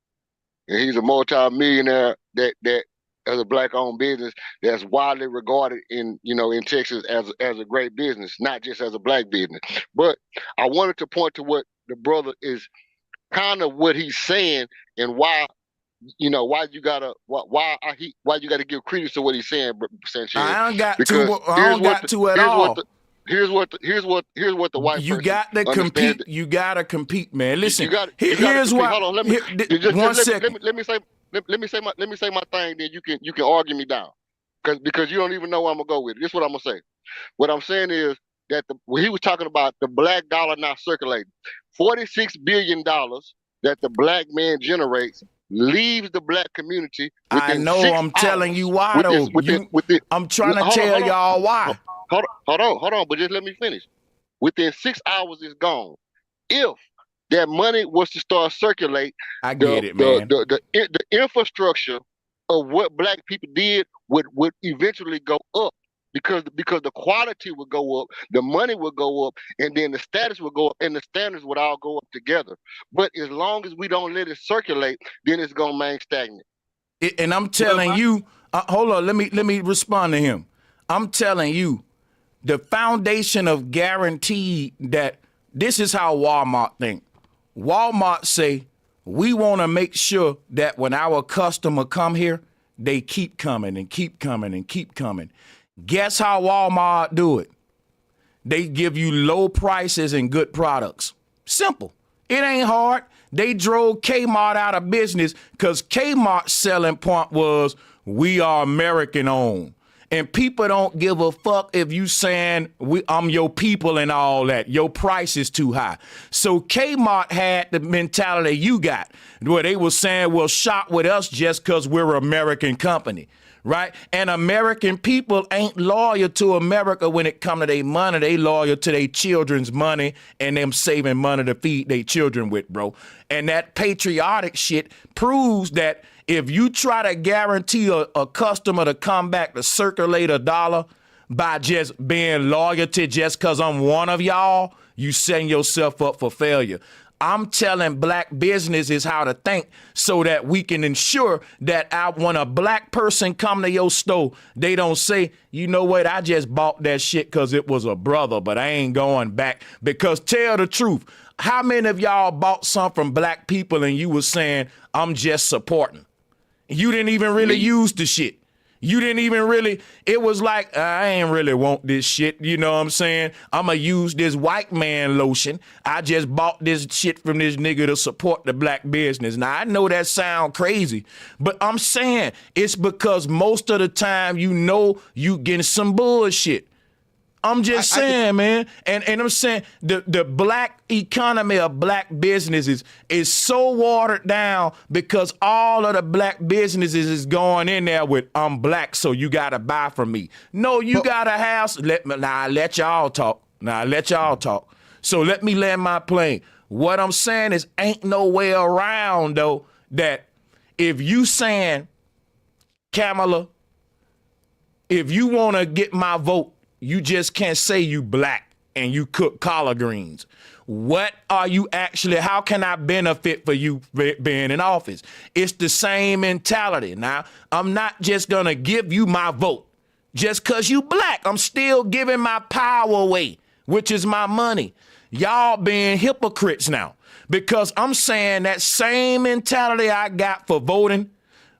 And he's a multi-millionaire that as a black-owned business that's widely regarded in Texas as a great business, not just as a black business. But I wanted to point to what the brother is kind of what he's saying and why you gotta give credence to what he's saying, Sanchez. I don't got to at all. Here's what the white you person got to compete. You got to compete, man. Listen, here's what. Hold on, let me say my thing. Then you can argue me down, because you don't even know where I'm gonna go with it. This is what I'm gonna say. What I'm saying is that when he was talking about the black dollar not circulating, $46 billion that the black man generates leaves the black community I within know. 6 I'm telling hours. you why though. I'm trying to tell y'all why. Hold on, but just let me finish. Within 6 hours, it's gone. If that money was to start circulate, I get it, man. The infrastructure of what black people did would eventually go up because the quality would go up, the money would go up, and then the status would go up, and the standards would all go up together. But as long as we don't let it circulate, then it's gonna remain stagnant. And I'm telling you, hold on, let me respond to him. I'm telling you, the foundation of guaranteed that this is how Walmart think. Walmart say, we want to make sure that when our customer come here, they keep coming and keep coming and keep coming. Guess how Walmart do it? They give you low prices and good products. Simple. It ain't hard. They drove Kmart out of business because Kmart's selling point was, we are American owned. And people don't give a fuck if you saying I'm your people and all that. Your price is too high. So Kmart had the mentality you got, where they were saying, well, shop with us just because we're an American company, right? And American people ain't loyal to America when it come to their money. They loyal to their children's money and them saving money to feed their children with, bro. And that patriotic shit proves that if you try to guarantee a customer to come back to circulate a dollar by just being loyalty just because I'm one of y'all, you setting yourself up for failure. I'm telling black businesses how to think so that we can ensure that when a black person come to your store, they don't say, you know what, I just bought that shit because it was a brother, but I ain't going back. Because tell the truth, how many of y'all bought something from black people and you was saying, I'm just supporting? You didn't even really use the shit. You didn't even really, it was like, I ain't really want this shit. You know what I'm saying? I'm going to use this white man lotion. I just bought this shit from this nigga to support the black business. Now, I know that sound crazy, but I'm saying it's because most of the time you know you getting some bullshit. I'm just saying, man. And I'm saying the black economy of black businesses is so watered down because all of the black businesses is going in there with, I'm black, so you got to buy from me. No, you got to have, I let y'all talk. So let me land my plane. What I'm saying is ain't no way around, though, that if you saying, Kamala, if you want to get my vote, you just can't say you black and you cook collard greens. What are you actually, how can I benefit for you being in office? It's the same mentality. Now, I'm not just going to give you my vote just because you black. I'm still giving my power away, which is my money. Y'all being hypocrites now because I'm saying that same mentality I got for voting,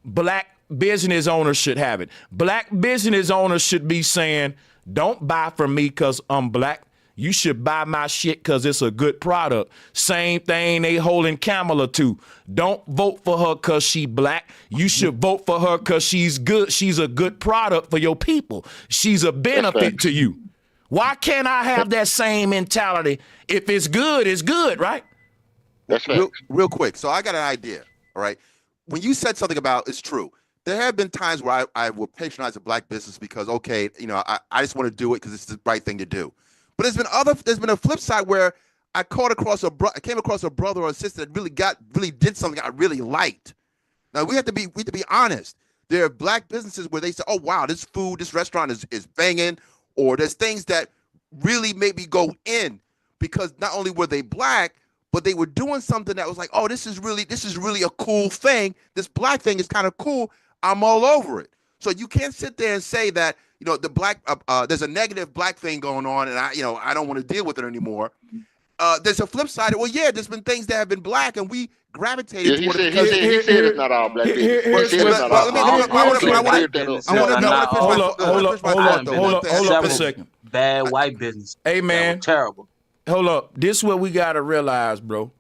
black business owners should have it. Black business owners should be saying, don't buy from me because I'm black. You should buy my shit because it's a good product. Same thing they holding Kamala to. Don't vote for her because she black. You should vote for her because she's good. She's a good product for your people. She's a benefit to you. Why can't I have that same mentality? If it's good, right? That's right. Real quick. So I got an idea, all right? When you said something about, it's true. There have been times where I will patronize a black business because, okay, you know, I just want to do it because it's the right thing to do. But there's been a flip side where I came across a brother or a sister that really did something I really liked. Now we have to be honest. There are black businesses where they say, oh wow, this restaurant is banging, or there's things that really made me go in because not only were they black, but they were doing something that was like, oh, this is really a cool thing. This black thing is kind of cool. I'm all over it. So you can't sit there and say that, you know, the black there's a negative black thing going on, and I don't want to deal with it anymore. There's a flip side. Well, yeah, there's been things that have been black, and we gravitated toward it. He said it's not all black. Hold up a second. Bad white business. Hey, man. Terrible. Hold up. This is what we got to realize, bro.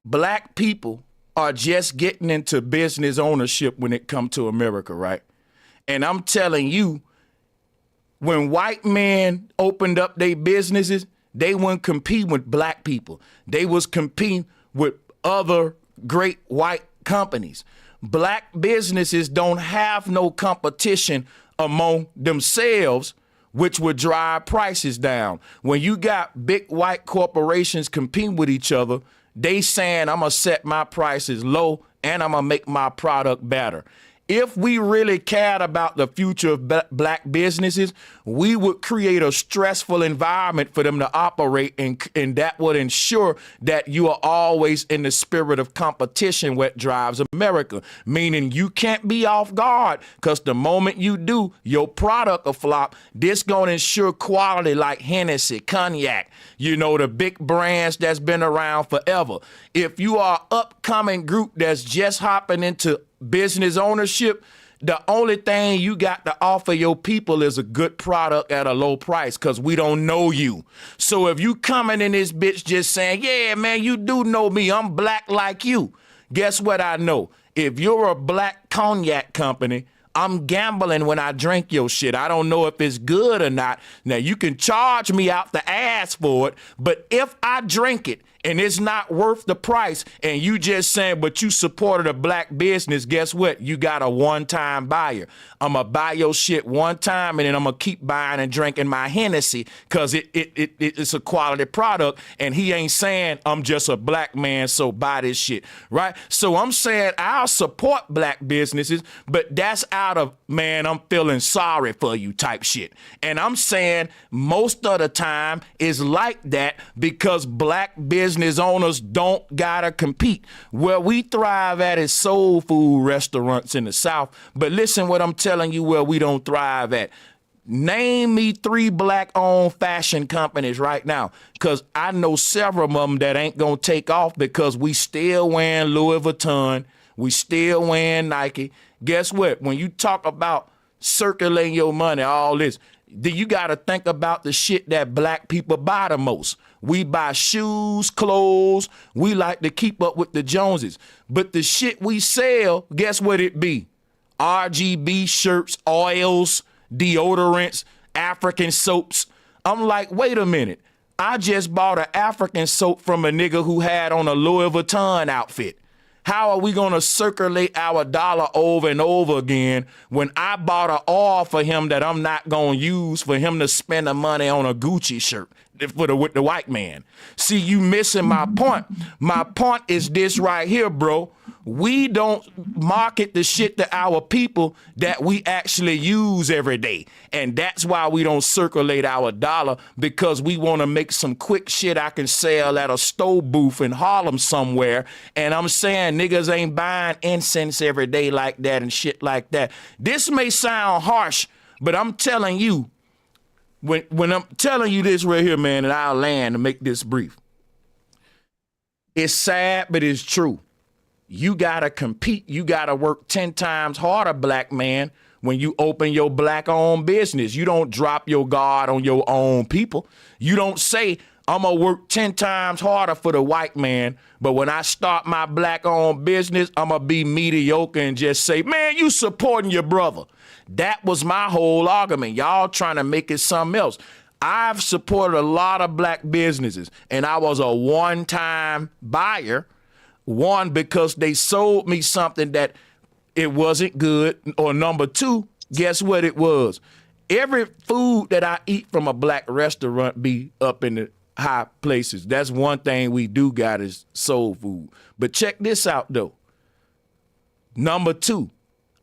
Black people are just getting into business ownership when it comes to America, right? And I'm telling you, when white men opened up their businesses, they wouldn't compete with black people. They was competing with other great white companies. Black businesses don't have no competition among themselves, which would drive prices down. When you got big white corporations competing with each other, they saying, I'm gonna set my prices low and I'm gonna make my product better. If we really cared about the future of black businesses, we would create a stressful environment for them to operate, and that would ensure that you are always in the spirit of competition, what drives America. Meaning you can't be off guard, because the moment you do, your product will flop. This gonna ensure quality like Hennessy, Cognac, you know, the big brands that's been around forever. If you are an upcoming group that's just hopping into business ownership, the only thing you got to offer your people is a good product at a low price, because we don't know you. So if you coming in this bitch just saying, yeah, man, you do know me, I'm black like you. Guess what I know? If you're a black cognac company, I'm gambling when I drink your shit. I don't know if it's good or not. Now, you can charge me out the ass for it, but if I drink it and it's not worth the price, and you just saying, but you supported a black business, guess what? You got a one-time buyer. I'm going to buy your shit one time, and then I'm going to keep buying and drinking my Hennessy, because it's a quality product, and he ain't saying, I'm just a black man, so buy this shit, right? So I'm saying I'll support black businesses, but that's out of, man, I'm feeling sorry for you type shit. And I'm saying most of the time is like that, because black business owners don't gotta compete. Where we thrive at is soul food restaurants in the South. But listen what I'm telling you, where we don't thrive at. Name me 3 black-owned fashion companies right now, because I know several of them that ain't gonna take off, because we still wearing Louis Vuitton, we still wearing Nike. Guess what? When you talk about circulating your money, all this, then you got to think about the shit that black people buy the most. We buy shoes, clothes. We like to keep up with the Joneses. But the shit we sell, guess what it be? RGB shirts, oils, deodorants, African soaps. I'm like, wait a minute. I just bought an African soap from a nigga who had on a Louis Vuitton outfit. How are we going to circulate our dollar over and over again when I bought an oil for him that I'm not going to use for him to spend the money on a Gucci shirt with the white man? See, you missing my point. My point is this right here, bro. We don't market the shit to our people that we actually use every day. And that's why we don't circulate our dollar, because we want to make some quick shit I can sell at a stove booth in Harlem somewhere. And I'm saying niggas ain't buying incense every day like that and shit like that. This may sound harsh, but I'm telling you, when I'm telling you this right here, man, and I'll land to make this brief. It's sad, but it's true. You gotta compete. You gotta work 10 times harder, black man, when you open your black-owned business. You don't drop your guard on your own people. You don't say, I'm gonna work 10 times harder for the white man, but when I start my black-owned business, I'm gonna be mediocre and just say, man, you supporting your brother. That was my whole argument. Y'all trying to make it something else. I've supported a lot of black businesses, and I was a one-time buyer. One, because they sold me something that it wasn't good, or number 2, guess what it was? Every food that I eat from a black restaurant be up in the high places. That's one thing we do got is soul food. But check this out, though. Number 2,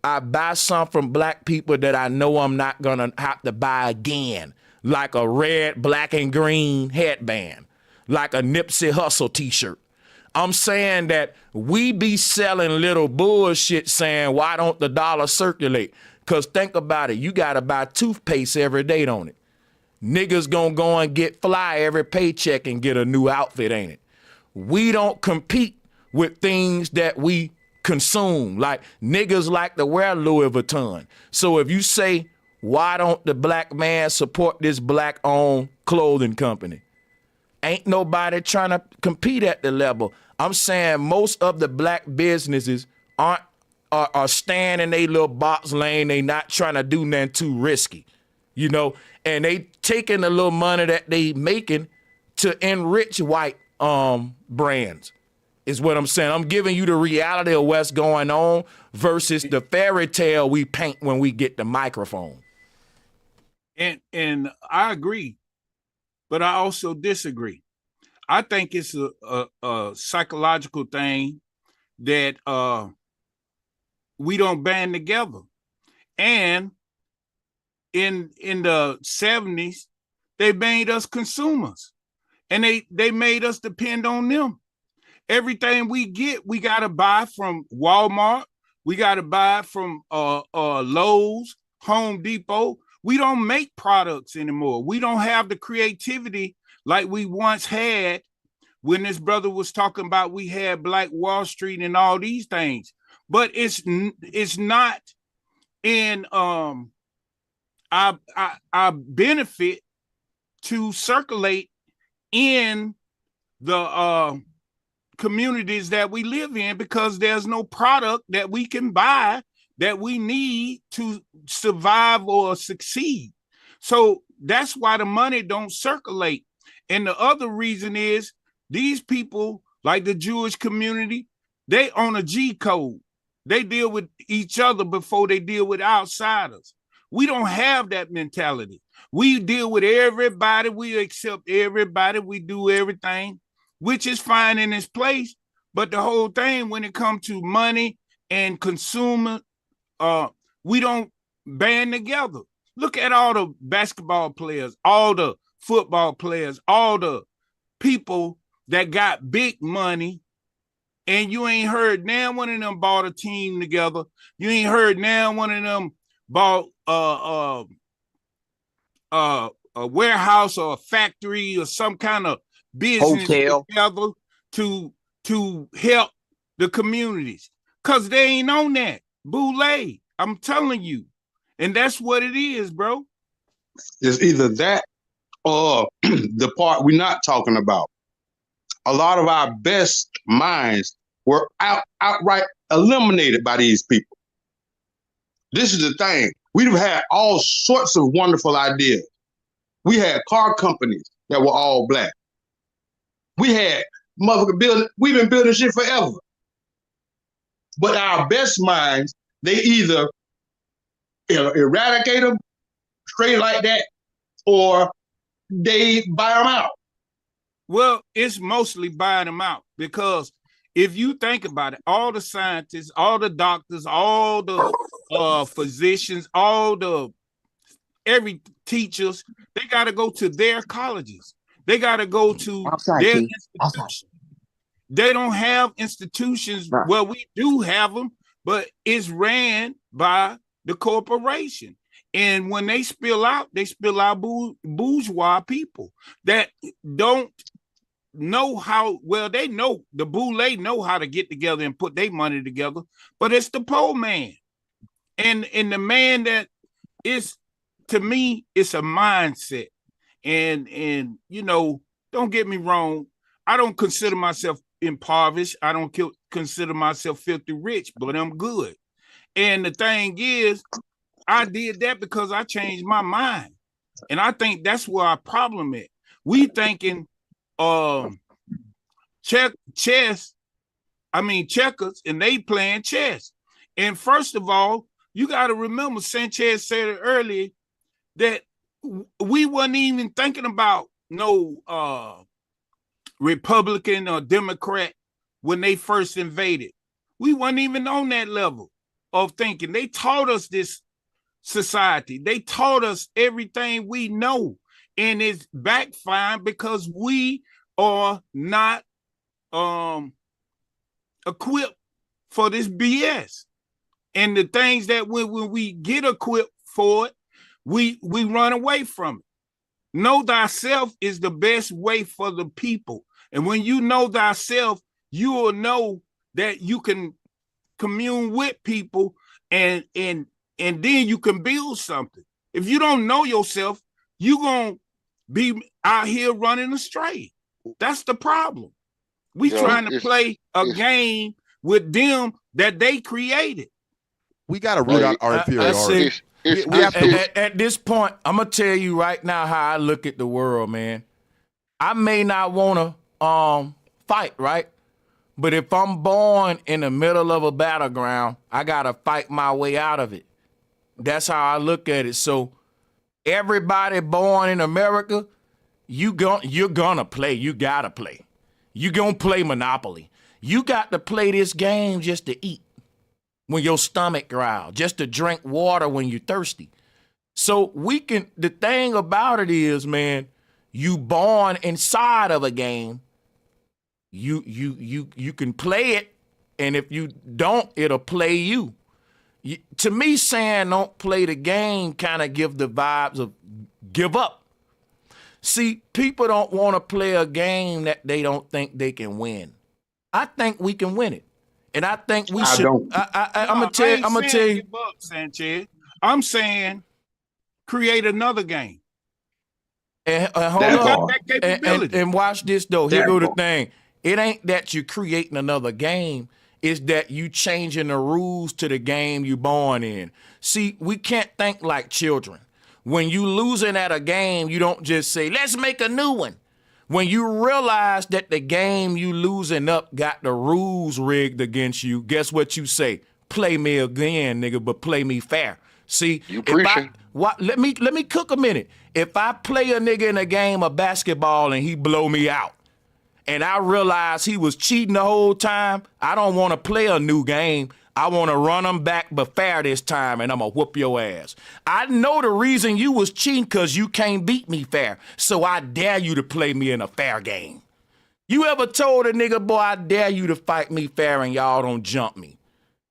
I buy some from black people that I know I'm not going to have to buy again, like a red, black, and green headband, like a Nipsey Hussle t-shirt. I'm saying that we be selling little bullshit saying, why don't the dollar circulate? Because think about it. You got to buy toothpaste every day, don't it? Niggas gonna go and get fly every paycheck and get a new outfit, ain't it? We don't compete with things that we consume. Like niggas like to wear Louis Vuitton. So if you say, why don't the black man support this black-owned clothing company? Ain't nobody trying to compete at the level. I'm saying most of the black businesses aren't are staying in their little box lane. They not trying to do nothing too risky, you know, and they taking the little money that they making to enrich white brands is what I'm saying. I'm giving you the reality of what's going on versus the fairy tale we paint when we get the microphone. And I agree, but I also disagree. I think it's a psychological thing that we don't band together. And in the 70s, they made us consumers, and they made us depend on them. Everything we get, we got to buy from Walmart. We got to buy from Lowe's, Home Depot. We don't make products anymore. We don't have the creativity like we once had when this brother was talking about we had Black Wall Street and all these things. But it's not in our benefit to circulate in the communities that we live in, because there's no product that we can buy that we need to survive or succeed. So that's why the money don't circulate. And the other reason is these people, like the Jewish community, they on a G code. They deal with each other before they deal with outsiders. We don't have that mentality. We deal with everybody. We accept everybody. We do everything, which is fine in its place. But the whole thing, when it comes to money and consumer, we don't band together. Look at all the basketball players, all the football players, all the people that got big money, and you ain't heard now one of them bought a team together. You ain't heard now one of them bought a warehouse or a factory or some kind of business hotel together to help the communities, because they ain't on that. Boule, I'm telling you. And that's what it is, bro. It's either that or the part we're not talking about. A lot of our best minds were outright eliminated by these people. This is the thing. We've had all sorts of wonderful ideas. We had car companies that were all Black. We had motherfucker building, we've been building shit forever. But our best minds, they either eradicate them straight like that, or they buy them out. Well, it's mostly buying them out, because if you think about it, all the scientists, all the doctors, all the physicians, every teachers, they got to go to their colleges. They got to go to their institutions. They don't have institutions. Right. Well, we do have them, but it's ran by the corporation. And when they spill out bourgeois people that don't know how, well, they know, the boule know how to get together and put their money together, but it's the poor man. And the man that is, to me, it's a mindset. And you know, don't get me wrong, I don't consider myself impoverished. I don't consider myself filthy rich, but I'm good. And the thing is, I did that because I changed my mind. And I think that's where our problem is. We thinking checkers, and they playing chess. And first of all, you got to remember, Sanchez said it earlier, that we wasn't even thinking about no Republican or Democrat when they first invaded. We wasn't even on that level of thinking. They taught us this society. They taught us everything we know, and it's backfiring because we are not equipped for this BS. And the things that when we get equipped for it, we run away from it. Know thyself is the best way for the people. And when you know thyself, you will know that you can commune with people and then you can build something. If you don't know yourself, you're going to be out here running astray. That's the problem. We trying to play a game with them that they created. We got to root out our inferiority. At this point, I'm gonna tell you right now how I look at the world, man. I may not want to fight, right? But if I'm born in the middle of a battleground, I gotta fight my way out of it. That's how I look at it. So everybody born in America, you're gonna play. You gotta play. You gonna play Monopoly. You got to play this game just to eat when your stomach growls, just to drink water when you're thirsty. So the thing about it is, man, you born inside of a game. You can play it, and if you don't, it'll play you. To me, saying don't play the game kind of give the vibes of give up. See, people don't want to play a game that they don't think they can win. I think we can win it, and I think we should. I'm gonna tell you, give up, Sanchez. I'm saying create another game. And hold on, and watch this though. Here go the thing. It ain't that you're creating another game. It's that you changing the rules to the game you born in. See, we can't think like children. When you losing at a game, you don't just say, let's make a new one. When you realize that the game you losing up got the rules rigged against you, guess what you say? Play me again, nigga, but play me fair. See, let me cook a minute. If I play a nigga in a game of basketball and he blow me out, and I realize he was cheating the whole time, I don't want to play a new game. I want to run him back, but fair this time, and I'm going to whoop your ass. I know the reason you was cheating because you can't beat me fair, so I dare you to play me in a fair game. You ever told a nigga, boy, I dare you to fight me fair and y'all don't jump me?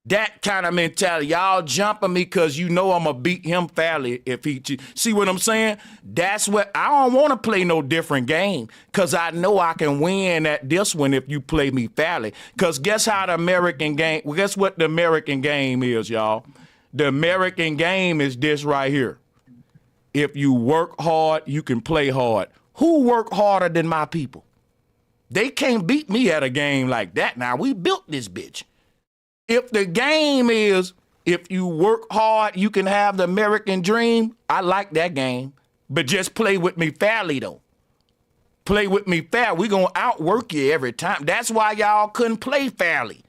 That kind of mentality. Y'all jumping me because you know I'm going to beat him fairly if he cheat. See what I'm saying? That's what I don't want to play no different game because I know I can win at this one if you play me fairly. Because guess how the American game, well, guess what the American game is, y'all? The American game is this right here. If you work hard, you can play hard. Who work harder than my people? They can't beat me at a game like that. Now, we built this bitch. If the game is, if you work hard, you can have the American dream, I like that game. But just play with me fairly, though. Play with me fair. We're going to outwork you every time. That's why y'all couldn't play fairly.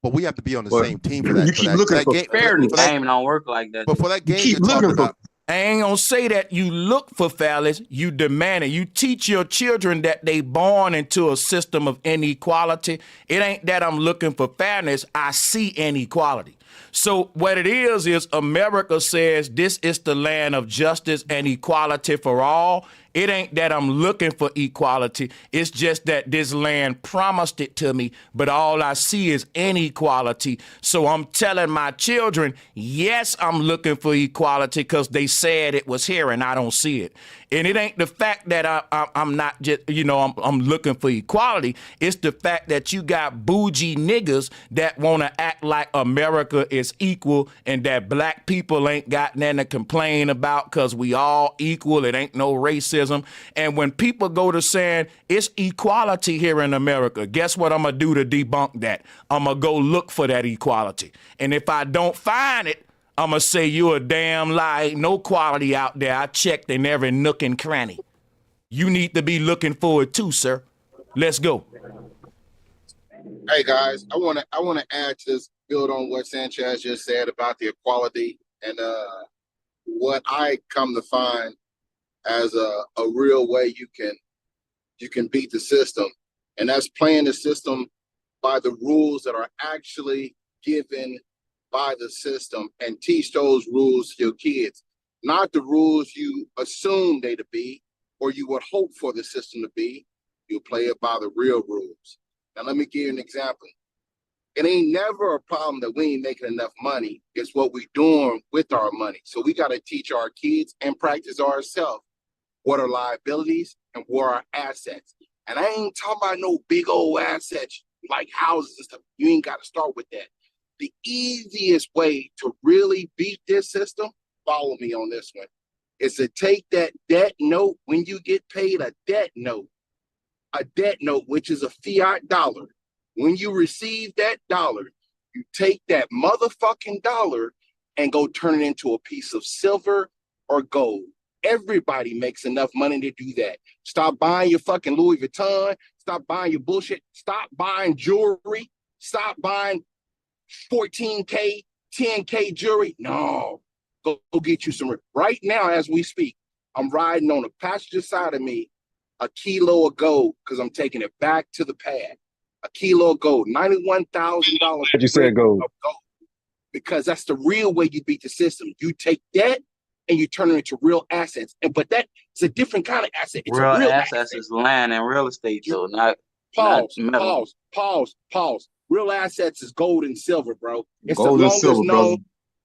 But we have to be on the same team for that. You keep looking for fairness. Game don't work like that. But for that game, keep looking for. I ain't gonna say that you look for fairness, you demand it. You teach your children that they born into a system of inequality. It ain't that I'm looking for fairness, I see inequality. So what it is America says this is the land of justice and equality for all. It ain't that I'm looking for equality. It's just that this land promised it to me, but all I see is inequality. So I'm telling my children, yes, I'm looking for equality because they said it was here and I don't see it. And it ain't the fact that I'm not just, I'm looking for equality. It's the fact that you got bougie niggas that want to act like America is equal and that black people ain't got nothing to complain about because we all equal. It ain't no racism. And when people go to saying it's equality here in America, guess what I'm going to do to debunk that? I'm going to go look for that equality. And if I don't find it, I'm going to say you're a damn lie. Ain't no quality out there. I checked in every nook and cranny. You need to be looking for it too, sir. Let's go. Hey guys, I want to add to this, build on what Sanchez just said about the equality and what I come to find as a real way you can beat the system, and that's playing the system by the rules that are actually given by the system, and teach those rules to your kids, not the rules you assume they to be or you would hope for the system to be. You play it by the real rules. Now let me give you an example. It ain't never a problem that we ain't making enough money. It's what we doing with our money. So we got to teach our kids and practice ourselves what are liabilities and what are assets. And I ain't talking about no big old assets like houses and stuff. You ain't got to start with that. The easiest way to really beat this system, follow me on this one, is to take that debt note when you get paid a debt note, which is a fiat dollar. When you receive that dollar, You take that motherfucking dollar and go turn it into a piece of silver or gold. Everybody makes enough money to do that. Stop buying your fucking Louis Vuitton. Stop buying your bullshit. Stop buying jewelry. Stop buying 14K, 10K jewelry. No, go get you some. Right now, as we speak, I'm riding on the passenger side of me a kilo of gold because I'm taking it back to the pad. A kilo of gold, $91,000. You said gold. Because that's the real way you beat the system. You take that and you turn it into real assets. But that is a different kind of asset. It's real a real assets is land and real estate, though, not metal. Pause. Real assets is gold and silver, bro. It's Gold the and longest silver, known. brother.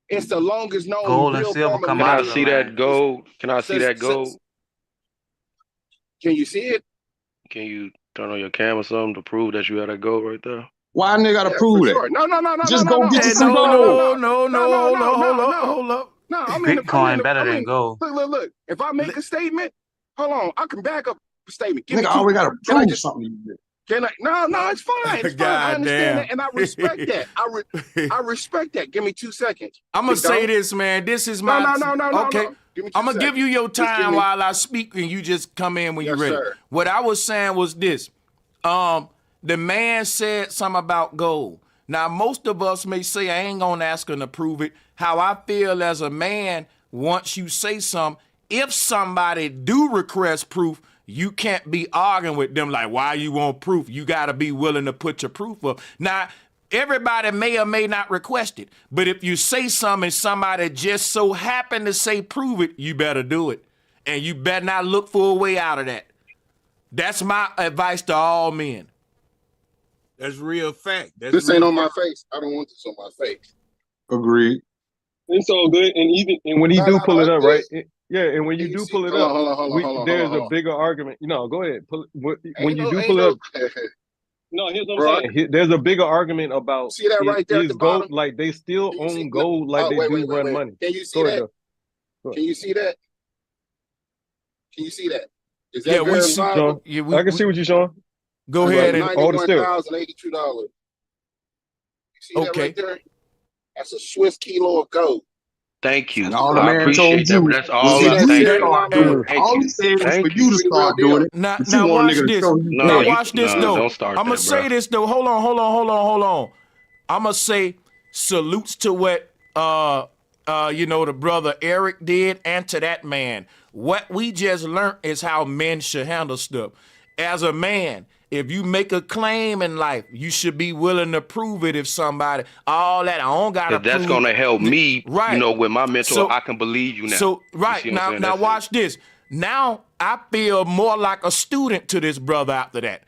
It's the longest known Gold and real silver form of come Can out I of the see land. that gold? Can I see that gold? Can you see it? Can you turn on your camera or something to prove that you had that gold right there? Why nigga gotta Yeah, prove for that? sure. No. Just go get you Hey, some gold. hold up. No, Bitcoin better than gold. Look. If I make a statement, hold on, I can back up a statement. Give Nigga me always gotta Can I prove just something. Can I? No, it's fine. It's fine. I understand that, and I respect that. I respect that. Give me 2 seconds. I'm gonna say this, man. This is my No. okay. Give me 2 I'm gonna give you your Just give time me- while I speak, and you just come in when Yes, you're ready. sir. What I was saying was this: the man said something about gold. Now, most of us may say, I ain't gonna ask him to prove it. How I feel as a man, once you say something, if somebody do request proof, you can't be arguing with them like, why you want proof? You gotta be willing to put your proof up. Now, everybody may or may not request it, but if you say something and somebody just so happen to say prove it, you better do it. And you better not look for a way out of that. That's my advice to all men. That's real fact. This ain't on my face. I don't want this on my face. Agreed. It's all good. And when he do pull it up, right? And when you do pull it up, there's a bigger argument. Go ahead. When you do pull it up. No, here's what I'm saying. There's a bigger argument about See that right there at is the gold, bottom? like they still own gold, like they do run money. Can you see Go that? ahead, though. Can you see that? Can you see that? Is that Yeah, we see, verifiable? Sean. I can see what you're showing. Go ahead and all the still. $91,082. You see that Okay. right there? That's a Swiss kilo of gold. Thank you. And all the I man appreciate told that, you but that's was all for I you thank to you. start Hey, doing it. Thank All you. he said was Thank for you to Pretty real start deal. doing it. Now But you want a watch nigga to this. show you. No, Now you- watch this no, though. don't start I'm gonna that, say bro. this though. Hold on. I'm gonna say salutes to what the brother Eric did, and to that man. What we just learned is how men should handle stuff. As a man, if you make a claim in life, you should be willing to prove it. If somebody, all that, I don't gotta prove. That's gonna help me, right? with my mentor. So- I can believe you now. So You right see what I'm now, saying? now That's watch this. Now I feel more like a student to this brother after that.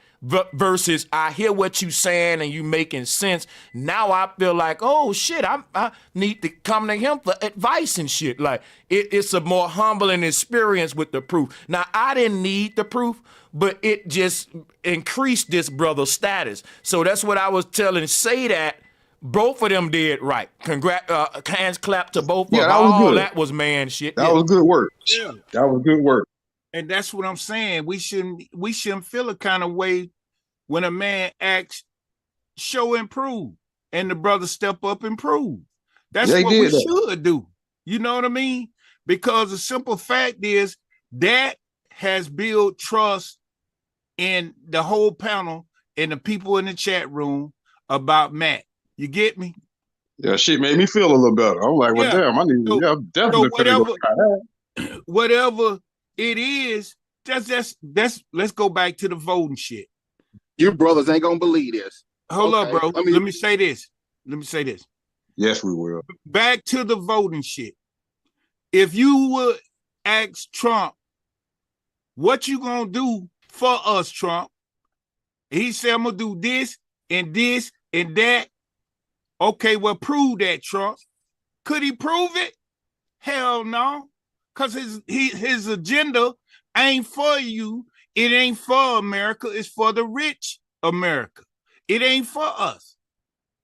Versus I hear what you saying and you making sense. Now I feel like, oh shit, I need to come to him for advice and shit. Like it's a more humbling experience with the proof. Now I didn't need the proof, but it just increased this brother's status. So that's what I was telling. Say that both of them did right. Hands clap to both of them. Yeah, that was All good. that was man shit. That was good work. Yeah. That was good work. And that's what I'm saying. We shouldn't feel a kind of way when a man acts, show and prove, and the brother step up and prove. That's They what we did that. should do. You know what I mean? Because the simple fact is that has built trust in the whole panel and the people in the chat room about Matt. You get me? Yeah, shit made me feel a little better. I'm like, well, Yeah. damn, I need to, So- I'm definitely finna go try that. Whatever it is, let's go back to the voting shit. You brothers ain't gonna believe this. Hold Okay, up, bro. I mean- Let me say this. Yes, we will. Back to the voting shit. If you would ask Trump, what you gonna do for us, Trump? He said, I'm gonna do this and this and that. Okay, well, prove that, Trump. Could he prove it? Hell no. Because his agenda ain't for you. It ain't for America. It's for the rich America. It ain't for us.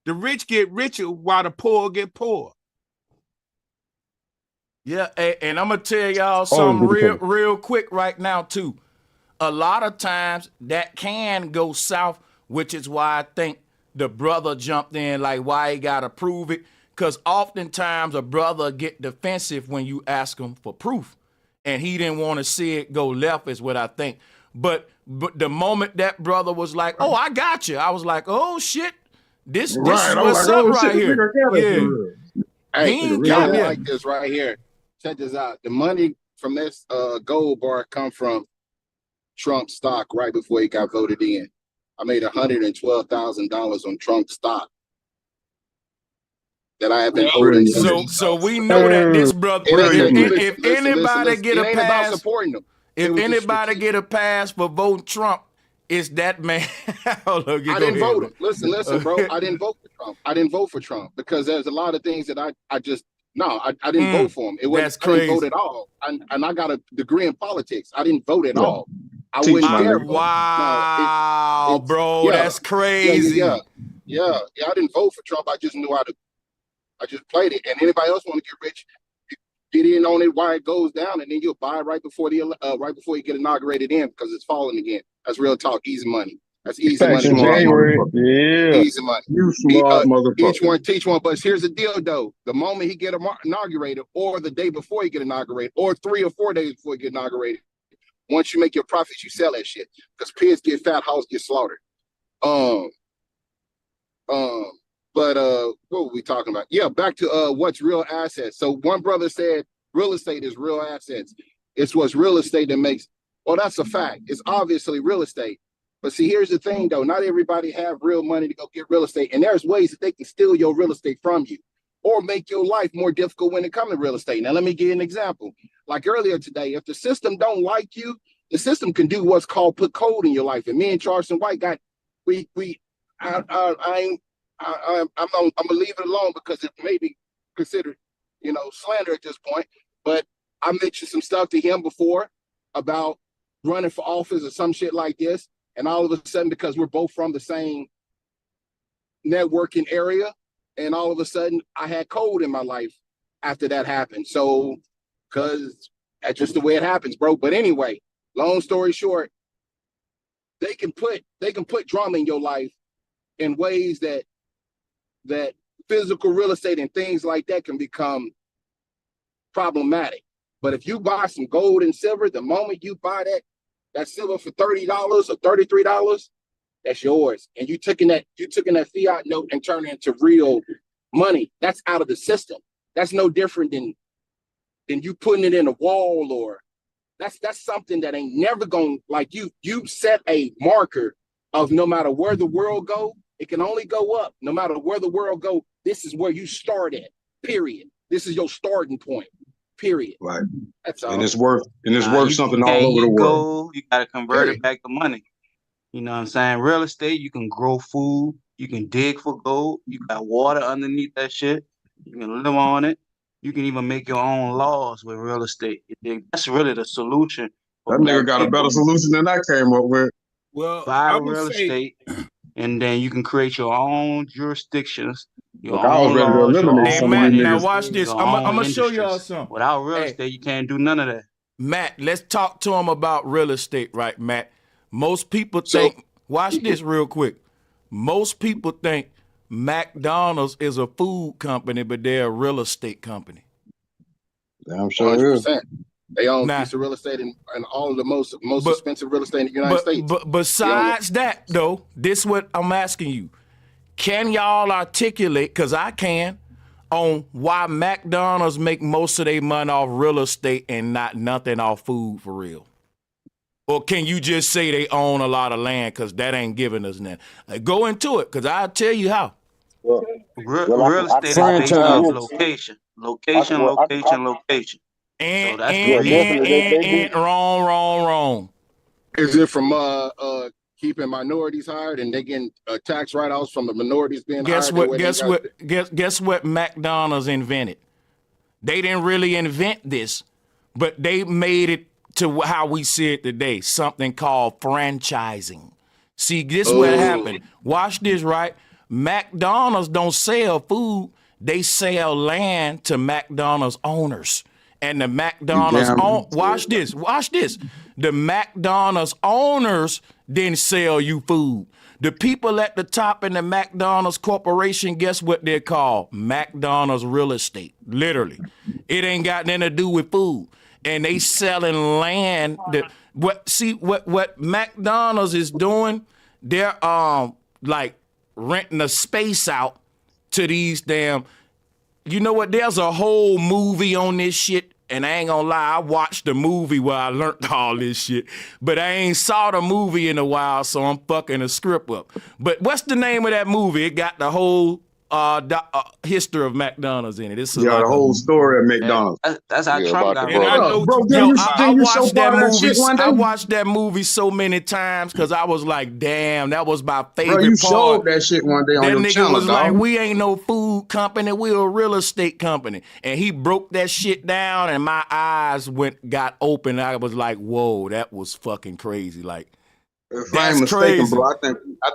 The rich get richer while the poor get poor. Yeah, and I'm gonna tell y'all something real quick right now too. A lot of times that can go south, which is why I think the brother jumped in like, why he gotta prove it? Because oftentimes a brother get defensive when you ask him for proof. And he didn't want to see it go left is what I think. But the moment that brother was like, oh, I got you. I was like, oh, shit. This is what's up right here. Yeah. Hey, He ain't y'all got like this right here. Check this out. The money from this gold bar come from Trump stock right before he got voted in. I made $112,000 on Trump stock that I have been holding. So we know that this brother, if anybody get a pass, if anybody get a pass for voting Trump, it's that man. I didn't vote him. Listen, bro. I didn't vote for Trump. I didn't vote for Trump because there's a lot of things that I didn't vote for him. It was I didn't vote at all. And I got a degree in politics. I didn't vote at all. I wouldn't dare vote. Wow, bro, that's crazy. Yeah, I didn't vote for Trump. I just knew how to. I just played it. And anybody else want to get rich, get in on it while it goes down, and then you'll buy right before you get inaugurated in because it's falling again. That's real talk. Easy money. That's easy money. Yeah. Easy money. You smart motherfucker. Each one teach one. But here's the deal, though. The moment he get inaugurated, or the day before he get inaugurated, or 3 or 4 days before he get inaugurated, once you make your profits, you sell that shit. Because pigs get fat, hogs get slaughtered. But what were we talking about? Yeah, back to what's real assets. So one brother said real estate is real assets. It's what's real estate that makes. Well, that's a fact. It's obviously real estate. But see, here's the thing, though. Not everybody have real money to go get real estate. And there's ways that they can steal your real estate from you or make your life more difficult when it comes to real estate. Now, let me give you an example. Like earlier today, if the system don't like you, the system can do what's called put code in your life. And me and Charleston White got, I'm gonna leave it alone because it may be considered, slander at this point. But I mentioned some stuff to him before about running for office or some shit like this. And all of a sudden, because we're both from the same networking area, and all of a sudden I had code in my life after that happened. So, because that's just the way it happens, bro. But anyway, long story short, they can put drama in your life in ways that physical real estate and things like that can become problematic. But if you buy some gold and silver, the moment you buy that silver for $30 or $33, that's yours. And you took in that fiat note and turned it into real money. That's out of the system. That's no different than you putting it in a wall, or that's something that ain't never going, like you set a marker of no matter where the world go, it can only go up. No matter where the world go, this is where you start at, period. This is your starting point, period. Right. That's all. And it's worth something all over the world. Gold, you got to convert it back to money. You know what I'm saying? Real estate, you can grow food. You can dig for gold. You got water underneath that shit. You can live on it. You can even make your own laws with real estate. That's really the solution. That nigga got a better solution than I came up with. Well, buy real estate, and then you can create your own jurisdictions. Your I was ready to eliminate some of these now niggas. watch this. I'm gonna show y'all something. Without real estate, you can't do none of that. Matt, let's talk to him about real estate, right, Matt? Most people think, watch this real quick. Most people think McDonald's is a food company, but they're a real estate company. I'm sure it is. They own a piece of real estate and all of the most expensive real estate in the United States. But besides that, though, this is what I'm asking you. Can y'all articulate, because I can, on why McDonald's make most of their money off real estate and not nothing off food for real? Or can you just say they own a lot of land because that ain't giving us nothing? Go into it, because I'll tell you how. Real estate is based off location. Location. And, so that's the reason. And wrong. Is it from keeping minorities hired and they getting tax write-offs from the minorities being hired? Guess what McDonald's invented? They didn't really invent this, but they made it to how we see it today, something called franchising. See, this is what happened. Watch this, right? McDonald's don't sell food. They sell land to McDonald's owners. And the McDonald's watch this. The McDonald's owners then sell you food. The people at the top in the McDonald's corporation, guess what they're called? McDonald's real estate, literally. It ain't got nothing to do with food. And they selling land. What McDonald's is doing, they're like renting a space out to these damn, you know what, there's a whole movie on this shit. And I ain't gonna lie, I watched the movie where I learned all this shit. But I ain't saw the movie in a while, so I'm fucking the script up. But what's the name of that movie? It got the whole history of McDonald's in it. It's the whole story of McDonald's. That's how Trump got and I know, bro, I watched that movie. Shit one day? I watched that movie so many times because I was like, damn, that was my favorite Bro, you part. showed that shit one day on That your nigga channel, was dog. like, we ain't no food company, we a real estate company. And he broke that shit down and my eyes got open. I was like, whoa, that was fucking crazy. Like, if I ain't mistaken, crazy. bro, I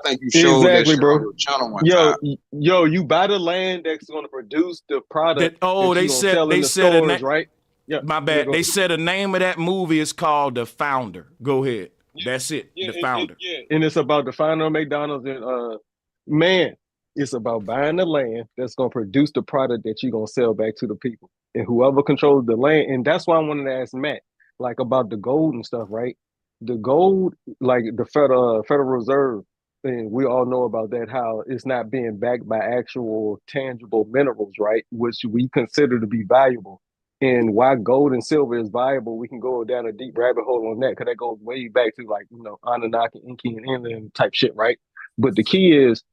think you showed that shit bro. on your channel one time. Yo, you buy the land that's going to produce the product. They said right? Yeah, my bad. They said the name of that movie is called The Founder. Go ahead. That's it. The Founder. And it's about the founder of McDonald's and man, it's about buying the land that's going to produce the product that you're going to sell back to the people. And whoever controls the land, and that's why I wanted to ask Matt, like about the gold and stuff, right? The gold, like the Federal Reserve, and we all know about that, how it's not being backed by actual tangible minerals, right? Which we consider to be valuable. And why gold and silver is valuable, we can go down a deep rabbit hole on that, because that goes way back to like, Anunnaki, Incan, and Inland type shit, right? But the key is,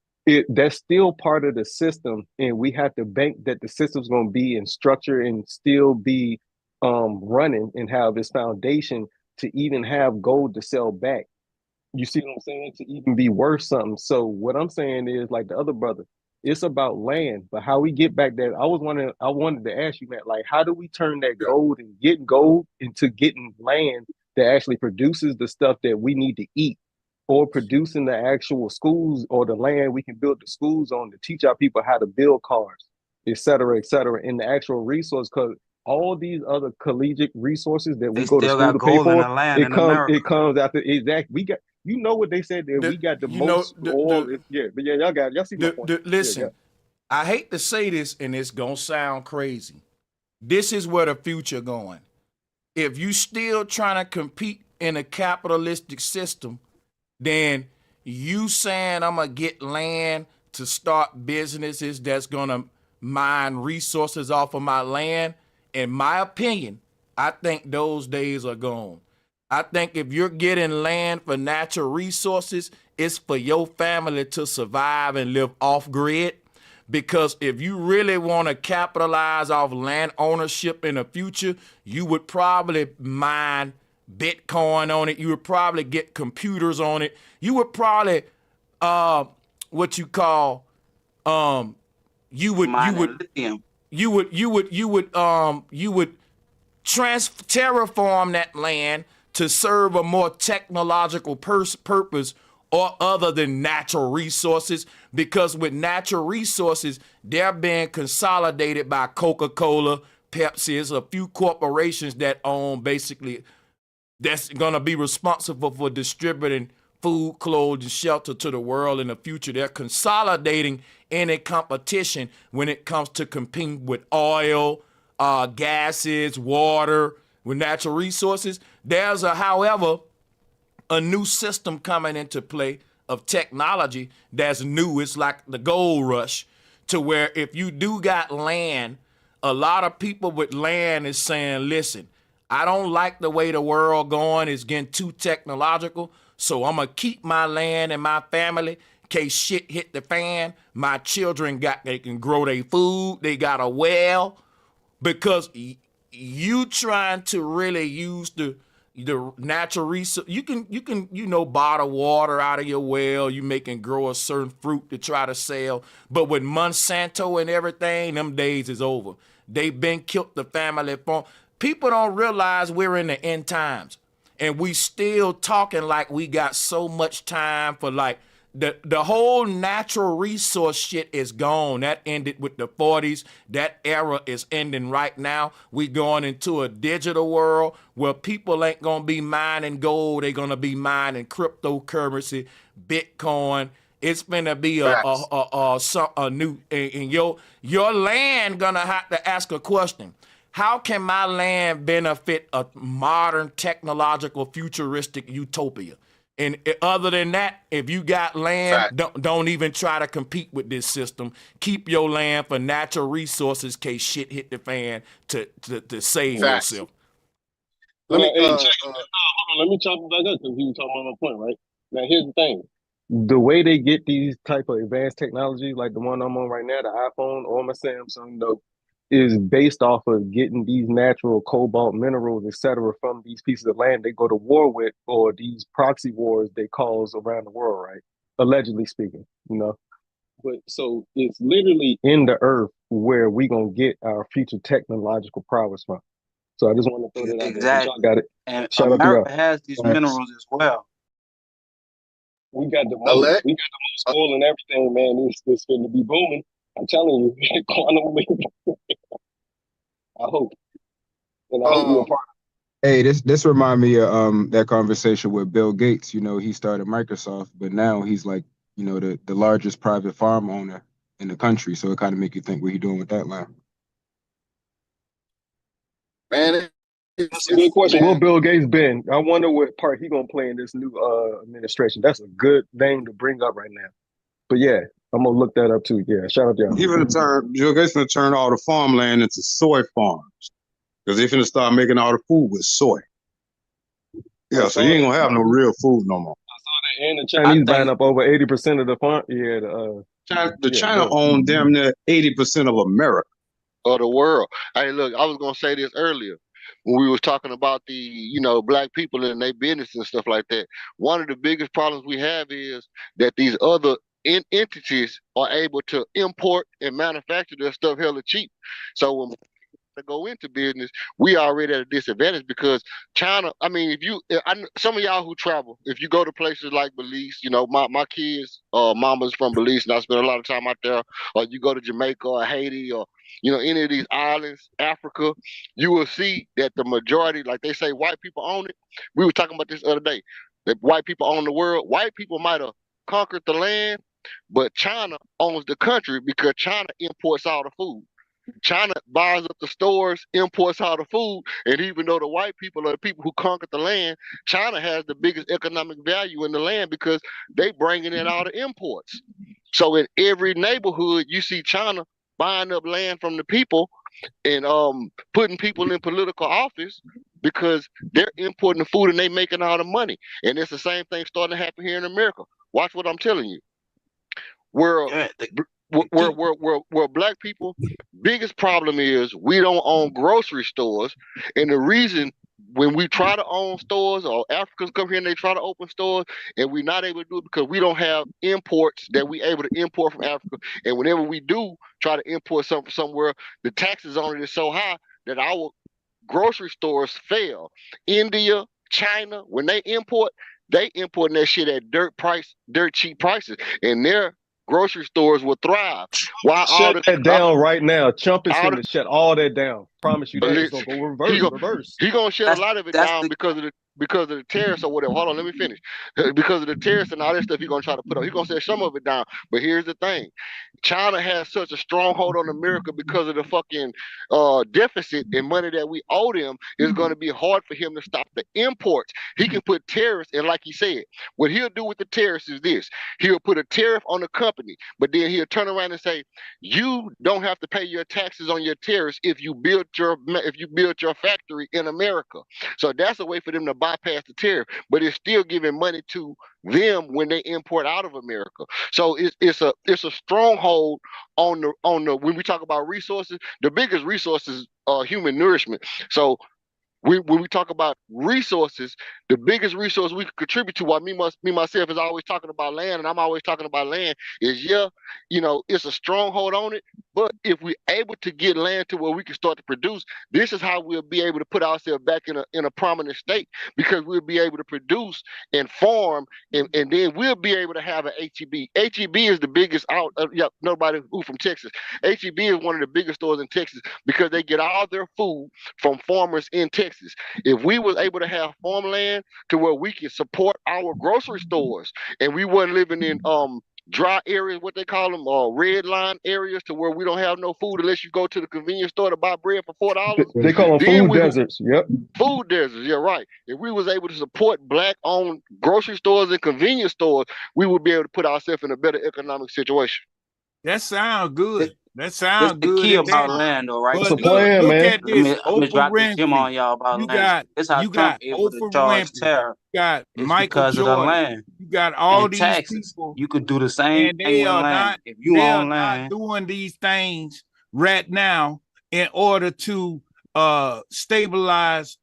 that's still part of the system, and we have to bank that the system's going to be in structure and still be running and have its foundation to even have gold to sell back. You see what I'm saying? To even be worth something. So what I'm saying is, like the other brother, it's about land, but how we get back there. I wanted to ask you, Matt, like, how do we turn that gold and get gold into getting land that actually produces the stuff that we need to eat, or producing the actual schools or the land we can build the schools on to teach our people how to build cars, et cetera, in the actual resource, because all these other collegiate resources that we go to school to pay for, it comes after exactly. We got, what they said that we got the most oil. But y'all see my point. Listen, I hate to say this, and it's gonna sound crazy. This is where the future going. If you still trying to compete in a capitalistic system, then you saying I'm gonna get land to start businesses that's gonna mine resources off of my land. In my opinion, I think those days are gone. I think if you're getting land for natural resources, it's for your family to survive and live off grid. Because if you really want to capitalize off land ownership in the future, you would probably mine Bitcoin on it. You would probably get computers on it. You would probably terraform that land to serve a more technological purpose or other than natural resources, because with natural resources, they're being consolidated by Coca-Cola, Pepsi. There's a few corporations that own basically, that's going to be responsible for distributing food, clothes, and shelter to the world in the future. They're consolidating any competition when it comes to competing with oil, gases, water, with natural resources. There's however, a new system coming into play of technology that's new. It's like the gold rush, to where if you do got land, a lot of people with land is saying, listen, I don't like the way the world going. It's getting too technological. So I'm going to keep my land and my family in case shit hit the fan. My children they can grow their food. They got a well. Because you trying to really use the natural resource. You can bottle water out of your well. You making grow a certain fruit to try to sell. But with Monsanto and everything, them days is over. They've been killed the family farm. People don't realize we're in the end times. And we still talking like we got so much time for like the whole natural resource shit is gone. That ended with the 40s. That era is ending right now. We going into a digital world where people ain't gonna be mining gold. They're gonna be mining cryptocurrency, Bitcoin. It's gonna be a new, and your land gonna have to ask a question. How can my land benefit a modern technological futuristic utopia? And other than that, if you got land, don't even try to compete with this system. Keep your land for natural resources in case shit hit the fan to save yourself. Let me let me chop it back up because he was talking about my point, right? Now here's the thing. The way they get these type of advanced technologies, like the one I'm on right now, the iPhone or my Samsung, is based off of getting these natural cobalt minerals, etc., from these pieces of land they go to war with, or these proxy wars they cause around the world, right? Allegedly speaking, But so it's literally in the earth where we gonna get our future technological prowess from. So I just want to throw that out there. But y'all got it. And Shout out to America y'all. has these minerals as well. We got the most. We got the most oil and everything, man. It's going to be booming. I'm telling you, quantum leap. I hope, and I hope we're a part of Hey, this remind me of that conversation with Bill Gates. He started Microsoft, but now he's like, the largest private farm owner in the country. So it kind of make you think what he doing with that land. Man, That's a good question. Where Bill Gates been? I wonder what part he gonna play in this new administration. That's a good thing to bring up right now. But yeah, I'm gonna look that up too. Yeah, shout out to y'all. He gonna turn Bill Gates gonna turn all the farmland into soy farms because they finna start making all the food with soy. Yeah, so you ain't gonna have no real food no more. And the Chinese buying up over 80% of the farm. Yeah, China own damn near 80% of America. Of the world. Hey, look, I was gonna say this earlier when we was talking about the, black people and their business and stuff like that. One of the biggest problems we have is that these other entities are able to import and manufacture their stuff hella cheap. So when to go into business, we already at a disadvantage because China, some of y'all who travel, if you go to places like Belize, my kids, mama's from Belize and I spend a lot of time out there, or you go to Jamaica or Haiti or, any of these islands, Africa, you will see that the majority, like they say, white people own it. We were talking about this the other day, that white people own the world. White people might have conquered the land, but China owns the country because China imports all the food. China buys up the stores, imports all the food, and even though the white people are the people who conquered the land, China has the biggest economic value in the land because they bringing in all the imports. So in every neighborhood, you see China buying up land from the people and putting people in political office because they're importing the food and they making all the money. And it's the same thing starting to happen here in America. Watch what I'm telling you. Where black people biggest problem is we don't own grocery stores, and the reason when we try to own stores or Africans come here and they try to open stores and we're not able to do it because we don't have imports that we able to import from Africa, and whenever we do try to import something from somewhere, the taxes on it is so high that our grocery stores fail. India, China, when they importing that shit at dirt cheap prices, and their grocery stores will thrive. Why shut that down right now? Trump is going to shut all that down. Promise you that. It's going to go reverse. He going to shut a lot of it down because of the tariffs or whatever. Hold on, let me finish. Because of the tariffs and all that stuff, he's going to try to put up. He's going to shut some of it down. But here's the thing. China has such a stronghold on America because of the fucking deficit and money that we owe them. It's going to be hard for him to stop the imports. He can put tariffs, and like he said, what he'll do with the tariffs is this. He'll put a tariff on the company, but then he'll turn around and say, you don't have to pay your taxes on your tariffs if you build your factory in America. So that's a way for them to bypass the tariff, but it's still giving money to them when they import out of America. So it's a stronghold on the when we talk about resources, the biggest resources are human nourishment. So when we talk about resources, the biggest resource we can contribute to, while me myself is always talking about land, and I'm always talking about land, is it's a stronghold on it, But if we're able to get land to where we can start to produce, this is how we'll be able to put ourselves back in a prominent state, because we'll be able to produce and farm, and then we'll be able to have an HEB. HEB is the biggest out of nobody who from Texas. HEB is one of the biggest stores in Texas because they get all their food from farmers in Texas. If we was able to have farmland to where we can support our grocery stores, and we wasn't living in dry areas, what they call them, red line areas, to where we don't have no food unless you go to the convenience store to buy bread for $4. They call them food deserts. Yep. Food deserts, yeah, right. If we was able to support black-owned grocery stores and convenience stores, we would be able to put ourselves in a better economic situation. That sounds good. That sounds the good. key about land, though, right? It's a plan, man. At this. I'm gonna drop this gem on y'all about land. That's how Trump able to charge tariff. You got it's Michael because Jordan. of the land. You got all and these taxes. people. You could do the same and thing they with are land. not. If you they own are land, not doing these things right now in order to stabilize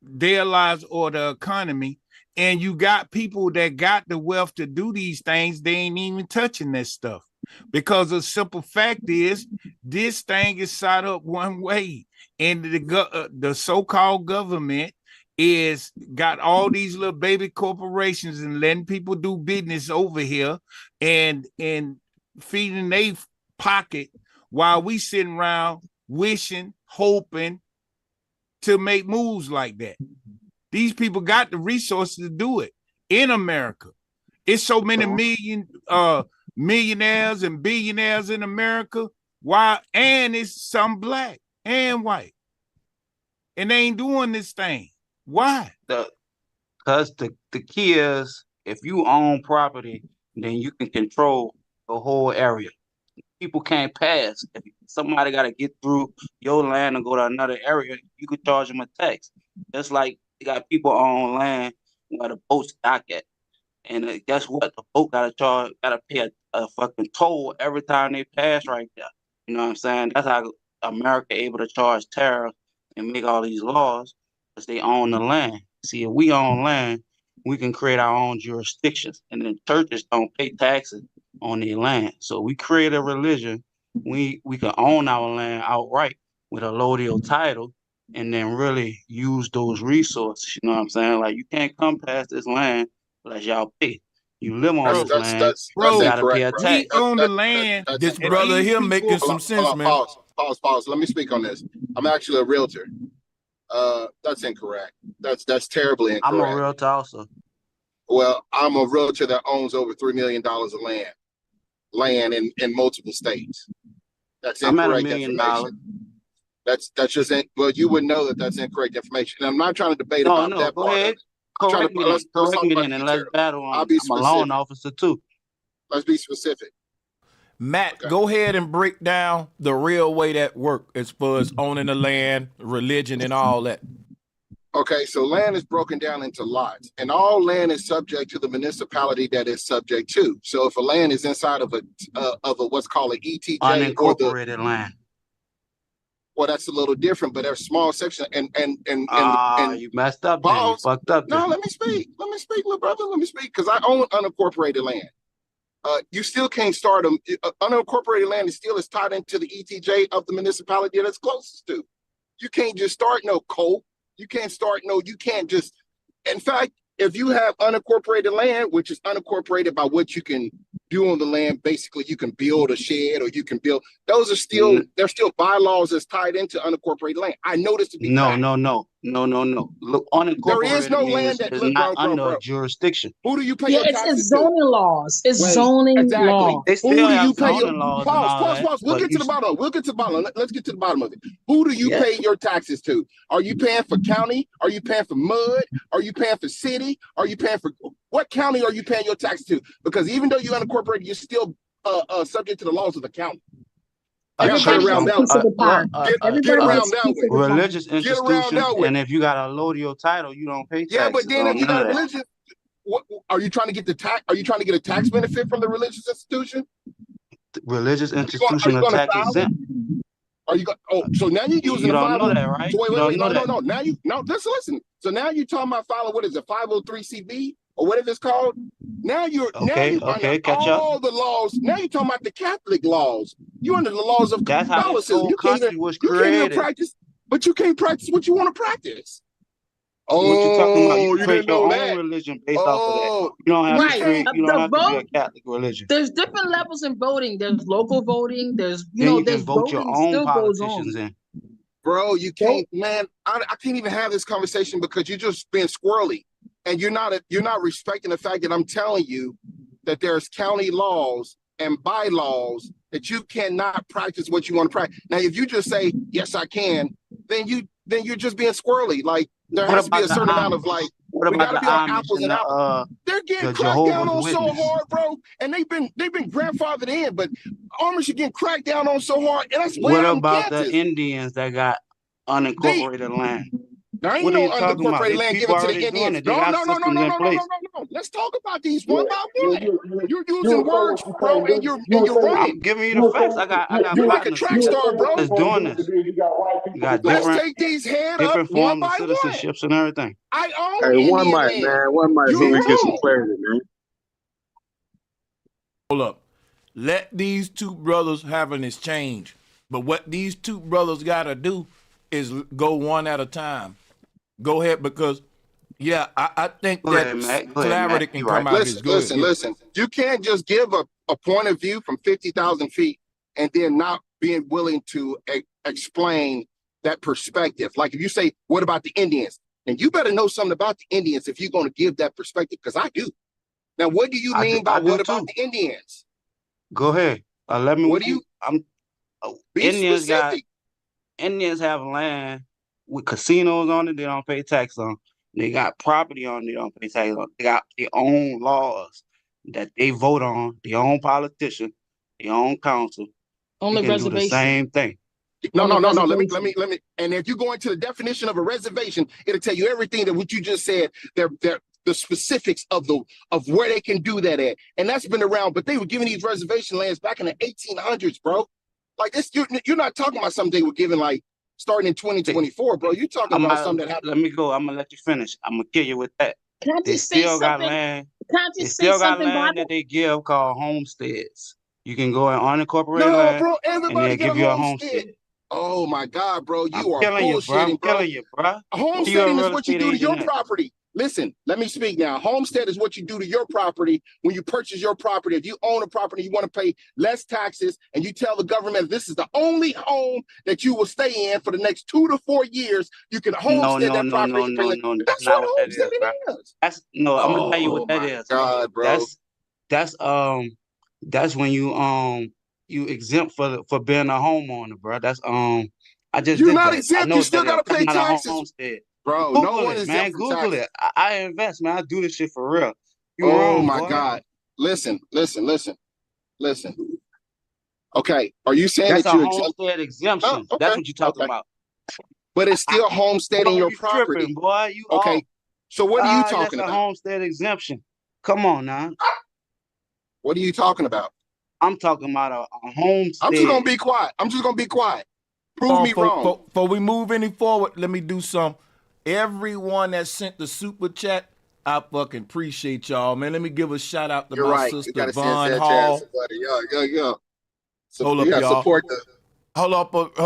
their lives or the economy. And you got people that got the wealth to do these things. They ain't even touching this stuff. Because the simple fact is, this thing is set up one way, and the so-called government is got all these little baby corporations and letting people do business over here, and feeding their pocket while we sitting around wishing, hoping to make moves like that. These people got the resources to do it in America. It's so many millionaires and billionaires in America. Why? And it's some black and white, and they ain't doing this thing. Why? Because the key is, if you own property, then you can control the whole area. People can't pass. If somebody got to get through your land and go to another area, you could charge them a tax. Just like you got people on land where the boats dock at. And guess what? The boat gotta pay a fucking toll every time they pass right there. You know what I'm saying? That's how America able to charge tariffs and make all these laws, because they own the land. See, if we own land, we can create our own jurisdictions, and the churches don't pay taxes on their land. So we create a religion. We can own our land outright with a allodial title, and then really use those resources. You know what I'm saying? Like, you can't come past this land unless y'all pay. You live on this land, you gotta pay a tax. We own the land. This brother here making some sense, man. Pause. Let me speak on this. I'm actually a realtor. That's incorrect. That's terribly incorrect. I'm a realtor also. Well, I'm a realtor that owns over $3 million of land in multiple states. That's incorrect information. That's just well, you would know that that's incorrect information. And I'm not trying to debate about that go part. ahead. Correct me then, and let's battle on. I'll be I'm a loan officer too. Let's be specific. Matt, go ahead and break down the real way that work as far as owning the land, religion, and all that. Okay, so land is broken down into lots, and all land is subject to the municipality that it's subject to. So if a land is inside of a what's called an ETJ, unincorporated land. Well, that's a little different, but there's small section and you messed up. You fucked up. No, let me speak, little brother. Let me speak, because I own unincorporated land. You still can't start them. Unincorporated land is still tied into the ETJ of the municipality that's closest to. You can't just start no coal. You can't start no. You can't just. In fact, if you have unincorporated land, which is unincorporated by what you can do on the land, basically you can build a shed or you can build. Those are still there's still bylaws that's tied into unincorporated land. I know this to be no. Look, unincorporated there is no land that is not under jurisdiction. Who do you pay Yeah, your taxes it's zoning laws. It's zoning law. They still have zoning laws. Pause. We'll get to the bottom. Let's get to the bottom of it. Who do you pay your taxes to? Are you paying for county? Are you paying for MUD? Are you paying for city? Are you paying for what county are you paying your taxes to? Because even though you're unincorporated, you're still subject to the laws of the county. Everybody gets a piece of the pie. Get around that way. Religious institution, and if you got a allodial title, you don't pay taxes. Yeah, but then if you got a religion, what are you trying to get the tax? Are you trying to get a tax benefit from the religious institution? Religious institution are tax exempt. Are you going? Oh, so now you're using you the don't know that, right? So wait, no. Now listen. So now you're talking about filing what is it, 503C(b)? or whatever it's called. Now you under catch up. all the laws. Now you're talking about the Catholic laws. You're under the laws of That's how this Catholicism. whole You can't country was you can't even created. practice, but you can't practice what you want to practice. What you talking about? You You create didn't your know own that. religion based off of that. You don't have to create. You don't have to be a Catholic religion. There's different levels in voting. There's local voting. There's Then you there's can vote your voting own still goes politicians on. in. Bro, you can't, man. I can't even have this conversation because you're just being squirrely, and you're not respecting the fact that I'm telling you that there's county laws and bylaws that you cannot practice what you want to practice. Now, if you just say yes, I can, then you're just being squirrely. Like there What has to be a about the certain amount of Amish? like. What We about got to the be on Amish apples and and apples. They're getting the cracked down Jehovah's on so Witness? hard, bro, and they've been grandfathered in, but Amish are getting cracked down on so hard, and that's way What out in about the Kansas. Indians that got unincorporated land? There ain't What are no you talking about? unincorporated They land people given to the already doing Indians. it. They No, got no, no, no, systems no, in no, no, no, place. no, no. Let's talk about these one by one. You're You using were saying words, what bro, you and saying. you're running. I'm giving you You the were facts. saying I got You're like a partners track star, bro. that's doing this. you got white You people got Let's different take these head up one forms of by one. citizenships and everything. I own Hey, one Indian mic, land. man. One mic so You're we get some wrong. clarity, man. Hold up. Let these two brothers have an exchange. But what these two brothers got to do is go one at a time. Go ahead, because, yeah, I think Go that ahead, Matt. Go ahead, clarity Matt. can You're come right. out of this. Go ahead. Yeah. Listen. You can't just give a point of view from 50,000 feet and then not being willing to explain that perspective. Like if you say, what about the Indians? And you better know something about the Indians if you're going to give that perspective, because I do. Now, what do you mean by I do what too. about the Indians? Go ahead. Let me. What do you? Be specific. Indians have land with casinos on it. They don't pay tax on. They got property on it. They don't pay tax on. They got their own laws that they vote on. Their own politician. Their own council. On You the can do the reservation. same thing. No. On the Let reservation. me. And if you go into the definition of a reservation, it'll tell you everything that what you just said. They're the specifics of where they can do that at, and that's been around. But they were giving these reservation lands back in the 1800s, bro. Like this, you're not talking about something they were giving like starting in 2024, bro. You're talking about something that happened. Let me go. I'm gonna let you finish. I'm gonna kill you with that. Can I They just say still got something? land. Can I They just say still got something, land Bible? that they give called homesteads. You can go in unincorporated No, land, bro. and Everybody they'll get a give you a homestead. homestead. Oh my God, bro. You I'm are killing you, bro. I'm bullshitting, bro. killing you, bro. You a Homesteading is real what you estate do to agent your now. property. Listen, let me speak now. Homestead is what you do to your property when you purchase your property. If you own a property, you want to pay less taxes, and you tell the government this is the only home that you will stay in for the next 2 to 4 years. You can homestead that property. No. That's Not what what that is, homesteading bro. is. That's no. I'm gonna tell you Oh what that my is. God, bro. That's when you exempt for being a homeowner, bro. That's I just You're did not that. I exempt. know You what still that is. got to That's pay not a taxes. homestead. Bro, no Google one it, is man. exempt from Google taxes. it. I invest, man. I do this shit for real. You Oh wrong, my boy. God. Listen. Okay. Are you saying That's that a you exempt? homestead exemption. Oh, That's okay. what you're talking about. But it's still homesteading Boy, your you property. tripping, boy. You Okay. off. So what are you That's talking a about? homestead exemption. Come on now. What are you talking about? I'm talking about a homestead. I'm just gonna be quiet. Prove me wrong. Before we move any forward, let me do some. Everyone that sent the super chat, I fucking appreciate y'all, man. Let me give a shout out to You're my right. You sister gotta Von send Hall. buddy. Yeah. So Hold you up, gotta y'all. support the. Hold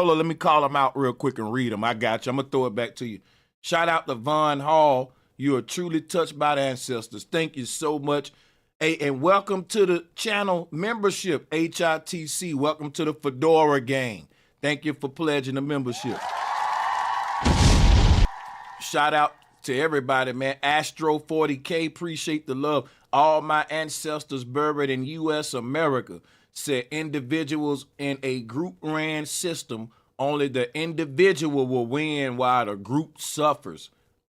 on. Let me call them out real quick and read them. I got you. I'm gonna throw it back to you. Shout out to Von Hall. You are truly touched by the ancestors. Thank you so much. Hey, and welcome to the channel membership, HITC. Welcome to the Fedora gang. Thank you for pledging the membership. Shout out to everybody, man. Astro 40K, appreciate the love. All my ancestors buried in U.S. America said individuals in a group ran system, only the individual will win while the group suffers.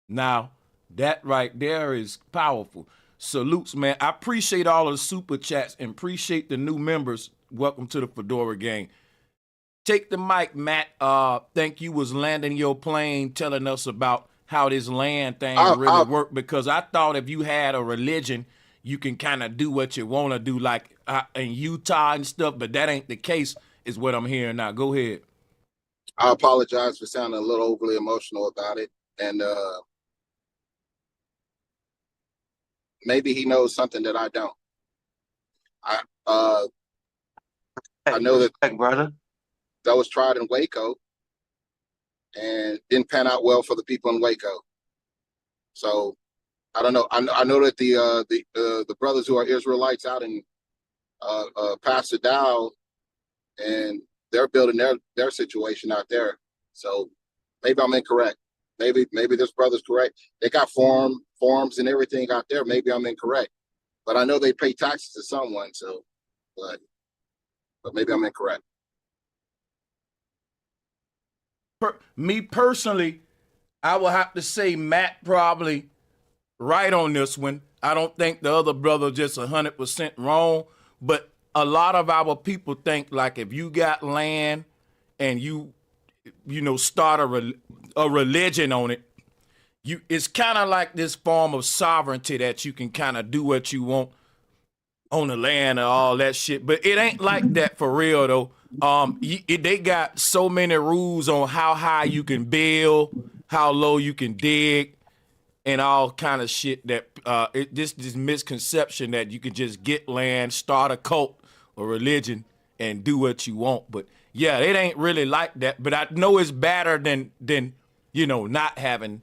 Now, that right there is powerful. Salutes, man. I appreciate all of the super chats and appreciate the new members. Welcome to the Fedora gang. Take the mic, Matt. Think you was landing your plane telling us about how this land thing really worked, because I thought if you had a religion, you can kind of do what you want to do, like in Utah and stuff, but that ain't the case, is what I'm hearing now. Go ahead. I apologize for sounding a little overly emotional about it. And maybe he knows something that I don't. I know that brother. that was tried in Waco and didn't pan out well for the people in Waco. So I don't know. I know that the brothers who are Israelites out in Pastor Dow, and they're building their situation out there. So maybe I'm incorrect. Maybe this brother's correct. They got forms and everything out there. Maybe I'm incorrect, but I know they pay taxes to someone. So, but maybe I'm incorrect. Me personally, I will have to say Matt probably right on this one. I don't think the other brother just 100% wrong, but a lot of our people think like if you got land and you start a religion on it, it's kind of like this form of sovereignty that you can kind of do what you want on the land and all that shit. But it ain't like that for real though. They got so many rules on how high you can build, how low you can dig, and all kind of shit that this misconception that you can just get land, start a cult or religion and do what you want. But yeah, it ain't really like that. But I know it's better than not having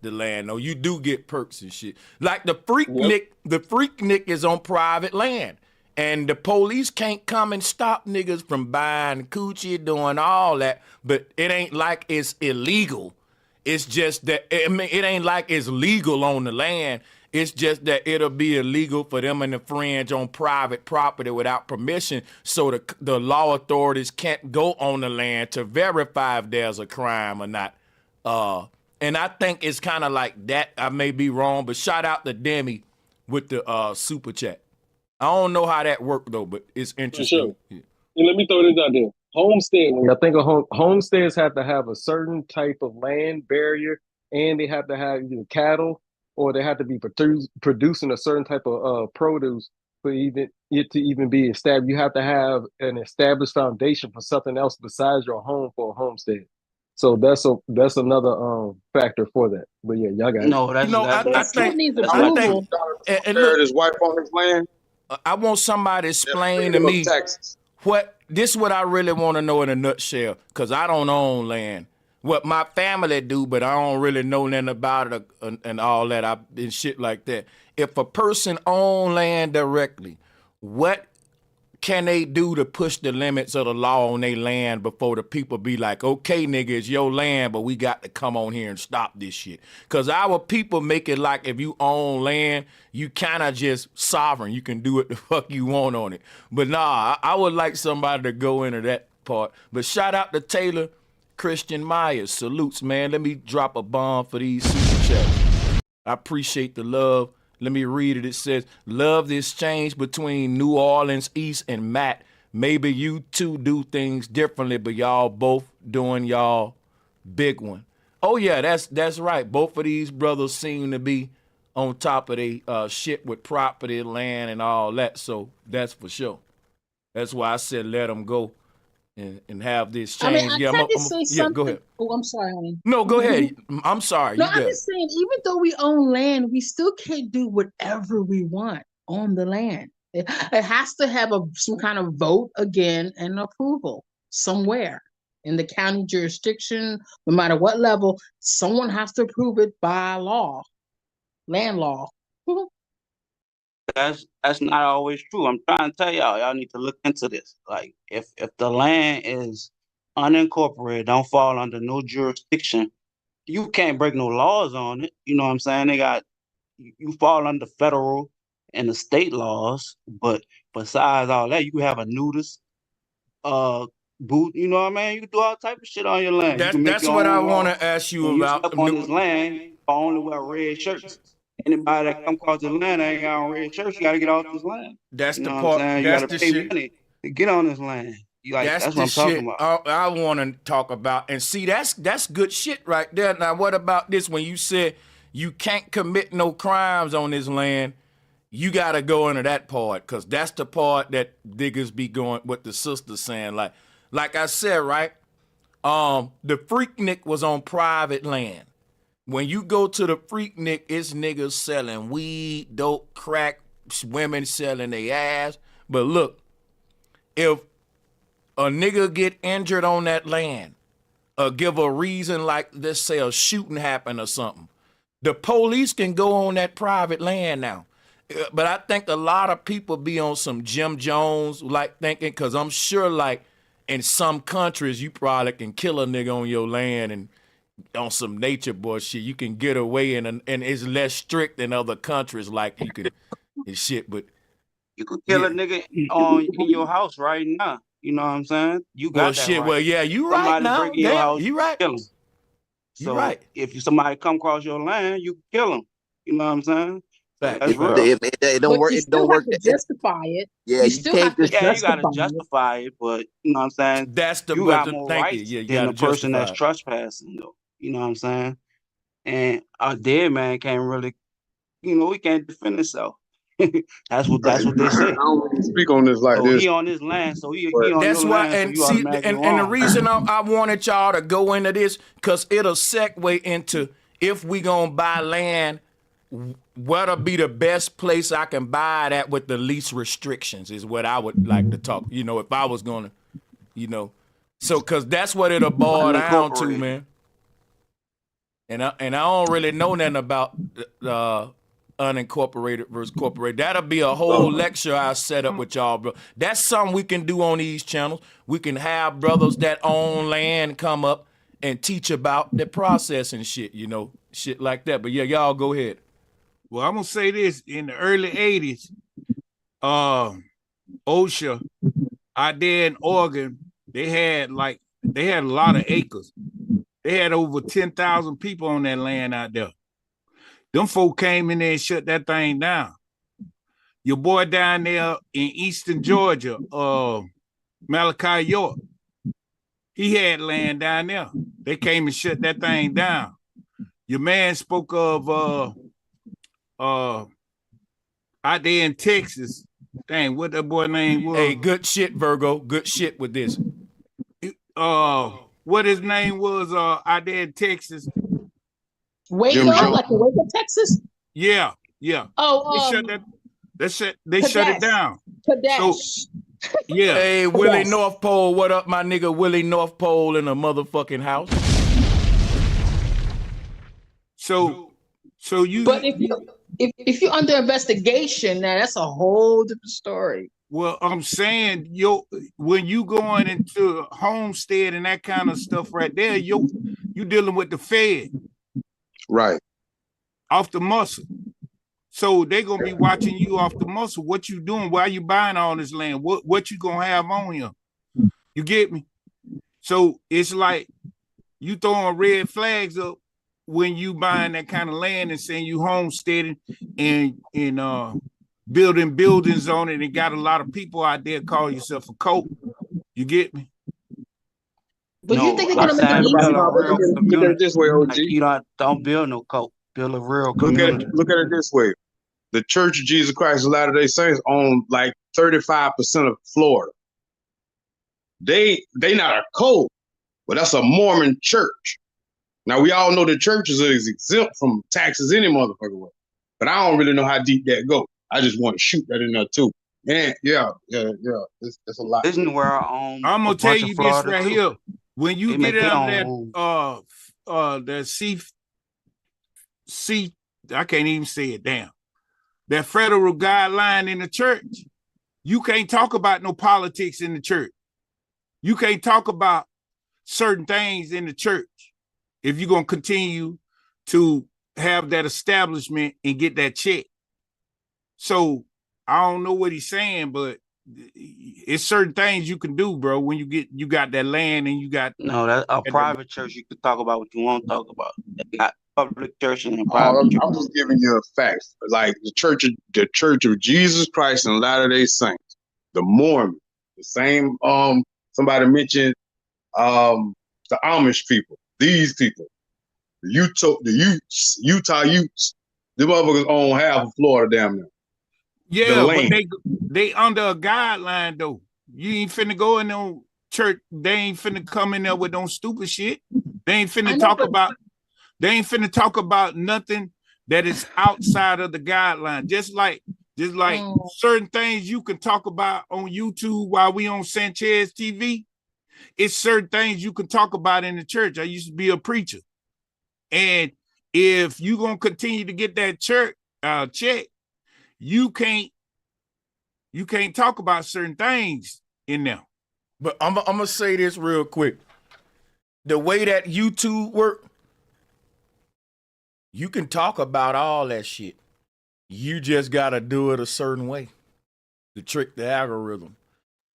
the land. No, you do get perks and shit. Like the Freaknik is on private land. And the police can't come and stop niggas from buying coochie, doing all that. But it ain't like it's illegal. It's just that, it ain't like it's legal on the land. It's just that it'll be illegal for them and infringe on private property without permission. So the law authorities can't go on the land to verify if there's a crime or not. And I think it's kind of like that. I may be wrong, but shout out to Demi with the super chat. I don't know how that worked though, but it's interesting. Sure. Yeah. And let me throw this out there. Homestead, when I think of homesteads have to have a certain type of land barrier, and they have to have either cattle or they have to be producing a certain type of produce for it to even be established. You have to have an established foundation for something else besides your home for a homestead. So that's another factor for that. But yeah, y'all got it. I think and look, his wife on his land. I want somebody to explain to me this is what I really want to know in a nutshell, because I don't own land. What my family do, but I don't really know nothing about it and all that and shit like that. If a person own land directly, what can they do to push the limits of the law on their land before the people be like, okay, nigga, it's your land, but we got to come on here and stop this shit? Because our people make it like if you own land, you kind of just sovereign. You can do what the fuck you want on it. But nah, I would like somebody to go into that part. But shout out to Taylor Christian Myers. Salutes, man. Let me drop a bomb for these super chats. I appreciate the love. Let me read it. It says, love the exchange between New Orleans East and Matt. Maybe you two do things differently, but y'all both doing y'all big one. Oh, yeah, that's right. Both of these brothers seem to be on top of their shit with property, land, and all that. So that's for sure. That's why I said let them go and have this change. I tried to say something. Go ahead. Oh, I'm sorry, honey. No, go ahead. I'm sorry. No, I'm just saying, even though we own land, we still can't do whatever we want on the land. It has to have some kind of vote again and approval somewhere in the county jurisdiction, no matter what level. Someone has to approve it by law, land law. That's not always true. I'm trying to tell y'all need to look into this. Like if the land is unincorporated, don't fall under no jurisdiction, you can't break no laws on it. You know what I'm saying? You fall under federal and the state laws, but besides all that, you can have a nudist boot, you know what I mean? You can do all type of shit on your land. That's what I want to ask you about. You step on this land, you only wear red shirts. Anybody that come across this land ain't got on red shirts, you gotta get off this land. That's you the know part. You that's gotta the pay shit. money to get on this land. That's what I'm talking about. I want to talk about. And see, that's good shit right there. Now, what about this? When you said you can't commit no crimes on this land, you got to go into that part, because that's the part that niggas be going, what the sister's saying. Like I said, right? The Freaknik was on private land. When you go to the Freaknik, it's niggas selling weed, dope, crack, women selling their ass. But look, if a nigga get injured on that land, or give a reason like, let's say a shooting happened or something, the police can go on that private land now. But I think a lot of people be on some Jim Jones like thinking, because I'm sure like in some countries you probably can kill a nigga on your land and on some nature boy shit. You can get away and it's less strict than other countries like you can and shit. But you could kill a nigga in your house right now. You know what I'm saying? You got well, that shit. right. Well, yeah, you right Somebody now. break in your Damn, house, you right. kill him. You So right. if somebody come across your land, you kill them. You know what I'm saying? Fact. That's real. It don't But work. you It don't still work. have to justify it. Yeah, You you still can't have to just. Yeah, you gotta justify it. justify it, but you know what I'm saying? That's the You got but more thank you. rights Yeah, you than gotta the person justify that's it. trespassing, though. You know what I'm saying? And a dead man can't really, he can't defend himself. That's what they I say. don't really speak on this like So this, he on his land, so he but on That's your why, land, so and you see, automatically and the wrong. reason I wanted y'all to go into this, because it'll segue into if we gonna buy land, what'll be the best place I can buy it at with the least restrictions is what I would like to talk. If I was gonna, so because that's what it'll boil down to, Unincorporated. man. And I don't really know nothing about unincorporated versus corporated. That'll be a whole lecture I set up with y'all, bro. That's something we can do on these channels. We can have brothers that own land come up and teach about the process and shit, shit like that. But yeah, y'all go ahead. Well, I'm gonna say this: in the early '80s, OSHA out there in Oregon, they had a lot of acres. They had over 10,000 people on that land out there. Them folk came in there and shut that thing down. Your boy down there in Eastern Georgia, Malachi York, he had land down there. They came and shut that thing down. Your man spoke of out there in Texas. Dang, what that boy name was? Hey, good shit, Virgo. Good shit with this. What his name was out there in Texas. Waco, like in Waco, Texas? Yeah. Oh, they shut it down. Kadesh. Yeah. Hey, Willie North Pole, what up, my nigga Willie North Pole in a motherfucking house? So you. But if you're under investigation, now that's a whole different story. Well, I'm saying, when you going into homestead and that kind of stuff right there, you dealing with the Fed. Right. Off the muscle. So they're gonna be watching you off the muscle. What you doing? Why you buying all this land? What you gonna have on you? You get me? So it's like you throwing red flags up when you buying that kind of land and saying you homesteading and building buildings on it and got a lot of people out there call yourself a cult. You get me? But you think they're gonna make it build easy? a real community. Look at it this way, OG. Like, you don't build no cult. Build a real community. Look at it this way. The Church of Jesus Christ of Latter-day Saints own like 35% of Florida. They not a cult, but that's a Mormon church. Now we all know the churches is exempt from taxes any motherfucker way. But I don't really know how deep that goes. I just want to shoot that in there too. And yeah. It's a lot. Isn't where I own. I'm gonna tell you this right here. When you They get make out their that I can't even say it, damn. That federal guideline in the church, you can't talk about no politics in the church. You can't talk about certain things in the church if you're gonna continue to have that establishment and get that check. So I don't know what he's saying, but it's certain things you can do, bro, when you got that land and you got that's a private church. You can talk about what you want to talk about. They got public church and private church. I'm just giving you a fact. Like the Church of Jesus Christ and Latter-day Saints, the Mormon, the same somebody mentioned the Amish people, these people, the Utah Utes, the motherfuckers own half of Florida damn near. Yeah, but they under a guideline though. You ain't finna go in no church. They ain't finna come in there with no stupid shit. They ain't finna talk about They ain't finna talk about nothing that is outside of the guideline. Just like certain things you can talk about on YouTube while we on Sanchez TV. It's certain things you can talk about in the church. I used to be a preacher. And if you gonna continue to get that church check, you can't talk about certain things in there. But I'm gonna say this real quick. The way that YouTube work, you can talk about all that shit. You just gotta do it a certain way to trick the algorithm.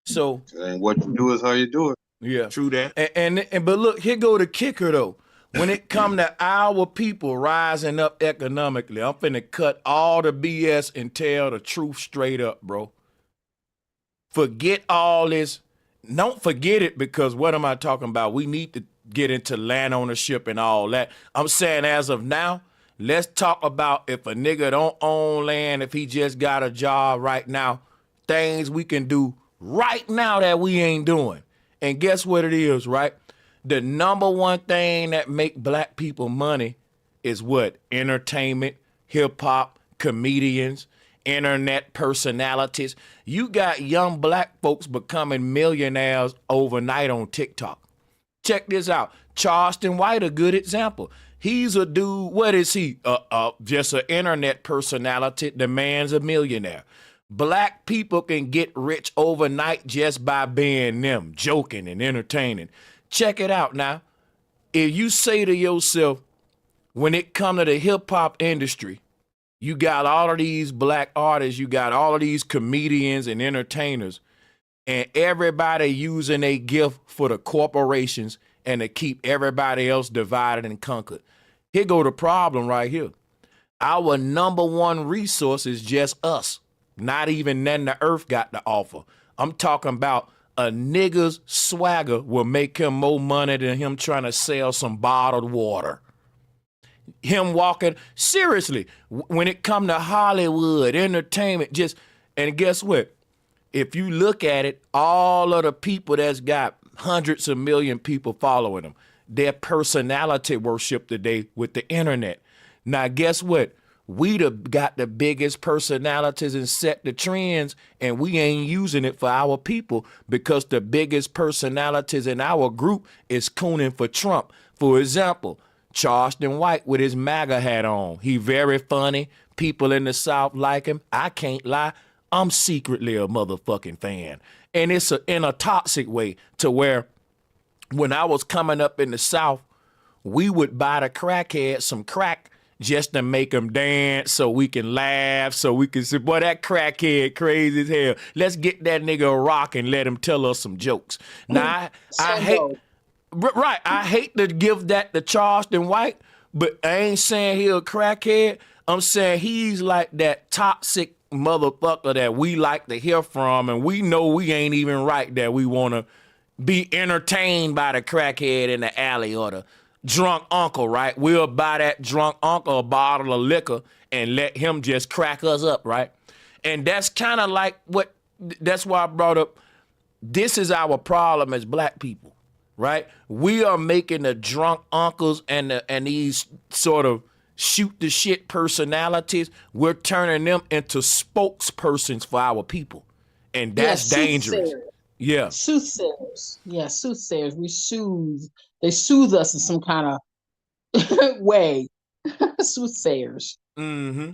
So, and what you do is how you do it. Yeah, true that. And but look, here go the kicker though. When it come to our people rising up economically, I'm finna cut all the BS and tell the truth straight up, bro. Forget all this. Don't forget it, because what am I talking about? We need to get into land ownership and all that. I'm saying as of now, let's talk about if a nigga don't own land, if he just got a job right now, things we can do right now that we ain't doing. And guess what it is, right? The number one thing that make black people money is what? Entertainment, hip hop, comedians, internet personalities. You got young black folks becoming millionaires overnight on TikTok. Check this out. Charleston White, a good example. He's a dude, what is he? Just an internet personality. The man's a millionaire. Black people can get rich overnight just by being them, joking and entertaining. Check it out now. If you say to yourself, when it comes to the hip hop industry, you got all of these black artists, you got all of these comedians and entertainers, and everybody using a gift for the corporations and to keep everybody else divided and conquered. Here go the problem right here. Our number one resource is just us. Not even then the earth got to offer. I'm talking about a nigga's swagger will make him more money than him trying to sell some bottled water. Him walking, seriously, when it come to Hollywood, entertainment, and guess what? If you look at it, all of the people that's got hundreds of million people following them, their personality worship today with the internet. Now, guess what? We got the biggest personalities and set the trends, and we ain't using it for our people because the biggest personalities in our group is cooning for Trump. For example, Charleston White with his MAGA hat on. He very funny. People in the South like him. I can't lie. I'm secretly a motherfucking fan. And it's in a toxic way to where when I was coming up in the South, we would buy the crackhead some crack just to make them dance so we can laugh, so we can say, boy, that crackhead crazy as hell. Let's get that nigga a rock and let him tell us some jokes. Now, I hate to give that to Charleston White, but I ain't saying he a crackhead. I'm saying he's like that toxic motherfucker that we like to hear from, and we know we ain't even right that we want to be entertained by the crackhead in the alley or the drunk uncle, right? We'll buy that drunk uncle a bottle of liquor and let him just crack us up, right? And that's kind of like that's why I brought up, this is our problem as black people, right? We are making the drunk uncles and these sort of shoot the shit personalities, we're turning them into spokespersons for our people. And that's dangerous. Yeah. Soothsayers. Yeah, soothsayers. They soothe us in some kind of way. Soothsayers. Mm-hmm.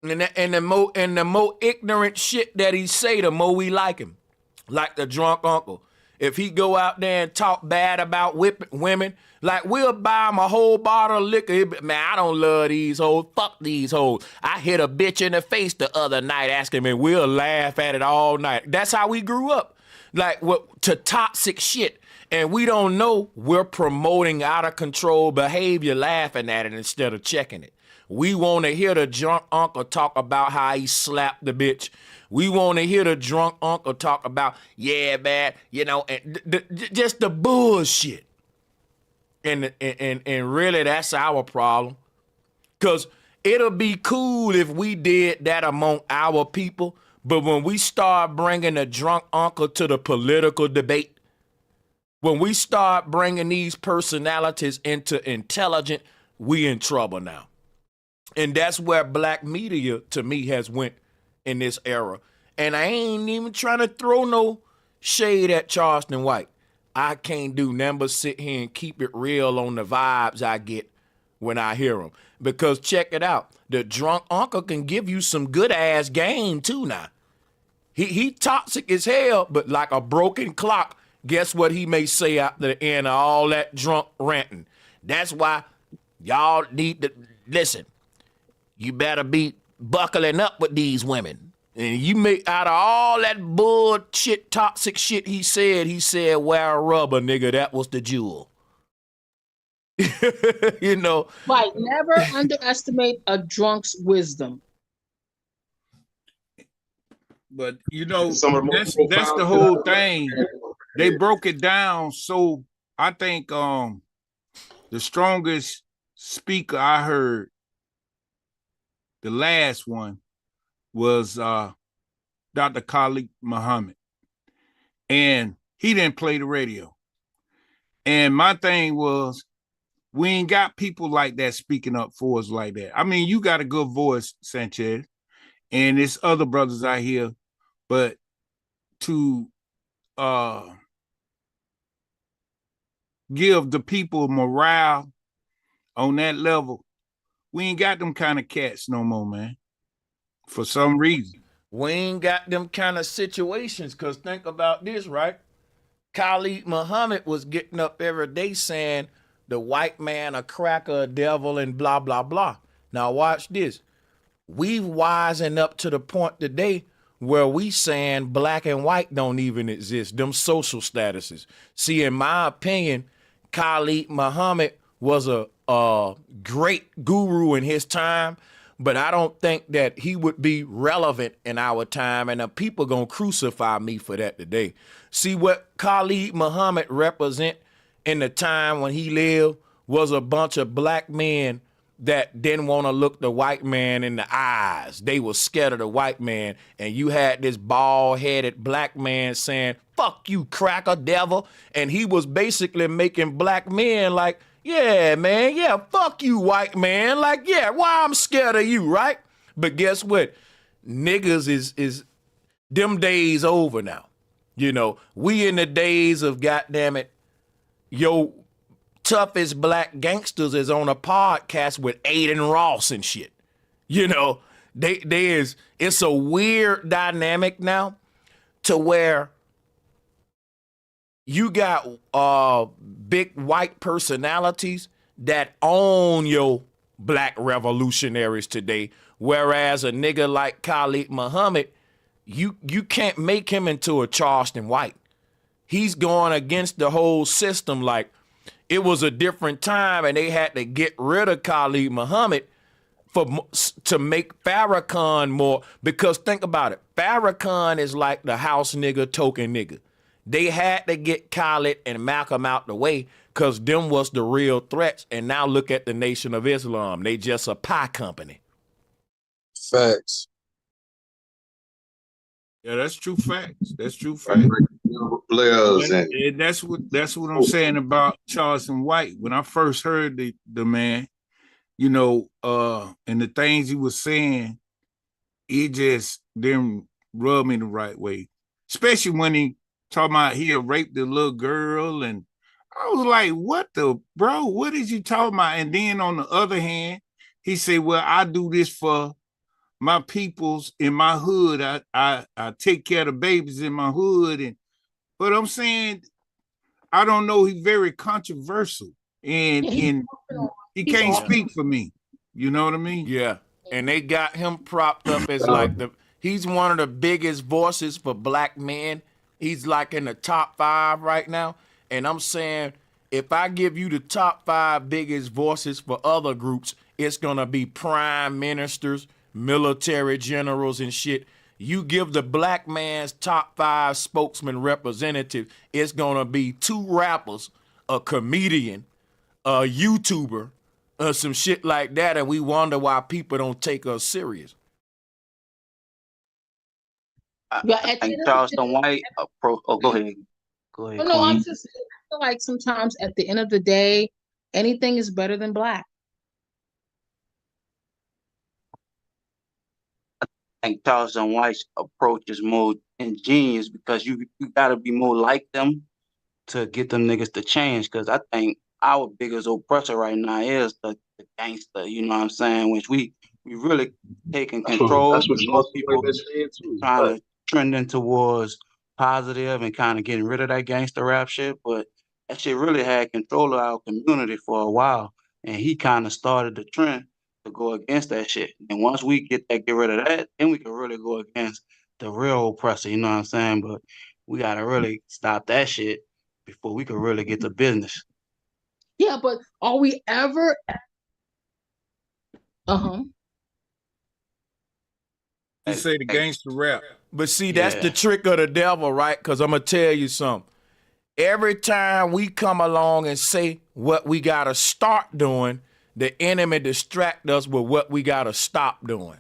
And the more ignorant shit that he say, the more we like him. Like the drunk uncle. If he go out there and talk bad about women, like we'll buy him a whole bottle of liquor. Man, I don't love these hoes. Fuck these hoes. I hit a bitch in the face the other night asking me, we'll laugh at it all night. That's how we grew up. Like to toxic shit. And we don't know we're promoting out of control behavior, laughing at it instead of checking it. We want to hear the drunk uncle talk about how he slapped the bitch. We want to hear the drunk uncle talk about, yeah, man, and just the bullshit. And really, that's our problem. Because it'll be cool if we did that among our people. But when we start bringing the drunk uncle to the political debate, When we start bringing these personalities into intelligent, we in trouble now. And that's where black media, to me, has went in this era. And I ain't even trying to throw no shade at Charleston White. I can't do nothing but sit here and keep it real on the vibes I get when I hear them. Because check it out. The drunk uncle can give you some good ass game too now. He toxic as hell, but like a broken clock, guess what he may say after the end of all that drunk ranting? That's why y'all need to listen. You better be buckling up with these women. And you make out of all that bullshit, toxic shit he said, wear a rubber, nigga. That was the jewel. You know. Right. Never underestimate a drunk's wisdom. But you know, that's the whole thing. They broke it down. So I think the strongest speaker I heard, the last one, was Dr. Khalid Muhammad. And he didn't play the radio. And my thing was, we ain't got people like that speaking up for us like that. I mean, you got a good voice, Sanchez, and there's other brothers out here, but to give the people morale on that level, we ain't got them kind of cats no more, man, for some reason. We ain't got them kind of situations, because think about this, right? Khalid Muhammad was getting up every day saying the white man a cracker, a devil, and blah, blah, blah. Now watch this. We've wisened up to the point today where we saying black and white don't even exist, them social statuses. See, in my opinion, Khalid Muhammad was a great guru in his time, but I don't think that he would be relevant in our time, and the people gonna crucify me for that today. See, what Khalid Muhammad represent in the time when he lived was a bunch of black men that didn't want to look the white man in the eyes. They were scared of the white man, and you had this bald-headed black man saying, fuck you, cracker, devil, and he was basically making black men like, yeah, man, yeah, fuck you, white man. Like, yeah, why I'm scared of you, right? But guess what? Niggas is them days over now. You know, we in the days of, goddamn it, yo, toughest black gangsters is on a podcast with Aiden Ross and shit. You know, it's a weird dynamic now to where you got big white personalities that own your black revolutionaries today, whereas a nigga like Khalid Muhammad, you can't make him into a Charleston White. He's going against the whole system. Like, it was a different time, and they had to get rid of Khalid Muhammad to make Farrakhan more. Because think about it, Farrakhan is like the house nigga, token nigga. They had to get Khalid and Malcolm out the way because them was the real threats. And now look at the Nation of Islam. They just a pie company. Facts. Yeah, that's true facts. That's true facts. And that's what I'm saying about Charleston White. When I first heard the man, you know, and the things he was saying, it just didn't rub me the right way. Especially when he talking about he raped the little girl, and I was like, what the, bro, what is you talking about? And then on the other hand, he said, well, I do this for my peoples in my hood. I take care of the babies in my hood. But I'm saying, I don't know, he's very controversial, and he can't speak for me. You know what I mean? Yeah. And they got him propped up as like he's one of the biggest voices for black men. He's like in the top 5 right now. And I'm saying, if I give you the top 5 biggest voices for other groups, it's gonna be prime ministers, military generals and shit. You give the black man's top 5 spokesman representative, it's gonna be 2 rappers, a comedian, a YouTuber, some shit like that, and we wonder why people don't take us serious. I think Charleston White. Go ahead. Go ahead. No, I'm just feel like sometimes at the end of the day, anything is better than black. I think Charleston White's approach is more ingenious because you got to be more like them to get them niggas to change. Because I think our biggest oppressor right now is the gangster. You know what I'm saying? Which we really taking control. That's what Most Charleston people White been saying too. trying Right. to trending towards positive and kind of getting rid of that gangster rap shit, but that shit really had control of our community for a while, and he kind of started the trend to go against that shit. And once we get rid of that, then we can really go against the real oppressor. You know what I'm saying? But we gotta really stop that shit before we can really get to business. Yeah, but are we ever? You say the gangster rap. But see, that's the trick of the devil, right? Because I'm going to tell you something. Every time we come along and say what we got to start doing, the enemy distract us with what we got to stop doing,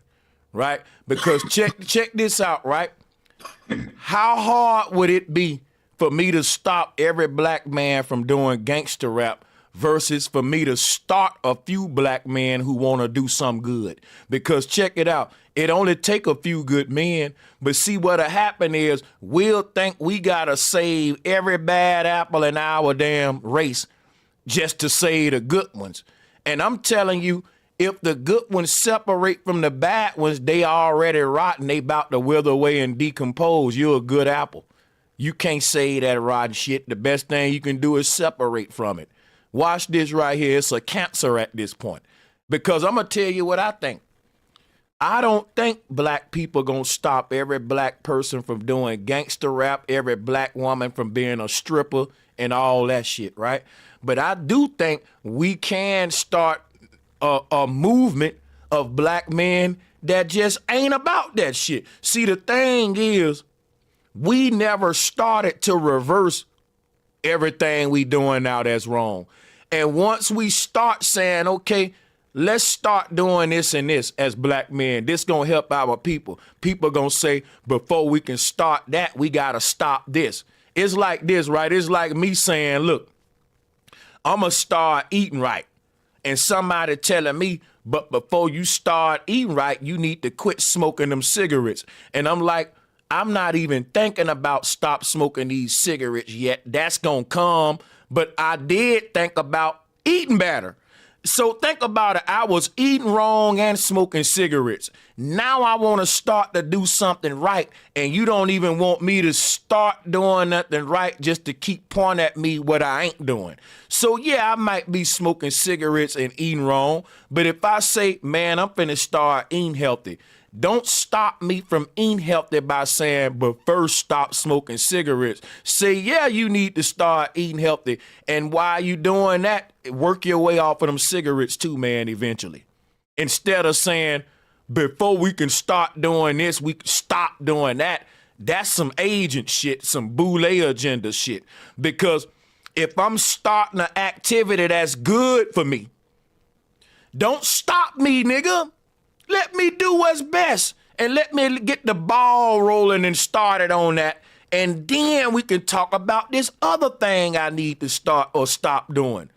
right? Because check this out, right? How hard would it be for me to stop every black man from doing gangster rap versus for me to start a few black men who want to do something good? Because check it out. It only take a few good men, but see what'll happen is we'll think we gotta save every bad apple in our damn race just to save the good ones. And I'm telling you, if the good ones separate from the bad ones, they already rotten. They about to wither away and decompose. You're a good apple. You can't save that rotten shit. The best thing you can do is separate from it. Watch this right here. It's a cancer at this point. Because I'm going to tell you what I think. I don't think black people gonna stop every black person from doing gangster rap, every black woman from being a stripper and all that shit, right? But I do think we can start a movement of black men that just ain't about that shit. See, the thing is, we never started to reverse everything we doing now that's wrong. And once we start saying, okay, let's start doing this and this as black men. This gonna help our people. People gonna say, before we can start that, we gotta stop this. It's like this, right? It's like me saying, look, I'm gonna start eating right. And somebody telling me, but before you start eating right, you need to quit smoking them cigarettes. And I'm like, I'm not even thinking about stop smoking these cigarettes yet. That's gonna come. But I did think about eating better. So think about it. I was eating wrong and smoking cigarettes. Now I want to start to do something right. And you don't even want me to start doing nothing right just to keep pointing at me what I ain't doing. So yeah, I might be smoking cigarettes and eating wrong. But if I say, man, I'm finna start eating healthy, don't stop me from eating healthy by saying, but first stop smoking cigarettes. Say, yeah, you need to start eating healthy. And while you doing that, work your way off of them cigarettes too, man, eventually. Instead of saying, before we can start doing this, we can stop doing that. That's some agent shit, some boule agenda shit. Because if I'm starting an activity that's good for me, don't stop me, nigga. Let me do what's best and let me get the ball rolling and started on that. And then we can talk about this other thing I need to start or stop doing.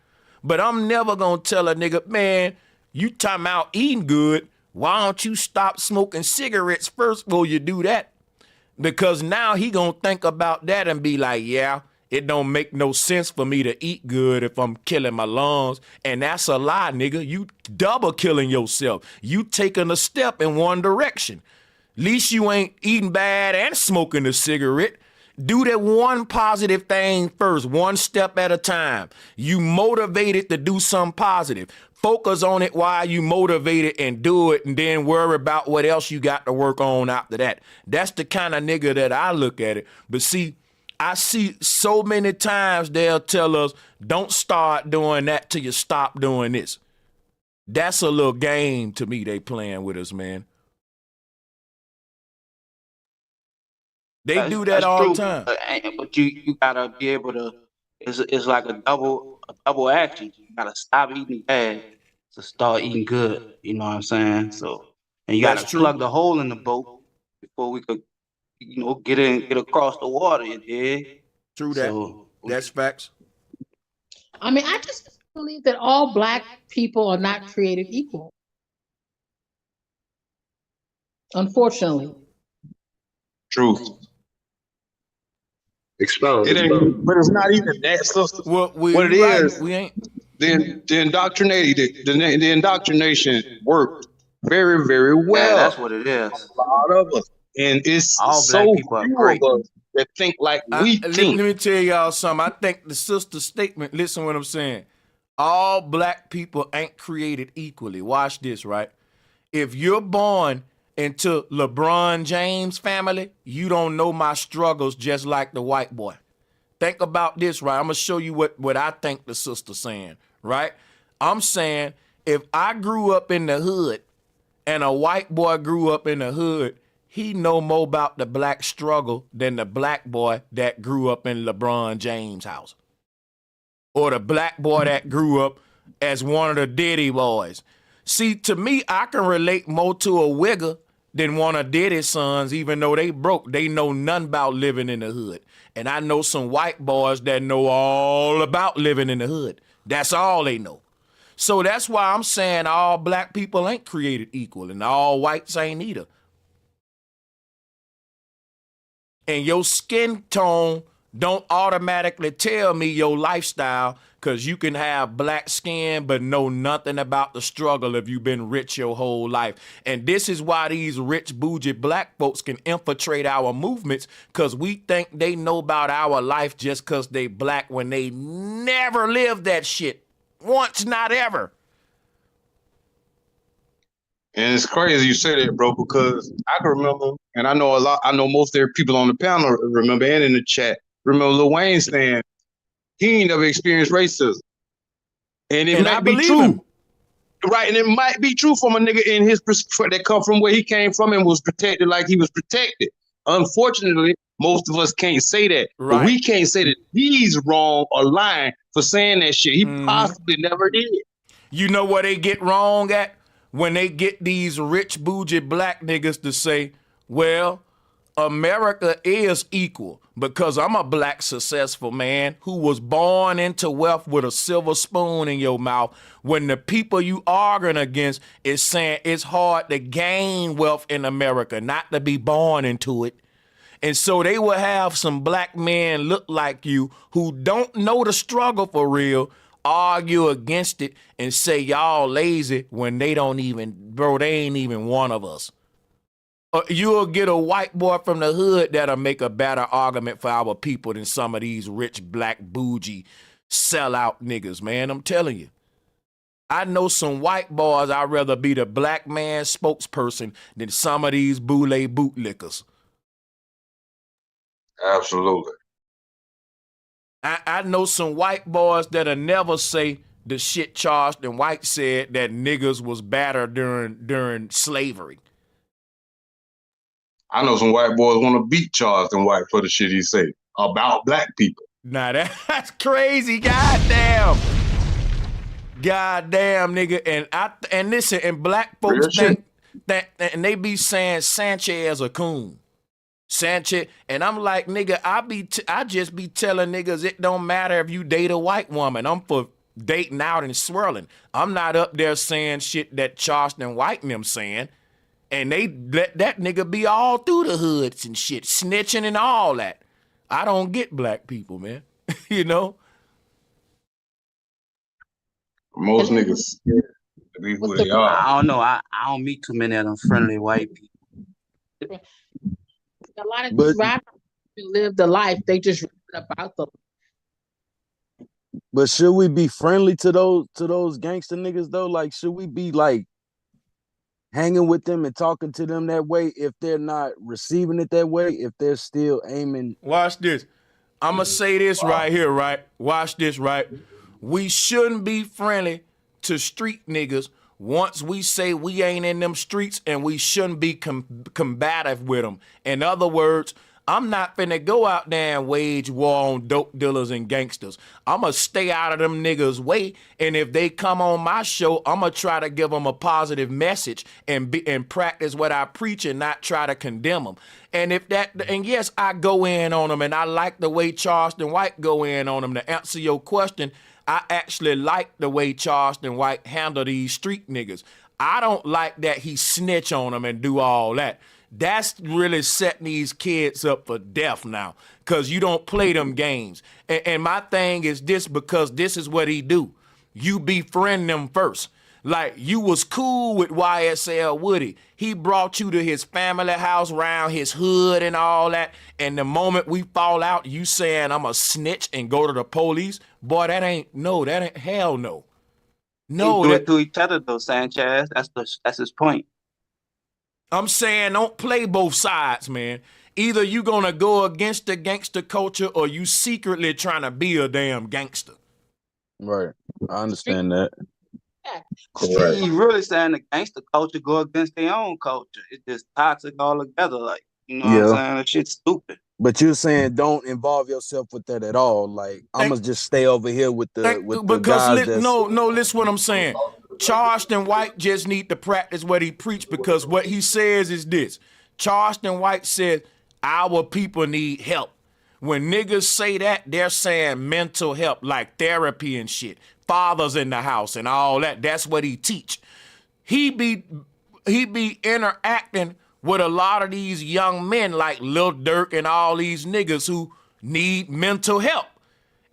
But I'm never going to tell a nigga, man, you talking about eating good. Why don't you stop smoking cigarettes first before you do that? Because now he going to think about that and be like, yeah, it don't make no sense for me to eat good if I'm killing my lungs. And that's a lie, nigga. You double killing yourself. You taking a step in one direction. At least you ain't eating bad and smoking a cigarette. Do that one positive thing first, one step at a time. You motivated to do something positive. Focus on it while you motivated and do it, and then worry about what else you got to work on after that. That's the kind of nigga that I look at it. But see, I see so many times they'll tell us, don't start doing that till you stop doing this. That's a little game to me they playing with us, man. They do that all the time. But you gotta be able to. It's like a double action. You gotta stop eating bad to start eating good. You know what I'm saying? So, and you gotta plug the hole in the boat before we could, get across the water. You dig? True that. That's facts. I mean, I just believe that all Black people are not created equal. Unfortunately. Truth. Expound, It expound. ain't, but it's not even that, sister. Well, What it you right. is, We ain't. the indoctrination worked very, very Yeah, well. that's what it is. A lot of us, and it's All so Black people are few great. of us that think like we Let think. me tell y'all something. I think the sister statement, listen what I'm saying. All Black people ain't created equally. Watch this, right? If you're born into LeBron James family, you don't know my struggles just like the white boy. Think about this, right? I'm going to show you what I think the sister's saying, right? I'm saying if I grew up in the hood and a white boy grew up in the hood, he know more about the Black struggle than the Black boy that grew up in LeBron James' house. Or the Black boy that grew up as one of the Diddy boys. See, to me, I can relate more to a wigger than one of Diddy's sons, even though they broke. They know nothing about living in the hood. And I know some white boys that know all about living in the hood. That's all they know. So that's why I'm saying all Black people ain't created equal and all whites ain't either. And your skin tone don't automatically tell me your lifestyle, because you can have Black skin but know nothing about the struggle if you've been rich your whole life. And this is why these rich, bougie Black folks can infiltrate our movements, because we think they know about our life just because they Black when they never lived that shit. Once, not ever. And it's crazy you say that, bro, because I can remember, and I know most of the people on the panel remember, and in the chat, remember Lil Wayne saying he ain't never experienced racism. And it might be true. Him. Right, and it might be true from a nigga in his perspective that come from where he came from and was protected like he was protected. Unfortunately, most of us can't say that. Right. But we can't say that he's wrong or lying for saying that shit. He possibly never did. You know what they get wrong at? When they get these rich, bougie Black niggas to say, well, America is equal because I'm a Black successful man who was born into wealth with a silver spoon in your mouth, when the people you arguing against is saying it's hard to gain wealth in America, not to be born into it. And so they will have some Black men look like you who don't know the struggle for real, argue against it and say y'all lazy when they don't even, bro, they ain't even one of us. You'll get a white boy from the hood that'll make a better argument for our people than some of these rich, Black, bougie, sellout niggas, man. I'm telling you. I know some white boys I'd rather be the Black man spokesperson than some of these boule bootlickers. Absolutely. I know some white boys that'll never say the shit Charleston White said, that niggas was better during slavery. I know some white boys want to beat Charleston White for the shit he said about Black people. Nah, that's crazy. Goddamn. Goddamn, nigga. And listen, and Black folks think that, and they be saying Sanchez a coon. Sanchez, and I'm like, nigga, I just be telling niggas it don't matter if you date a white woman. I'm for dating out and swirling. I'm not up there saying shit that Charleston White and them saying. And they let that nigga be all through the hoods and shit, snitching and all that. I don't get Black people, man. You know? Most niggas to be who they are. I don't know. I don't meet too many of them friendly white people. A lot of these rappers live the life, they just read about them. But should we be friendly to those gangster niggas though? Like, should we be like hanging with them and talking to them that way if they're not receiving it that way, if they're still aiming? Watch this. I'm going to say this right here, right? Watch this, right? We shouldn't be friendly to street niggas once we say we ain't in them streets, and we shouldn't be combative with them. In other words, I'm not finna go out there and wage war on dope dealers and gangsters. I'm going to stay out of them niggas' way, and if they come on my show, I'm going to try to give them a positive message and practice what I preach and not try to condemn them. And yes, I go in on them, and I like the way Charleston White go in on them. To answer your question, I actually like the way Charleston White handle these street niggas. I don't like that he snitch on them and do all that. That's really setting these kids up for death now, because you don't play them games. And my thing is this, because this is what he do. You befriend them first. Like, you was cool with YSL Woody. He brought you to his family house, around his hood and all that. And the moment we fall out, you saying I'm a snitch and go to the police. Boy, that ain't hell no. No, they do it to each other though, Sanchez. That's his point. I'm saying don't play both sides, man. Either you gonna go against the gangster culture or you secretly trying to be a damn gangster. Right. I understand that. Correct. He really saying the gangster culture go against their own culture. It's just toxic altogether. Like, you know what I'm saying? That shit's stupid. But you're saying don't involve yourself with that at all. Like, I'm gonna just stay over here with the guys that's... No, listen what I'm saying. Charleston White just need to practice what he preach, because what he says is this. Charleston White said, our people need help. When niggas say that, they're saying mental help, like therapy and shit. Fathers in the house and all that. That's what he teach. He be interacting with a lot of these young men like Lil Durk and all these niggas who need mental help.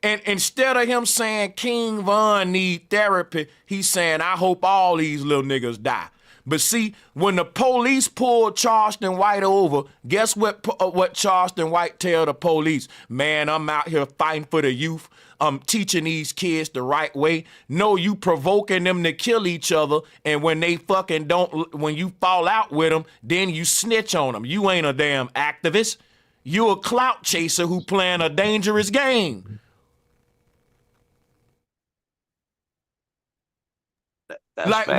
And instead of him saying King Von need therapy, he's saying, I hope all these little niggas die. But see, when the police pulled Charleston White over, guess what Charleston White tell the police? Man, I'm out here fighting for the youth. I'm teaching these kids the right way. No, you provoking them to kill each other. And when they when you fall out with them, then you snitch on them. You ain't a damn activist. You a clout chaser who playing a dangerous game. Like, no,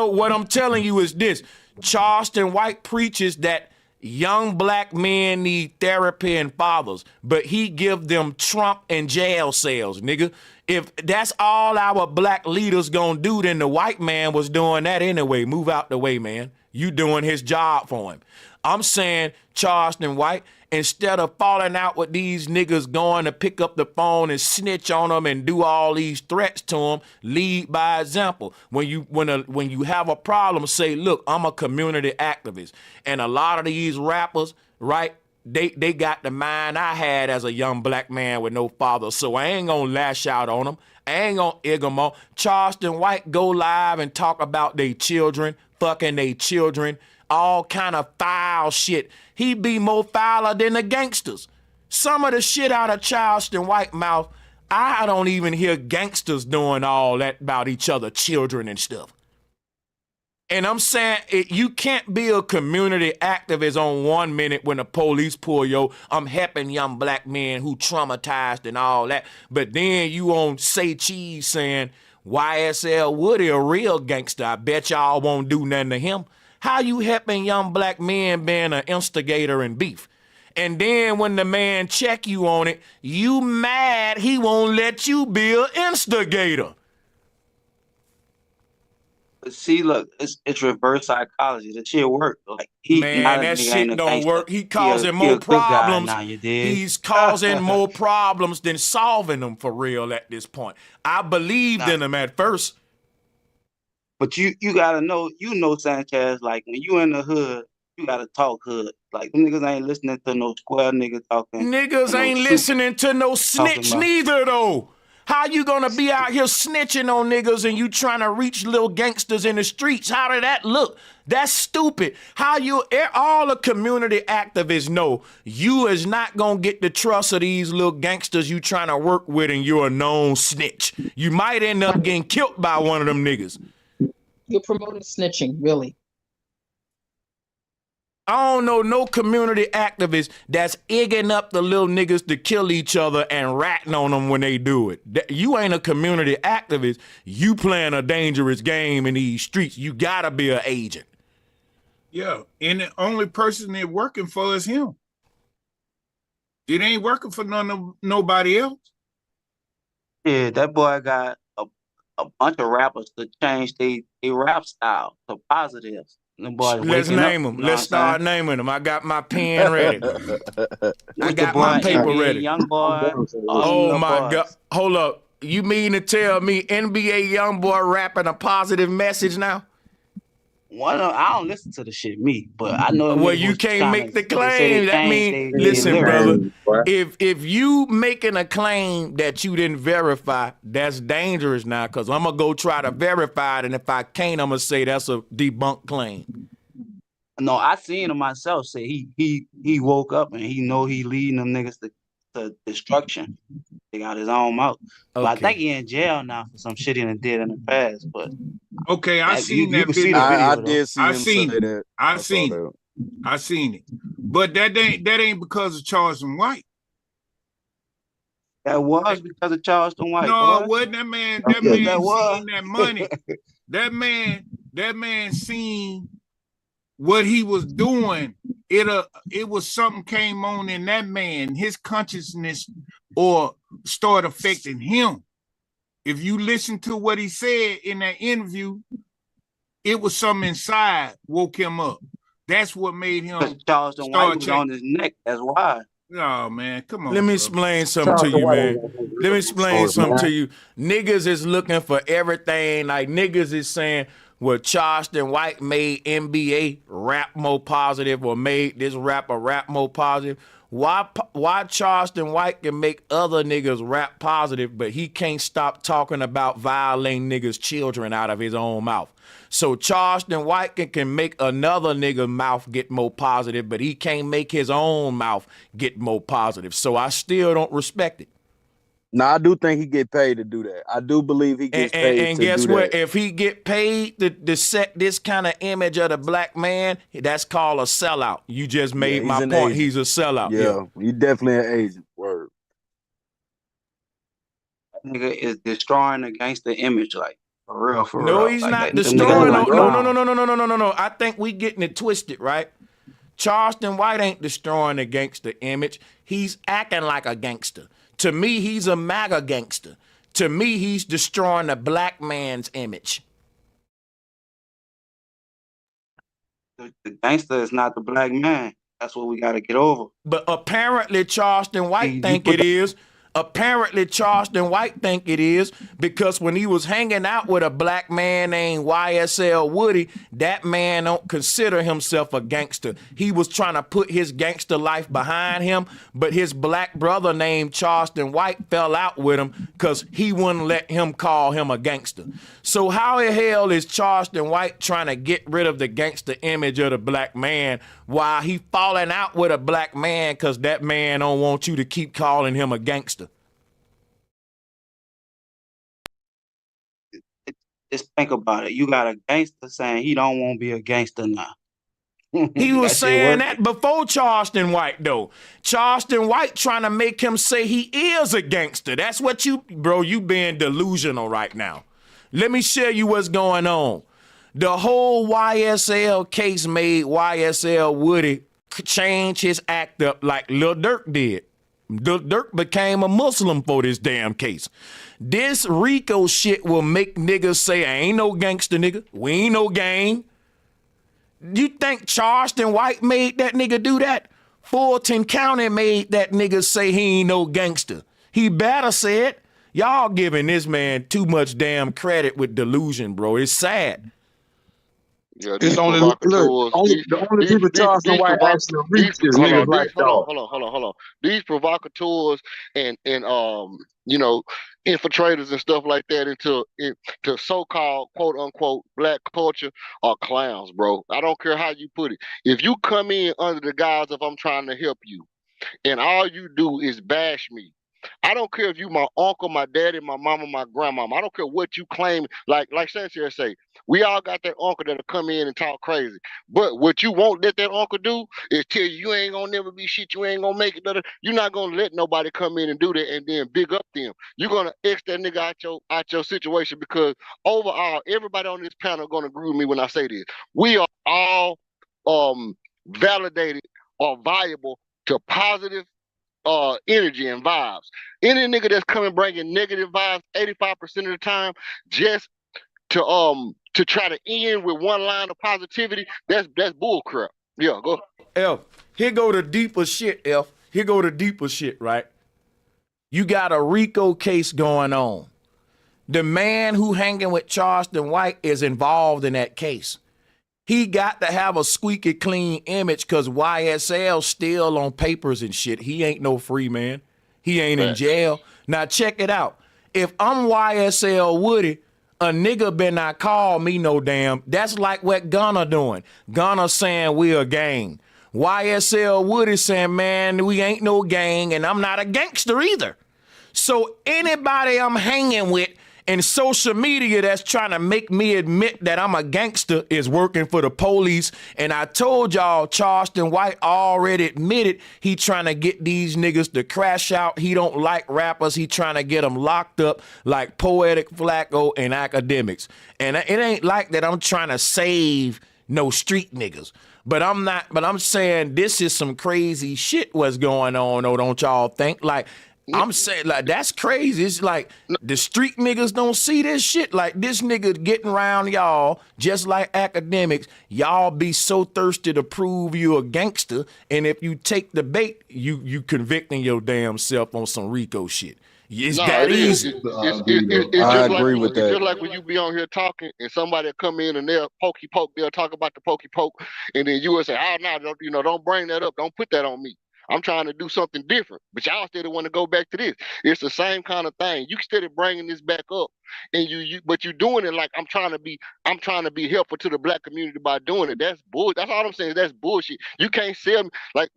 what I'm telling you is this. Charleston White preaches that young black men need therapy and fathers, but he give them Trump and jail cells, nigga. If that's all our black leaders gonna do, then the white man was doing that anyway. Move out the way, man. You doing his job for him. I'm saying, Charleston White, instead of falling out with these niggas going to pick up the phone and snitch on them and do all these threats to them, lead by example. When you have a problem, say, look, I'm a community activist. And a lot of these rappers, right, they got the mind I had as a young black man with no father. So I ain't gonna lash out on them. I ain't gonna egg them on. Charleston White go live and talk about their children, fucking their children, all kind of foul shit. He be more fouler than the gangsters. Some of the shit out of Charleston White mouth, I don't even hear gangsters doing all that about each other, children and stuff. And I'm saying, you can't be a community activist on 1 minute when the police pull I'm helping young black men who traumatized and all that. But then you on Say Cheese saying, YSL Woody a real gangster. I bet y'all won't do nothing to him. How you helping young black men being an instigator in beef? And then when the man check you on it, you mad he won't let you be an instigator. See, look, it's reverse psychology. The shit work. Like, man, that shit don't work. He causing more problems. He's causing more problems than solving them for real at this point. I believed in him at first. But you gotta know, Sanchez, like when you in the hood, you gotta talk hood. Like them niggas ain't listening to no square niggas talking. Niggas ain't listening to no snitch neither though. How you gonna be out here snitching on niggas and you trying to reach little gangsters in the streets? How did that look? That's stupid. All the community activists know you is not gonna get the trust of these little gangsters you trying to work with, and you're a known snitch. You might end up getting killed by one of them niggas. You're promoting snitching, really. I don't know no community activist that's egging up the little niggas to kill each other and ratting on them when they do it. You ain't a community activist. You playing a dangerous game in these streets. You gotta be an agent. Yeah, and the only person they're working for is him. It ain't working for nobody else. Yeah, that boy got a bunch of rappers to change their rap style to positives. Them boys Let's waking up. name them. You know Let's what start I'm saying? naming them. I got my pen ready. I What's the got boy my paper NBA ready. young boy? All them Oh little my boys. God. Hold up. You mean to tell me NBA young boy rapping a positive message now? I don't listen to the shit, me, but I know them Well, niggas you was can't trying make the to. They say they claim. That changed mean, they listen, lyrics. brother. If you making a claim that you didn't verify, that's dangerous now. Cause I'm gonna go try to verify it, and if I can't, I'm gonna say that's a debunked claim. No, I seen him myself. Say he woke up and he know he leading them niggas to destruction. They got his own mouth. But I think he in jail now for some shit he done did in the past. But Okay, I seen you that can see video. the video I though. did see I him say seen it. that. I saw seen it. that. I seen it. But that ain't because of Charleston White. That was because of Charleston White, No, boy. it wasn't. That man That was. seen that money. That man seen what he was doing. It was something came on in that man, his consciousness, or start affecting him. If you listen to what he said in that interview, it was something inside woke him up. That's what made him Charleston White was on his neck. That's why. Oh man, come on. Let me bro. explain something to you, man. Let me explain something to you. Niggas is looking for everything. Like niggas is saying, well, Charleston White made NBA rap more positive or made this rapper rap more positive. Why Charleston White can make other niggas rap positive, but he can't stop talking about violating niggas' children out of his own mouth? So Charleston White can make another nigga mouth get more positive, but he can't make his own mouth get more positive. So I still don't respect it. No, I do think he get paid to do that. I do believe he gets paid And to guess do what? that. If he get paid to set this kind of image of the black man, that's called a sellout. You just made he's my an point. agent. He's a sellout. Yeah, he definitely an agent. Word. That nigga is destroying the gangster image, like for real, for No, real. he's Like not them niggas destroying. like, No. I think we getting it twisted, right? Charleston White ain't destroying the gangster image. He's acting like a gangster. To me, he's a MAGA gangster. To me, he's destroying the black man's image. The gangster is not the black man. That's what we got to get over. But apparently Charleston White think it is. Apparently Charleston White think it is because when he was hanging out with a black man named YSL Woody, that man don't consider himself a gangster. He was trying to put his gangster life behind him, but his black brother named Charleston White fell out with him because he wouldn't let him call him a gangster. So how the hell is Charleston White trying to get rid of the gangster image of the black man while he falling out with a black man because that man don't want you to keep calling him a gangster? Just think about it. You got a gangster saying he don't want to be a gangster now. He was saying that before Charleston White, though. Charleston White trying to make him say he is a gangster. That's what you being delusional right now. Let me show you what's going on. The whole YSL case made YSL Woody change his act up like Lil Durk did. Lil Durk became a Muslim for this damn case. This RICO shit will make niggas say, I ain't no gangster, nigga. We ain't no gang. You think Charleston White made that nigga do that? Fulton County made that nigga say he ain't no gangster. He better say it. Y'all giving this man too much damn credit with delusion, bro. It's sad. Yeah, It's only look, the only people Charleston White actually reach is niggas like y'all. Hold on. These provocateurs and infiltrators and stuff like that into so-called quote unquote black culture are clowns, bro. I don't care how you put it. If you come in under the guise of I'm trying to help you, and all you do is bash me. I don't care if you my uncle, my daddy, my mama, my grandmama. I don't care what you claim. Like Sanchez say, we all got that uncle that'll come in and talk crazy. But what you won't let that uncle do is tell you ain't gonna never be shit. You ain't gonna make it. You're not gonna let nobody come in and do that and then big up them. You're gonna X that nigga out your situation because overall, everybody on this panel gonna agree with me when I say this. We are all validated or viable to positive energy and vibes. Any nigga that's coming bringing negative vibes 85% of the time, just to try to end with one line of positivity, that's bull crap. Yeah, go. F, here go the deeper shit, F. Here go the deeper shit, right? You got a RICO case going on. The man who hanging with Charleston White is involved in that case. He got to have a squeaky clean image because YSL still on papers and shit. He ain't no free man. He ain't in jail. Now check it out. If I'm YSL Woody, a nigga better not call me no damn. That's like what Gunna doing. Gunna saying we a gang. YSL Woody saying, man, we ain't no gang, and I'm not a gangster either. So anybody I'm hanging with in social media that's trying to make me admit that I'm a gangster is working for the police. And I told y'all Charleston White already admitted he trying to get these niggas to crash out. He don't like rappers. He trying to get them locked up like Poetic Flacco and academics. And it ain't like that I'm trying to save no street niggas. But I'm not, but I'm saying this is some crazy shit what's going on, though, don't y'all think? Like, I'm saying, like, that's crazy. It's like the street niggas don't see this shit. Like, this nigga getting around y'all just like academics. Y'all be so thirsty to prove you a gangster, and if you take the bait, you convicting your damn self on some RICO shit. It's that easy. I agree with that. It's just like when you be on here talking and somebody come in and they'll pokey poke, they'll talk about the pokey poke, and then you will say, "Oh no, don't bring that up. Don't put that on me. I'm trying to do something different." But y'all still want to go back to this. It's the same kind of thing. You still bringing this back up, and but you're doing it like I'm trying to be helpful to the black community by doing it. That's bull. That's all I'm saying. That's bullshit. You can't sell me like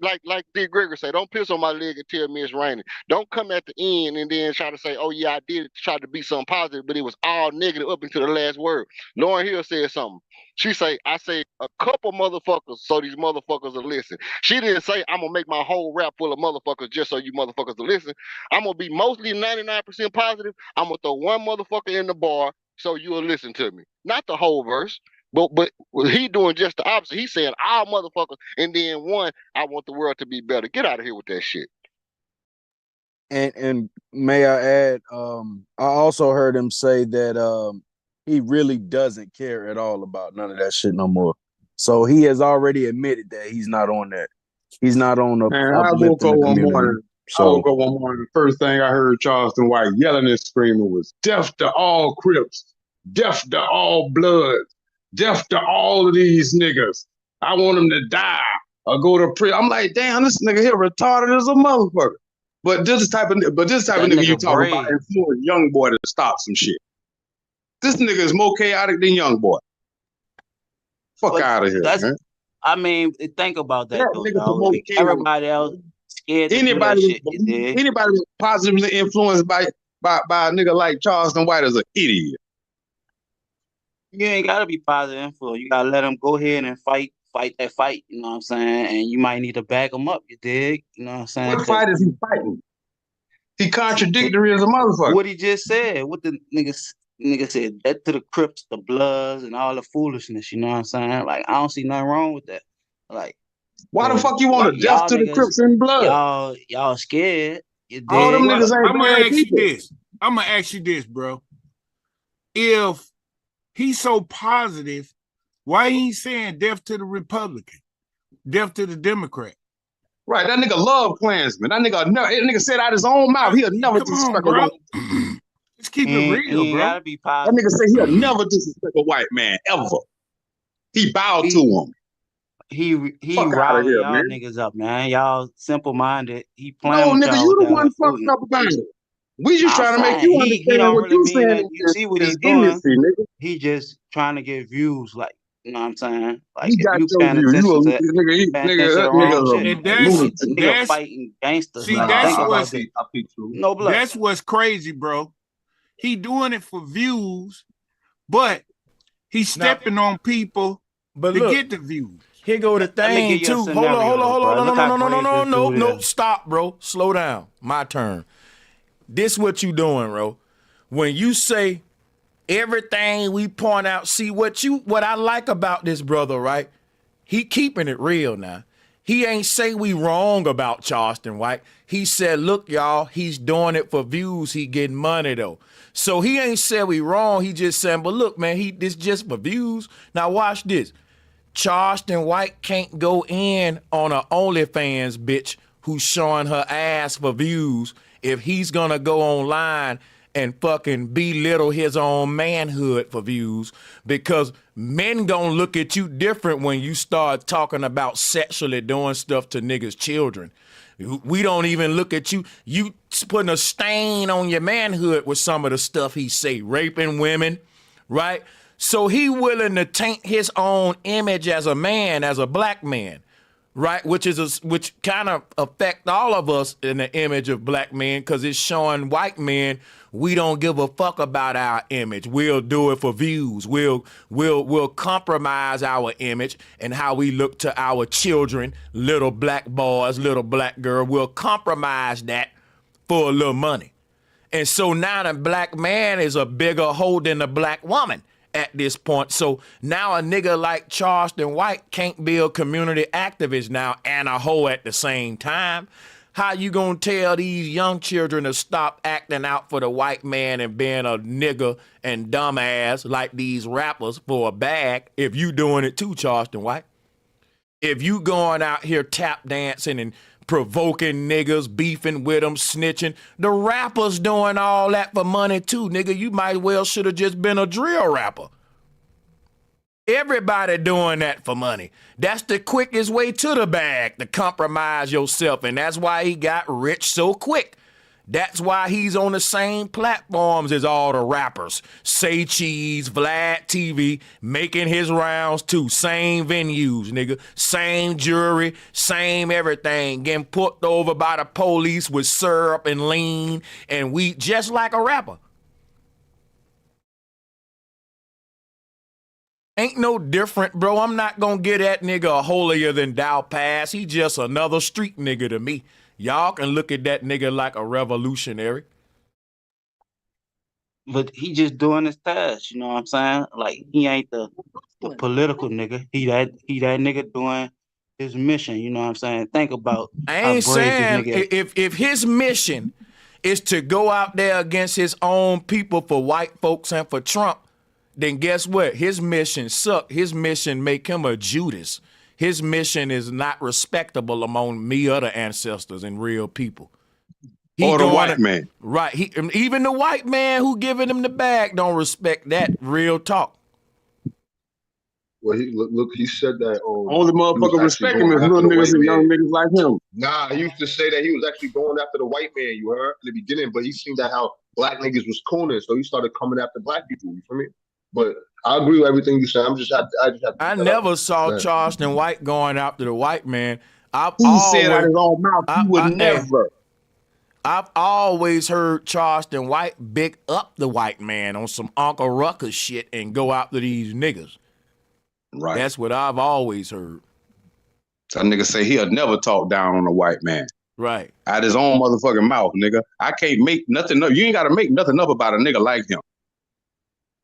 D. Gregory say. Don't piss on my leg and tell me it's raining. Don't come at the end and then try to say, "Oh yeah, I did it," to try to be something positive, but it was all negative up until the last word. Lauryn Hill said something. She say, I say a couple motherfuckers so these motherfuckers will listen. She didn't say I'm gonna make my whole rap full of motherfuckers just so you motherfuckers will listen. I'm gonna be mostly 99% positive. I'm gonna throw one motherfucker in the bar so you'll listen to me. Not the whole verse. But he doing just the opposite. He's saying all motherfuckers, and then one, I want the world to be better. Get out of here with that shit. And may I add, I also heard him say that he really doesn't care at all about none of that shit no more. So he has already admitted that he's not on that. He's not on the Man, I woke up one morning. The first thing I heard Charleston White yelling and screaming was "Death to all Crips, death to all Bloods, death to all of these niggas. I want them to die or go to prison." I'm like, damn, this nigga here retarded as a motherfucker. But this type of nigga you talk about influence young boy to stop some shit. This nigga is more chaotic than young boy. Fuck out of here, man. I mean, think about that though, dog. Everybody else scared to do that shit. Anybody that's positively influenced by a nigga like Charleston White is an idiot. You ain't gotta be positive influence. You gotta let him go ahead and fight that fight. You know what I'm saying? And you might need to back him up. You dig? You know what I'm saying? What fight is he fighting? He contradictory as a motherfucker. What he just said. What the nigga said, that to the Crips, the Bloods, and all the foolishness, you know what I'm saying? Like, I don't see nothing wrong with that. Like, why the fuck you want to death to the Crips and Blood? Y'all scared. All them niggas ain't I'm gonna ask you this. I'm gonna ask you this, bro. If he's so positive, why he ain't saying death to the Republican, death to the Democrat? Right, that nigga love Klansmen. That nigga said out his own mouth he'll never disrespect a white man. Let's keep it real, bro. Gotta be that nigga said he'll never disrespect a white man ever. He bowed to him. He riled y'all niggas up, man. Y'all simple minded. He playing. No, with nigga, y'all you with the that one fucked up about it. We just trying to make saying, you he understand don't what really you mean saying. that. You see what he's doing? He just trying to get views, like, you know what I'm saying? Like, He got if you your paying view. attention to that's nigga fighting gangsters. See, like, that's think what's about that. No blood. That's what's crazy, bro. He doing it for views, but he's stepping on people to get the views. Here go the thing too. Hold on. No, stop, bro. Slow down. My turn. This what you doing, bro. When you say everything we point out, see what I like about this brother, right? He keeping it real now. He ain't say we wrong about Charleston White. He said, look, y'all, he's doing it for views. He getting money, though. So he ain't said we wrong. He just saying, but look, man, this just for views. Now watch this. Charleston White can't go in on a OnlyFans bitch who's showing her ass for views if he's going to go online and fucking belittle his own manhood for views, because men gonna look at you different when you start talking about sexually doing stuff to niggas' children. We don't even look at you. You putting a stain on your manhood with some of the stuff he say, raping women, right? So he willing to taint his own image as a man, as a black man, right? Which kind of affect all of us in the image of black men, because it's showing white men we don't give a fuck about our image. We'll do it for views. We'll compromise our image and how we look to our children, little black boys, little black girl. We'll compromise that for a little money. And so now the black man is a bigger hoe than the black woman at this point. So now a nigga like Charleston White can't be a community activist now and a hoe at the same time. How you gonna tell these young children to stop acting out for the white man and being a nigga and dumbass like these rappers for a bag if you doing it too, Charleston White? If you going out here tap dancing and provoking niggas, beefing with them, snitching, the rappers doing all that for money too, nigga. You might well should have just been a drill rapper. Everybody doing that for money. That's the quickest way to the bag, to compromise yourself. And that's why he got rich so quick. That's why he's on the same platforms as all the rappers. Say Cheese, Vlad TV, making his rounds too. Same venues, nigga. Same jury, same everything. Getting put over by the police with syrup and lean and weed, just like a rapper. Ain't no different, bro. I'm not gonna get that nigga a holier than thou pass. He just another street nigga to me. Y'all can look at that nigga like a revolutionary. But he just doing his task, you know what I'm saying? Like, he ain't the political nigga. He that nigga doing his mission, you know what I'm saying? Think about I how ain't brave saying this nigga is. if his mission is to go out there against his own people for white folks and for Trump, then guess what? His mission suck. His mission make him a Judas. His mission is not respectable among me other ancestors and real people. Or the white man. Right. Even the white man who giving him the bag don't respect that. Real talk. Well, look, he said that. Only motherfucker respect him is little niggas and young niggas like him. Nah, he used to say that he was actually going after the white man, you heard, in the beginning, but he seen that how black niggas was cooning, so he started coming after black people, you feel me? But I agree with everything you said. I never saw Charleston White going after the white man. He said out his own mouth, he would never. I've always heard Charleston White big up the white man on some Uncle Ruckus shit and go after these niggas. Right. That's what I've always heard. So nigga say he'll never talk down on a white man. Right. Out his own motherfucking mouth, nigga. I can't make nothing up. You ain't gotta make nothing up about a nigga like him.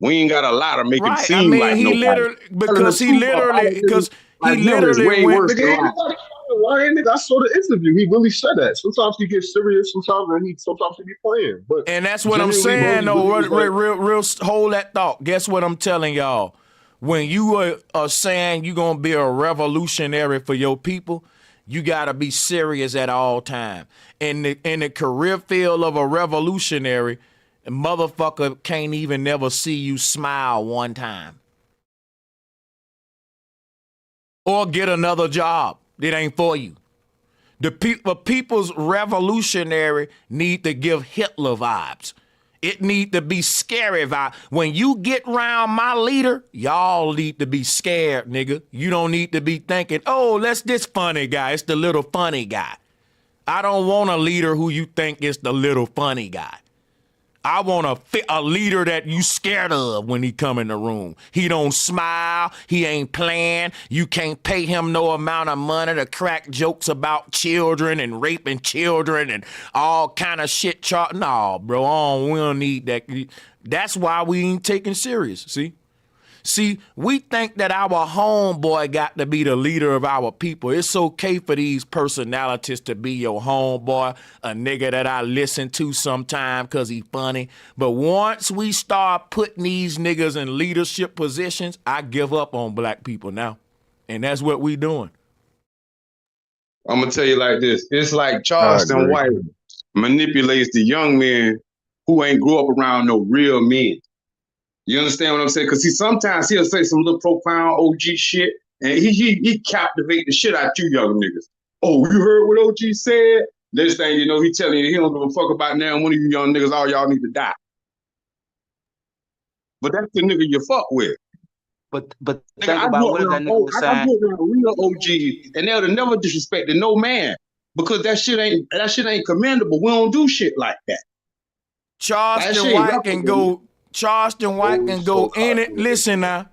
We ain't got a lot to make him seem like he literally, because he literally went. Nigga, I saw the interview. He really said that. Sometimes he gets serious. Sometimes he be playing. But and that's what I'm saying. Though, real, hold that thought. Guess what I'm telling y'all? When you are saying you're gonna be a revolutionary for your people, you gotta be serious at all time. In the career field of a revolutionary, a motherfucker can't even never see you smile one time. Or get another job. It ain't for you. The people's revolutionary need to give Hitler vibes. It need to be scary vibe. When you get around my leader, y'all need to be scared, nigga. You don't need to be thinking, oh, that's this funny guy. It's the little funny guy. I don't want a leader who you think is the little funny guy. I want a leader that you scared of when he come in the room. He don't smile. He ain't playing. You can't pay him no amount of money to crack jokes about children and raping children and all kind of shit. No, bro, we don't need that. That's why we ain't taking serious, see? See, we think that our homeboy got to be the leader of our people. It's okay for these personalities to be your homeboy, a nigga that I listen to sometime because he funny. But once we start putting these niggas in leadership positions, I give up on black people now. And that's what we doing. I'm gonna tell you like this. It's like I Charleston agree. White manipulates the young men who ain't grew up around no real men. You understand what I'm saying? Because see, sometimes he'll say some little profound OG shit, and he captivate the shit out you young niggas. Oh, you heard what OG said? Next thing you know, he telling you he don't give a fuck about now one of you young niggas, all y'all need to die. But that's the nigga you fuck with. But Nigga, think about what if that nigga was I saying. grew up around real OGs, and they'll never disrespected no man because that shit ain't commendable. We don't do shit like that. Charleston White can go. Charleston White can go in it. Listen now,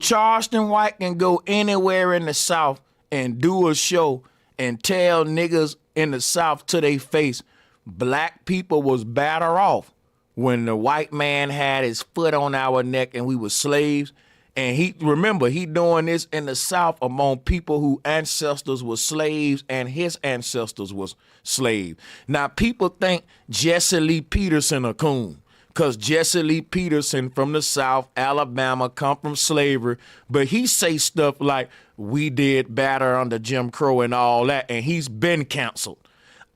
Charleston White can go anywhere in the South and do a show and tell niggas in the South to their face, black people was better off when the white man had his foot on our neck and we were slaves. And he doing this in the South among people whose ancestors were slaves and his ancestors was slaves. Now people think Jesse Lee Peterson a coon. Because Jesse Lee Peterson from the South, Alabama, come from slavery. But he say stuff like, we did better under Jim Crow and all that. And he's been canceled.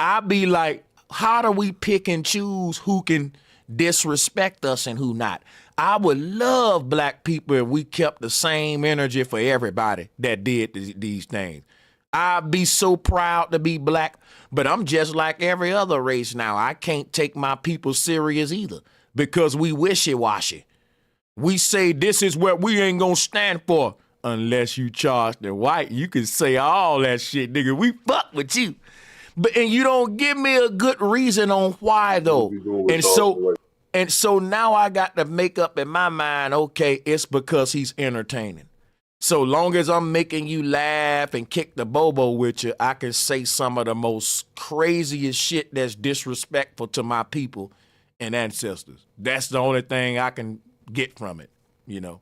I be like, how do we pick and choose who can disrespect us and who not? I would love black people if we kept the same energy for everybody that did these things. I'd be so proud to be black, but I'm just like every other race now. I can't take my people serious either. Because we wishy-washy. We say this is what we ain't gonna stand for. Unless you Charleston White, you can say all that shit, nigga. We fuck with you. And you don't give me a good reason on why though. And so now I got to make up in my mind, okay, it's because he's entertaining. So long as I'm making you laugh and kick the bobo with you, I can say some of the most craziest shit that's disrespectful to my people and ancestors. That's the only thing I can get from it, you know.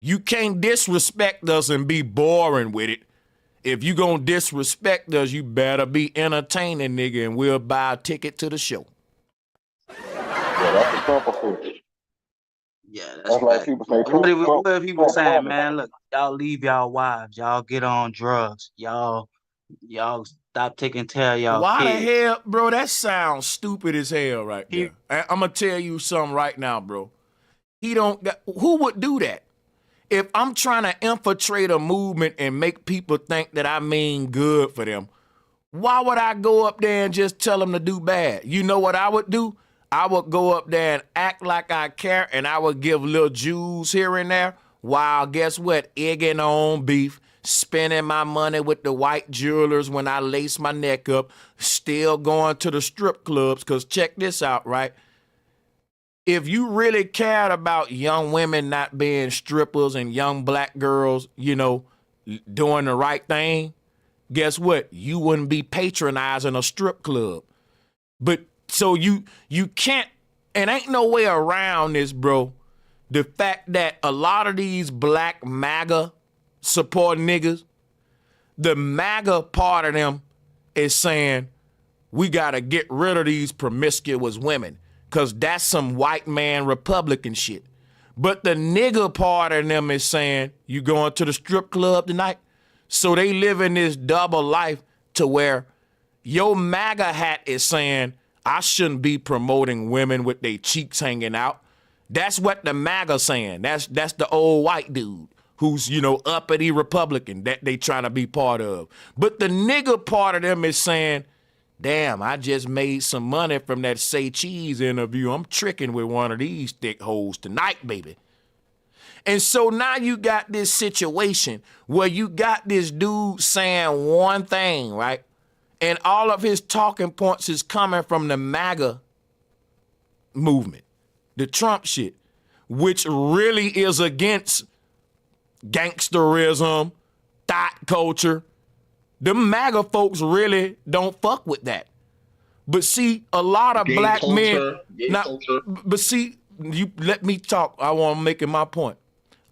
You can't disrespect us and be boring with it. If you gonna disrespect us, you better be entertaining, nigga, and we'll buy a ticket to the show. Yeah, that's the Trump effect. Yeah, That's like people say. What if he was saying, man, look, y'all leave y'all wives, y'all get on drugs, y'all stop taking care of y'all Why kids. the hell, bro? That sounds stupid as hell right there. I'm gonna tell you something right now, bro. Who would do that? If I'm trying to infiltrate a movement and make people think that I mean good for them, why would I go up there and just tell them to do bad? You know what I would do? I would go up there and act like I care, and I would give little Jews here and there, while guess what? Egging on beef, spending my money with the white jewelers when I lace my neck up, still going to the strip clubs, because check this out, right? If you really cared about young women not being strippers and young black girls, you know, doing the right thing, guess what? You wouldn't be patronizing a strip club. But so you can't, and ain't no way around this, bro. The fact that a lot of these black MAGA support niggas, the MAGA part of them is saying, we got to get rid of these promiscuous women. Because that's some white man Republican shit. But the nigga part of them is saying, you going to the strip club tonight? So they live in this double life to where your MAGA hat is saying, I shouldn't be promoting women with their cheeks hanging out. That's what the MAGA saying. That's the old white dude who's, you know, uppity Republican that they trying to be part of. But the nigga part of them is saying, damn, I just made some money from that Say Cheese interview. I'm tricking with one of these thick hoes tonight, baby. And so now you got this situation where you got this dude saying one thing, right? And all of his talking points is coming from the MAGA movement, the Trump shit, which really is against gangsterism, thought culture. The MAGA folks really don't fuck with that. But see, a lot of black men, but see, you let me talk. I want to make my point.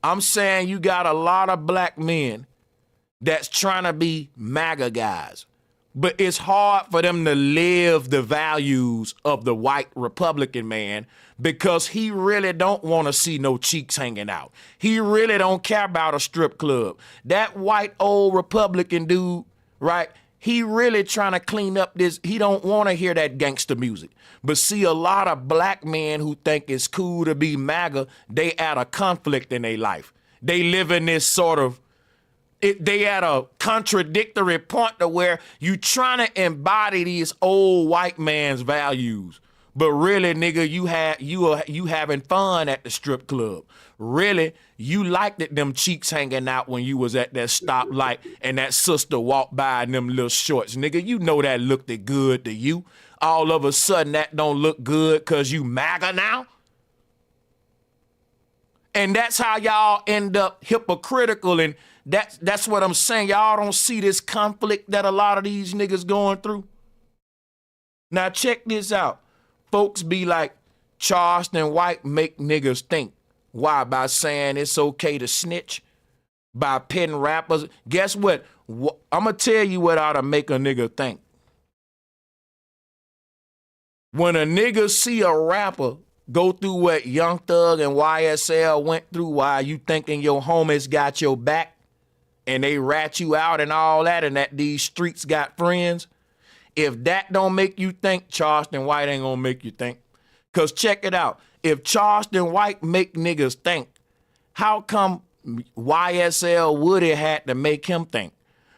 I'm saying you got a lot of black men that's trying to be MAGA guys, but it's hard for them to live the values of the white Republican man because he really don't want to see no cheeks hanging out. He really don't care about a strip club. That white old Republican dude, right? He really trying to clean up this. He don't want to hear that gangster music. But see, a lot of black men who think it's cool to be MAGA, they at a conflict in their life. They live in this sort of, they at a contradictory point to where you trying to embody these old white man's values. But really, nigga, you having fun at the strip club. Really, you liked it, them cheeks hanging out when you was at that stoplight and that sister walked by in them little shorts. Nigga, you know that looked good to you. All of a sudden, that don't look good because you MAGA now? And that's how y'all end up hypocritical, and that's what I'm saying. Y'all don't see this conflict that a lot of these niggas going through. Now check this out. Folks be like, Charleston White make niggas think. Why? By saying it's okay to snitch? By pitting rappers? Guess what? I'm going to tell you what ought to make a nigga think. When a nigga see a rapper go through what Young Thug and YSL went through while you thinking your homies got your back and they rat you out and all that and that these streets got friends, if that don't make you think, Charleston White ain't gonna make you think. Cause check it out. If Charleston White make niggas think, how come YSL Woody had to make him think?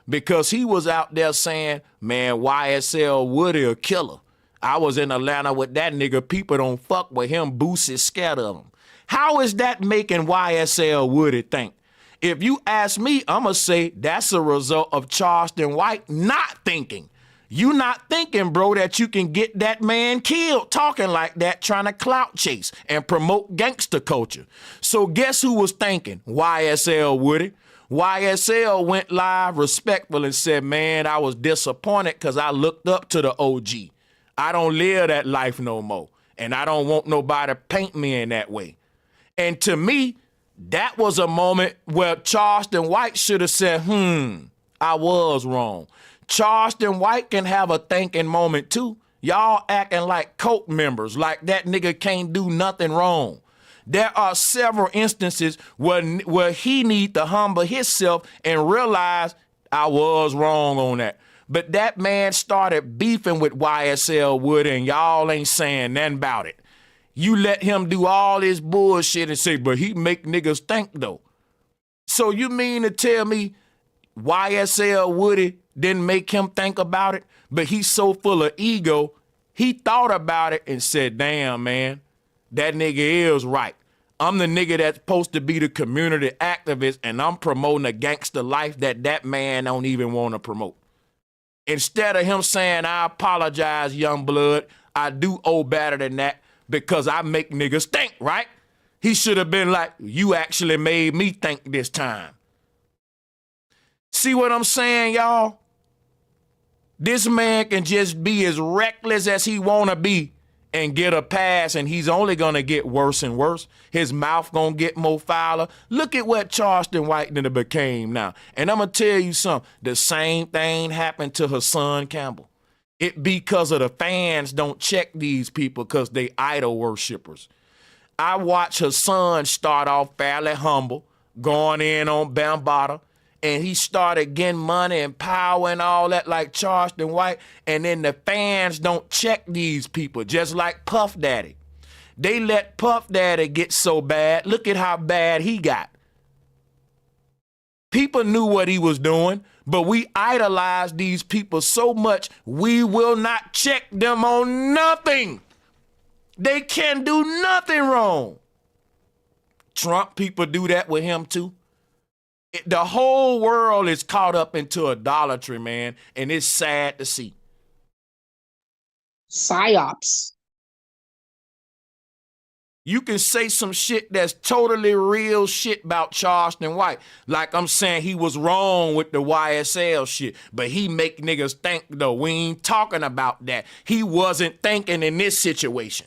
Because he was out there saying, man, YSL Woody a killer. I was in Atlanta with that nigga. People don't fuck with him. Boosie's scared of him. How is that making YSL Woody think? If you ask me, I'ma say that's a result of Charleston White not thinking. You not thinking, bro, that you can get that man killed talking like that, trying to clout chase and promote gangster culture. So guess who was thinking? YSL Woody. YSL went live respectful and said, man, I was disappointed because I looked up to the OG. I don't live that life no more. And I don't want nobody to paint me in that way. And to me, that was a moment where Charleston White should have said, I was wrong. Charleston White can have a thinking moment too. Y'all acting like cult members, like that nigga can't do nothing wrong. There are several instances where he need to humble himself and realize I was wrong on that. But that man started beefing with YSL Woody and y'all ain't saying nothing about it. You let him do all this bullshit and say, but he make niggas think though. So you mean to tell me YSL Woody didn't make him think about it, but he's so full of ego, he thought about it and said, damn, man, that nigga is right. I'm the nigga that's supposed to be the community activist, and I'm promoting a gangster life that man don't even want to promote. Instead of him saying, I apologize, young blood, I do owe better than that because I make niggas think, right? He should have been like, you actually made me think this time. See what I'm saying, y'all? This man can just be as reckless as he want to be and get a pass, and he's only going to get worse and worse. His mouth going to get more fouler. Look at what Charleston White then became now. And I'm going to tell you something. The same thing happened to Hassan Campbell. It because of the fans don't check these people because they idol worshipers. I watched Hassan start off fairly humble, going in on Bambaataa, and he started getting money and power and all that like Charleston White, and then the fans don't check these people, just like Puff Daddy. They let Puff Daddy get so bad. Look at how bad he got. People knew what he was doing, but we idolized these people so much, we will not check them on nothing. They can do nothing wrong. Trump people do that with him too. The whole world is caught up into idolatry, man, and it's sad to see. Psyops. You can say some shit that's totally real shit about Charleston White. Like I'm saying he was wrong with the YSL shit, but he make niggas think though. We ain't talking about that. He wasn't thinking in this situation.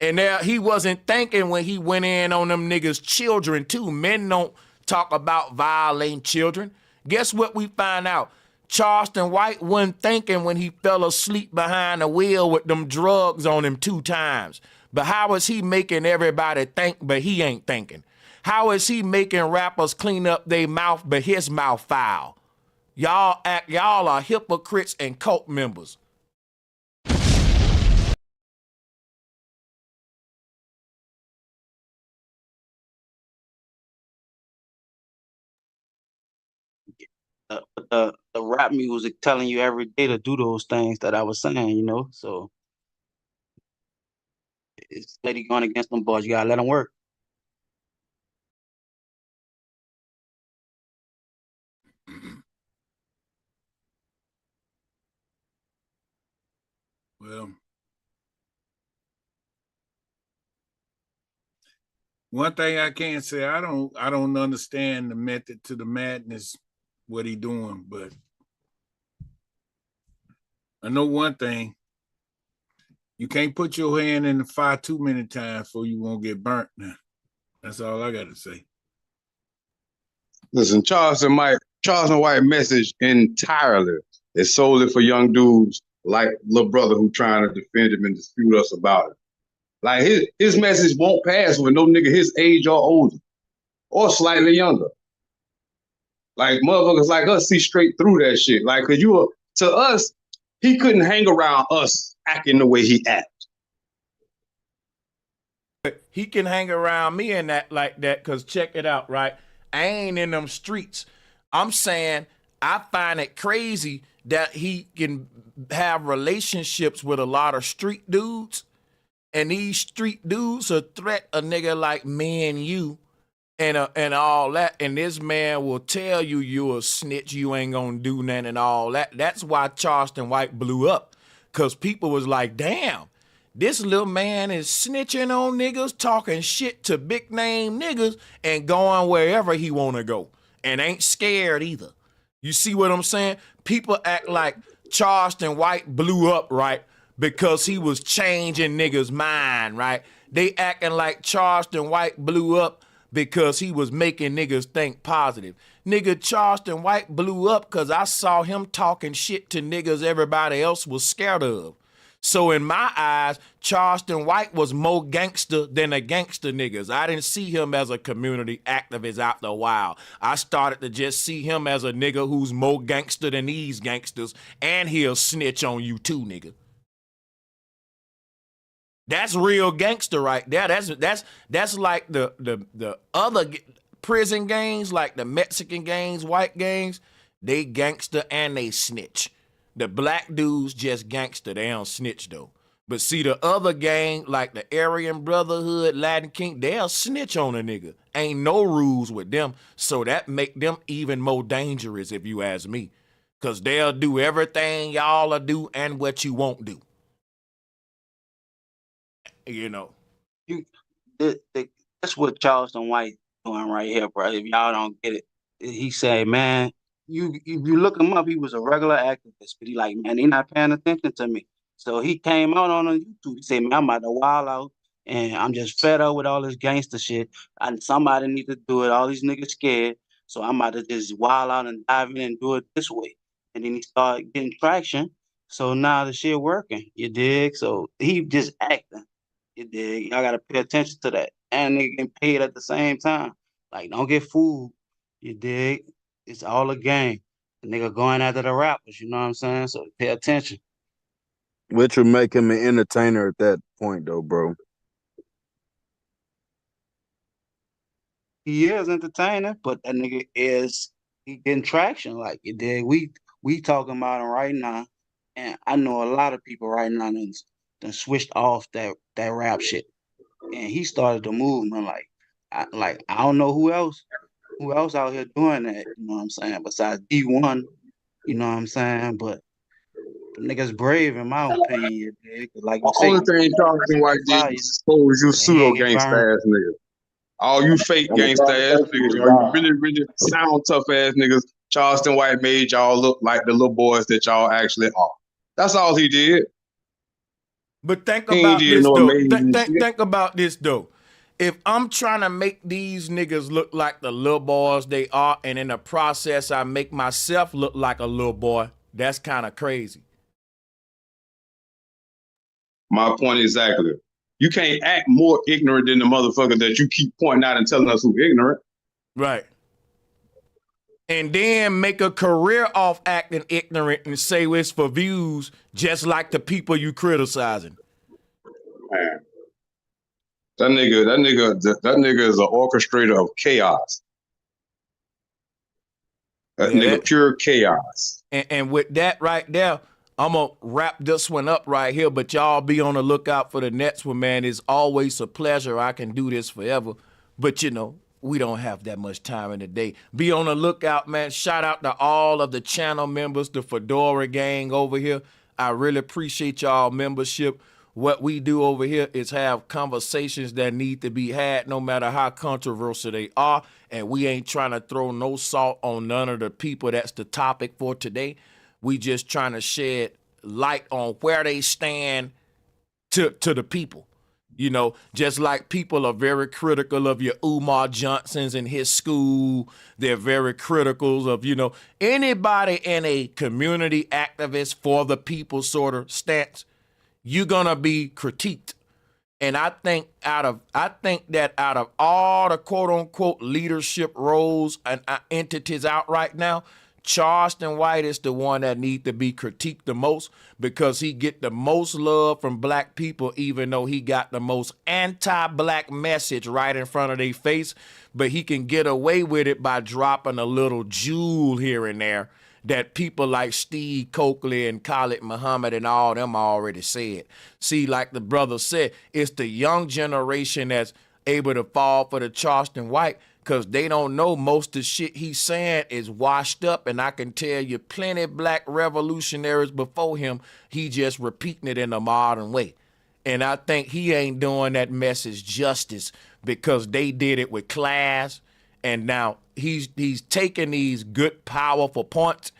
And there he wasn't thinking when he went in on them niggas' children too. Men don't talk about violating children. Guess what we find out? Charleston White wasn't thinking when he fell asleep behind the wheel with them drugs on him 2 times. But how is he making everybody think, but he ain't thinking? How is he making rappers clean up their mouth, but his mouth foul? Y'all are hypocrites and cult members. The rap music telling you every day to do those things that I was saying, you know. So it's steady going against them boys. You gotta let them work. Well, one thing I can say, I don't understand the method to the madness, what he doing, but I know one thing. You can't put your hand in the fire too many times before you won't get burnt now. That's all I gotta say. Listen, Charleston White message entirely is solely for young dudes like little brother who trying to defend him and dispute us about it. Like his message won't pass with no nigga his age or older, or slightly younger. Like motherfuckers like us see straight through that shit. Like, cause to us, he couldn't hang around us acting the way he act. He can hang around me and that like that, cause check it out, right? I ain't in them streets. I'm saying I find it crazy that he can have relationships with a lot of street dudes, and these street dudes will threat a nigga like me and you and all that, and this man will tell you you a snitch, you ain't gonna do nothing and all that. That's why Charleston White blew up, cause people was like, damn, this little man is snitching on niggas, talking shit to big name niggas, and going wherever he want to go, and ain't scared either. You see what I'm saying? People act like Charleston White blew up, right, because he was changing niggas' mind, right? They acting like Charleston White blew up because he was making niggas think positive. Nigga, Charleston White blew up because I saw him talking shit to niggas everybody else was scared of. So in my eyes, Charleston White was more gangster than the gangster niggas. I didn't see him as a community activist after a while. I started to just see him as a nigga who's more gangster than these gangsters, and he'll snitch on you too, nigga. That's real gangster right there. That's like the other prison gangs, like the Mexican gangs, white gangs. They gangster and they snitch. The black dudes just gangster. They don't snitch though. But see the other gang, like the Aryan Brotherhood, Latin King, they'll snitch on a nigga. Ain't no rules with them. So that make them even more dangerous if you ask me. Cause they'll do everything y'all do and what you won't do. You know. That's what Charleston White doing right here, bro. If y'all don't get it, he said, man, you look him up, he was a regular activist, but he like, man, they not paying attention to me. So he came out on YouTube. He said, man, I'm about to wild out, and I'm just fed up with all this gangster shit. And somebody need to do it. All these niggas scared, so I'm about to just wild out and dive in and do it this way. And then he started getting traction. So now the shit working. You dig? So he just acting. You dig? Y'all gotta pay attention to that. And they getting paid at the same time. Like, don't get fooled. You dig? It's all a game. The nigga going after the rappers, you know what I'm saying? So pay attention. Which would make him an entertainer at that point, though, bro. He is entertaining, but that nigga he getting traction. Like, you dig? We talking about him right now, and I know a lot of people right now done switched off that rap shit, and he started to move. Man, I don't know who else out here doing that. You know what I'm saying? Besides D1, you know what I'm saying? But the nigga's brave in my opinion. Like you The say, only thing Charleston White did was expose you he pseudo ain't get gangsta burned. ass niggas. All you fake I'm a gangsta ass conversation niggas, with y'all, you God. really, really sound tough ass niggas. Charleston White made y'all look like the little boys that y'all actually are. That's all he did. But think He ain't about did this no though. amazing shit. Think about this though. If I'm trying to make these niggas look like the little boys they are, and in the process I make myself look like a little boy, that's kind of crazy. My point exactly. You can't act more ignorant than the motherfucker that you keep pointing out and telling us who ignorant. Right. And then make a career off acting ignorant and say it's for views, just like the people you criticizing. Man. That nigga is an orchestrator of chaos. That nigga pure chaos. And with that right there, I'm going to wrap this one up right here, but y'all be on the lookout for the next one, man. It's always a pleasure. I can do this forever. But, you know, we don't have that much time in the day. Be on the lookout, man. Shout out to all of the channel members, the Fedora gang over here. I really appreciate y'all membership. What we do over here is have conversations that need to be had no matter how controversial they are. And we ain't trying to throw no salt on none of the people. That's the topic for today. We just trying to shed light on where they stand to the people. You know, just like people are very critical of your Umar Johnsons and his school. They're very critical of, you know, anybody in a community activist for the people sort of stance. You're gonna be critiqued. And I think that out of all the quote unquote leadership roles and entities out right now, Charleston White is the one that need to be critiqued the most because he get the most love from black people, even though he got the most anti-black message right in front of their face. But he can get away with it by dropping a little jewel here and there that people like Steve Coakley and Khalid Muhammad and all them already said. See, like the brother said, it's the young generation that's able to fall for the Charleston White because they don't know most of the shit he's saying is washed up. And I can tell you plenty of black revolutionaries before him, he just repeating it in a modern way. And I think he ain't doing that message justice because they did it with class. And now he's taking these good, powerful points,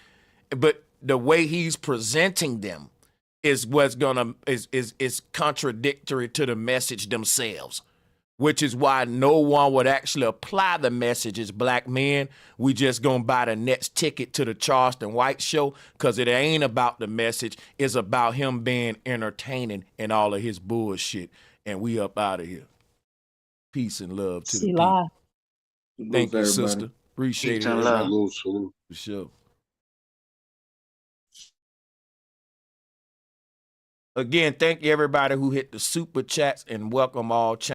but the way he's presenting them is what's is contradictory to the message themselves, which is why no one would actually apply the message as black men. We just gonna buy the next ticket to the Charleston White show because it ain't about the message. It's about him being entertaining and all of his bullshit. And we up out of here. Peace and love to the people. Thank you, sister. Appreciate it. Salute. For sure. Again, thank you everybody who hit the super chats and welcome all.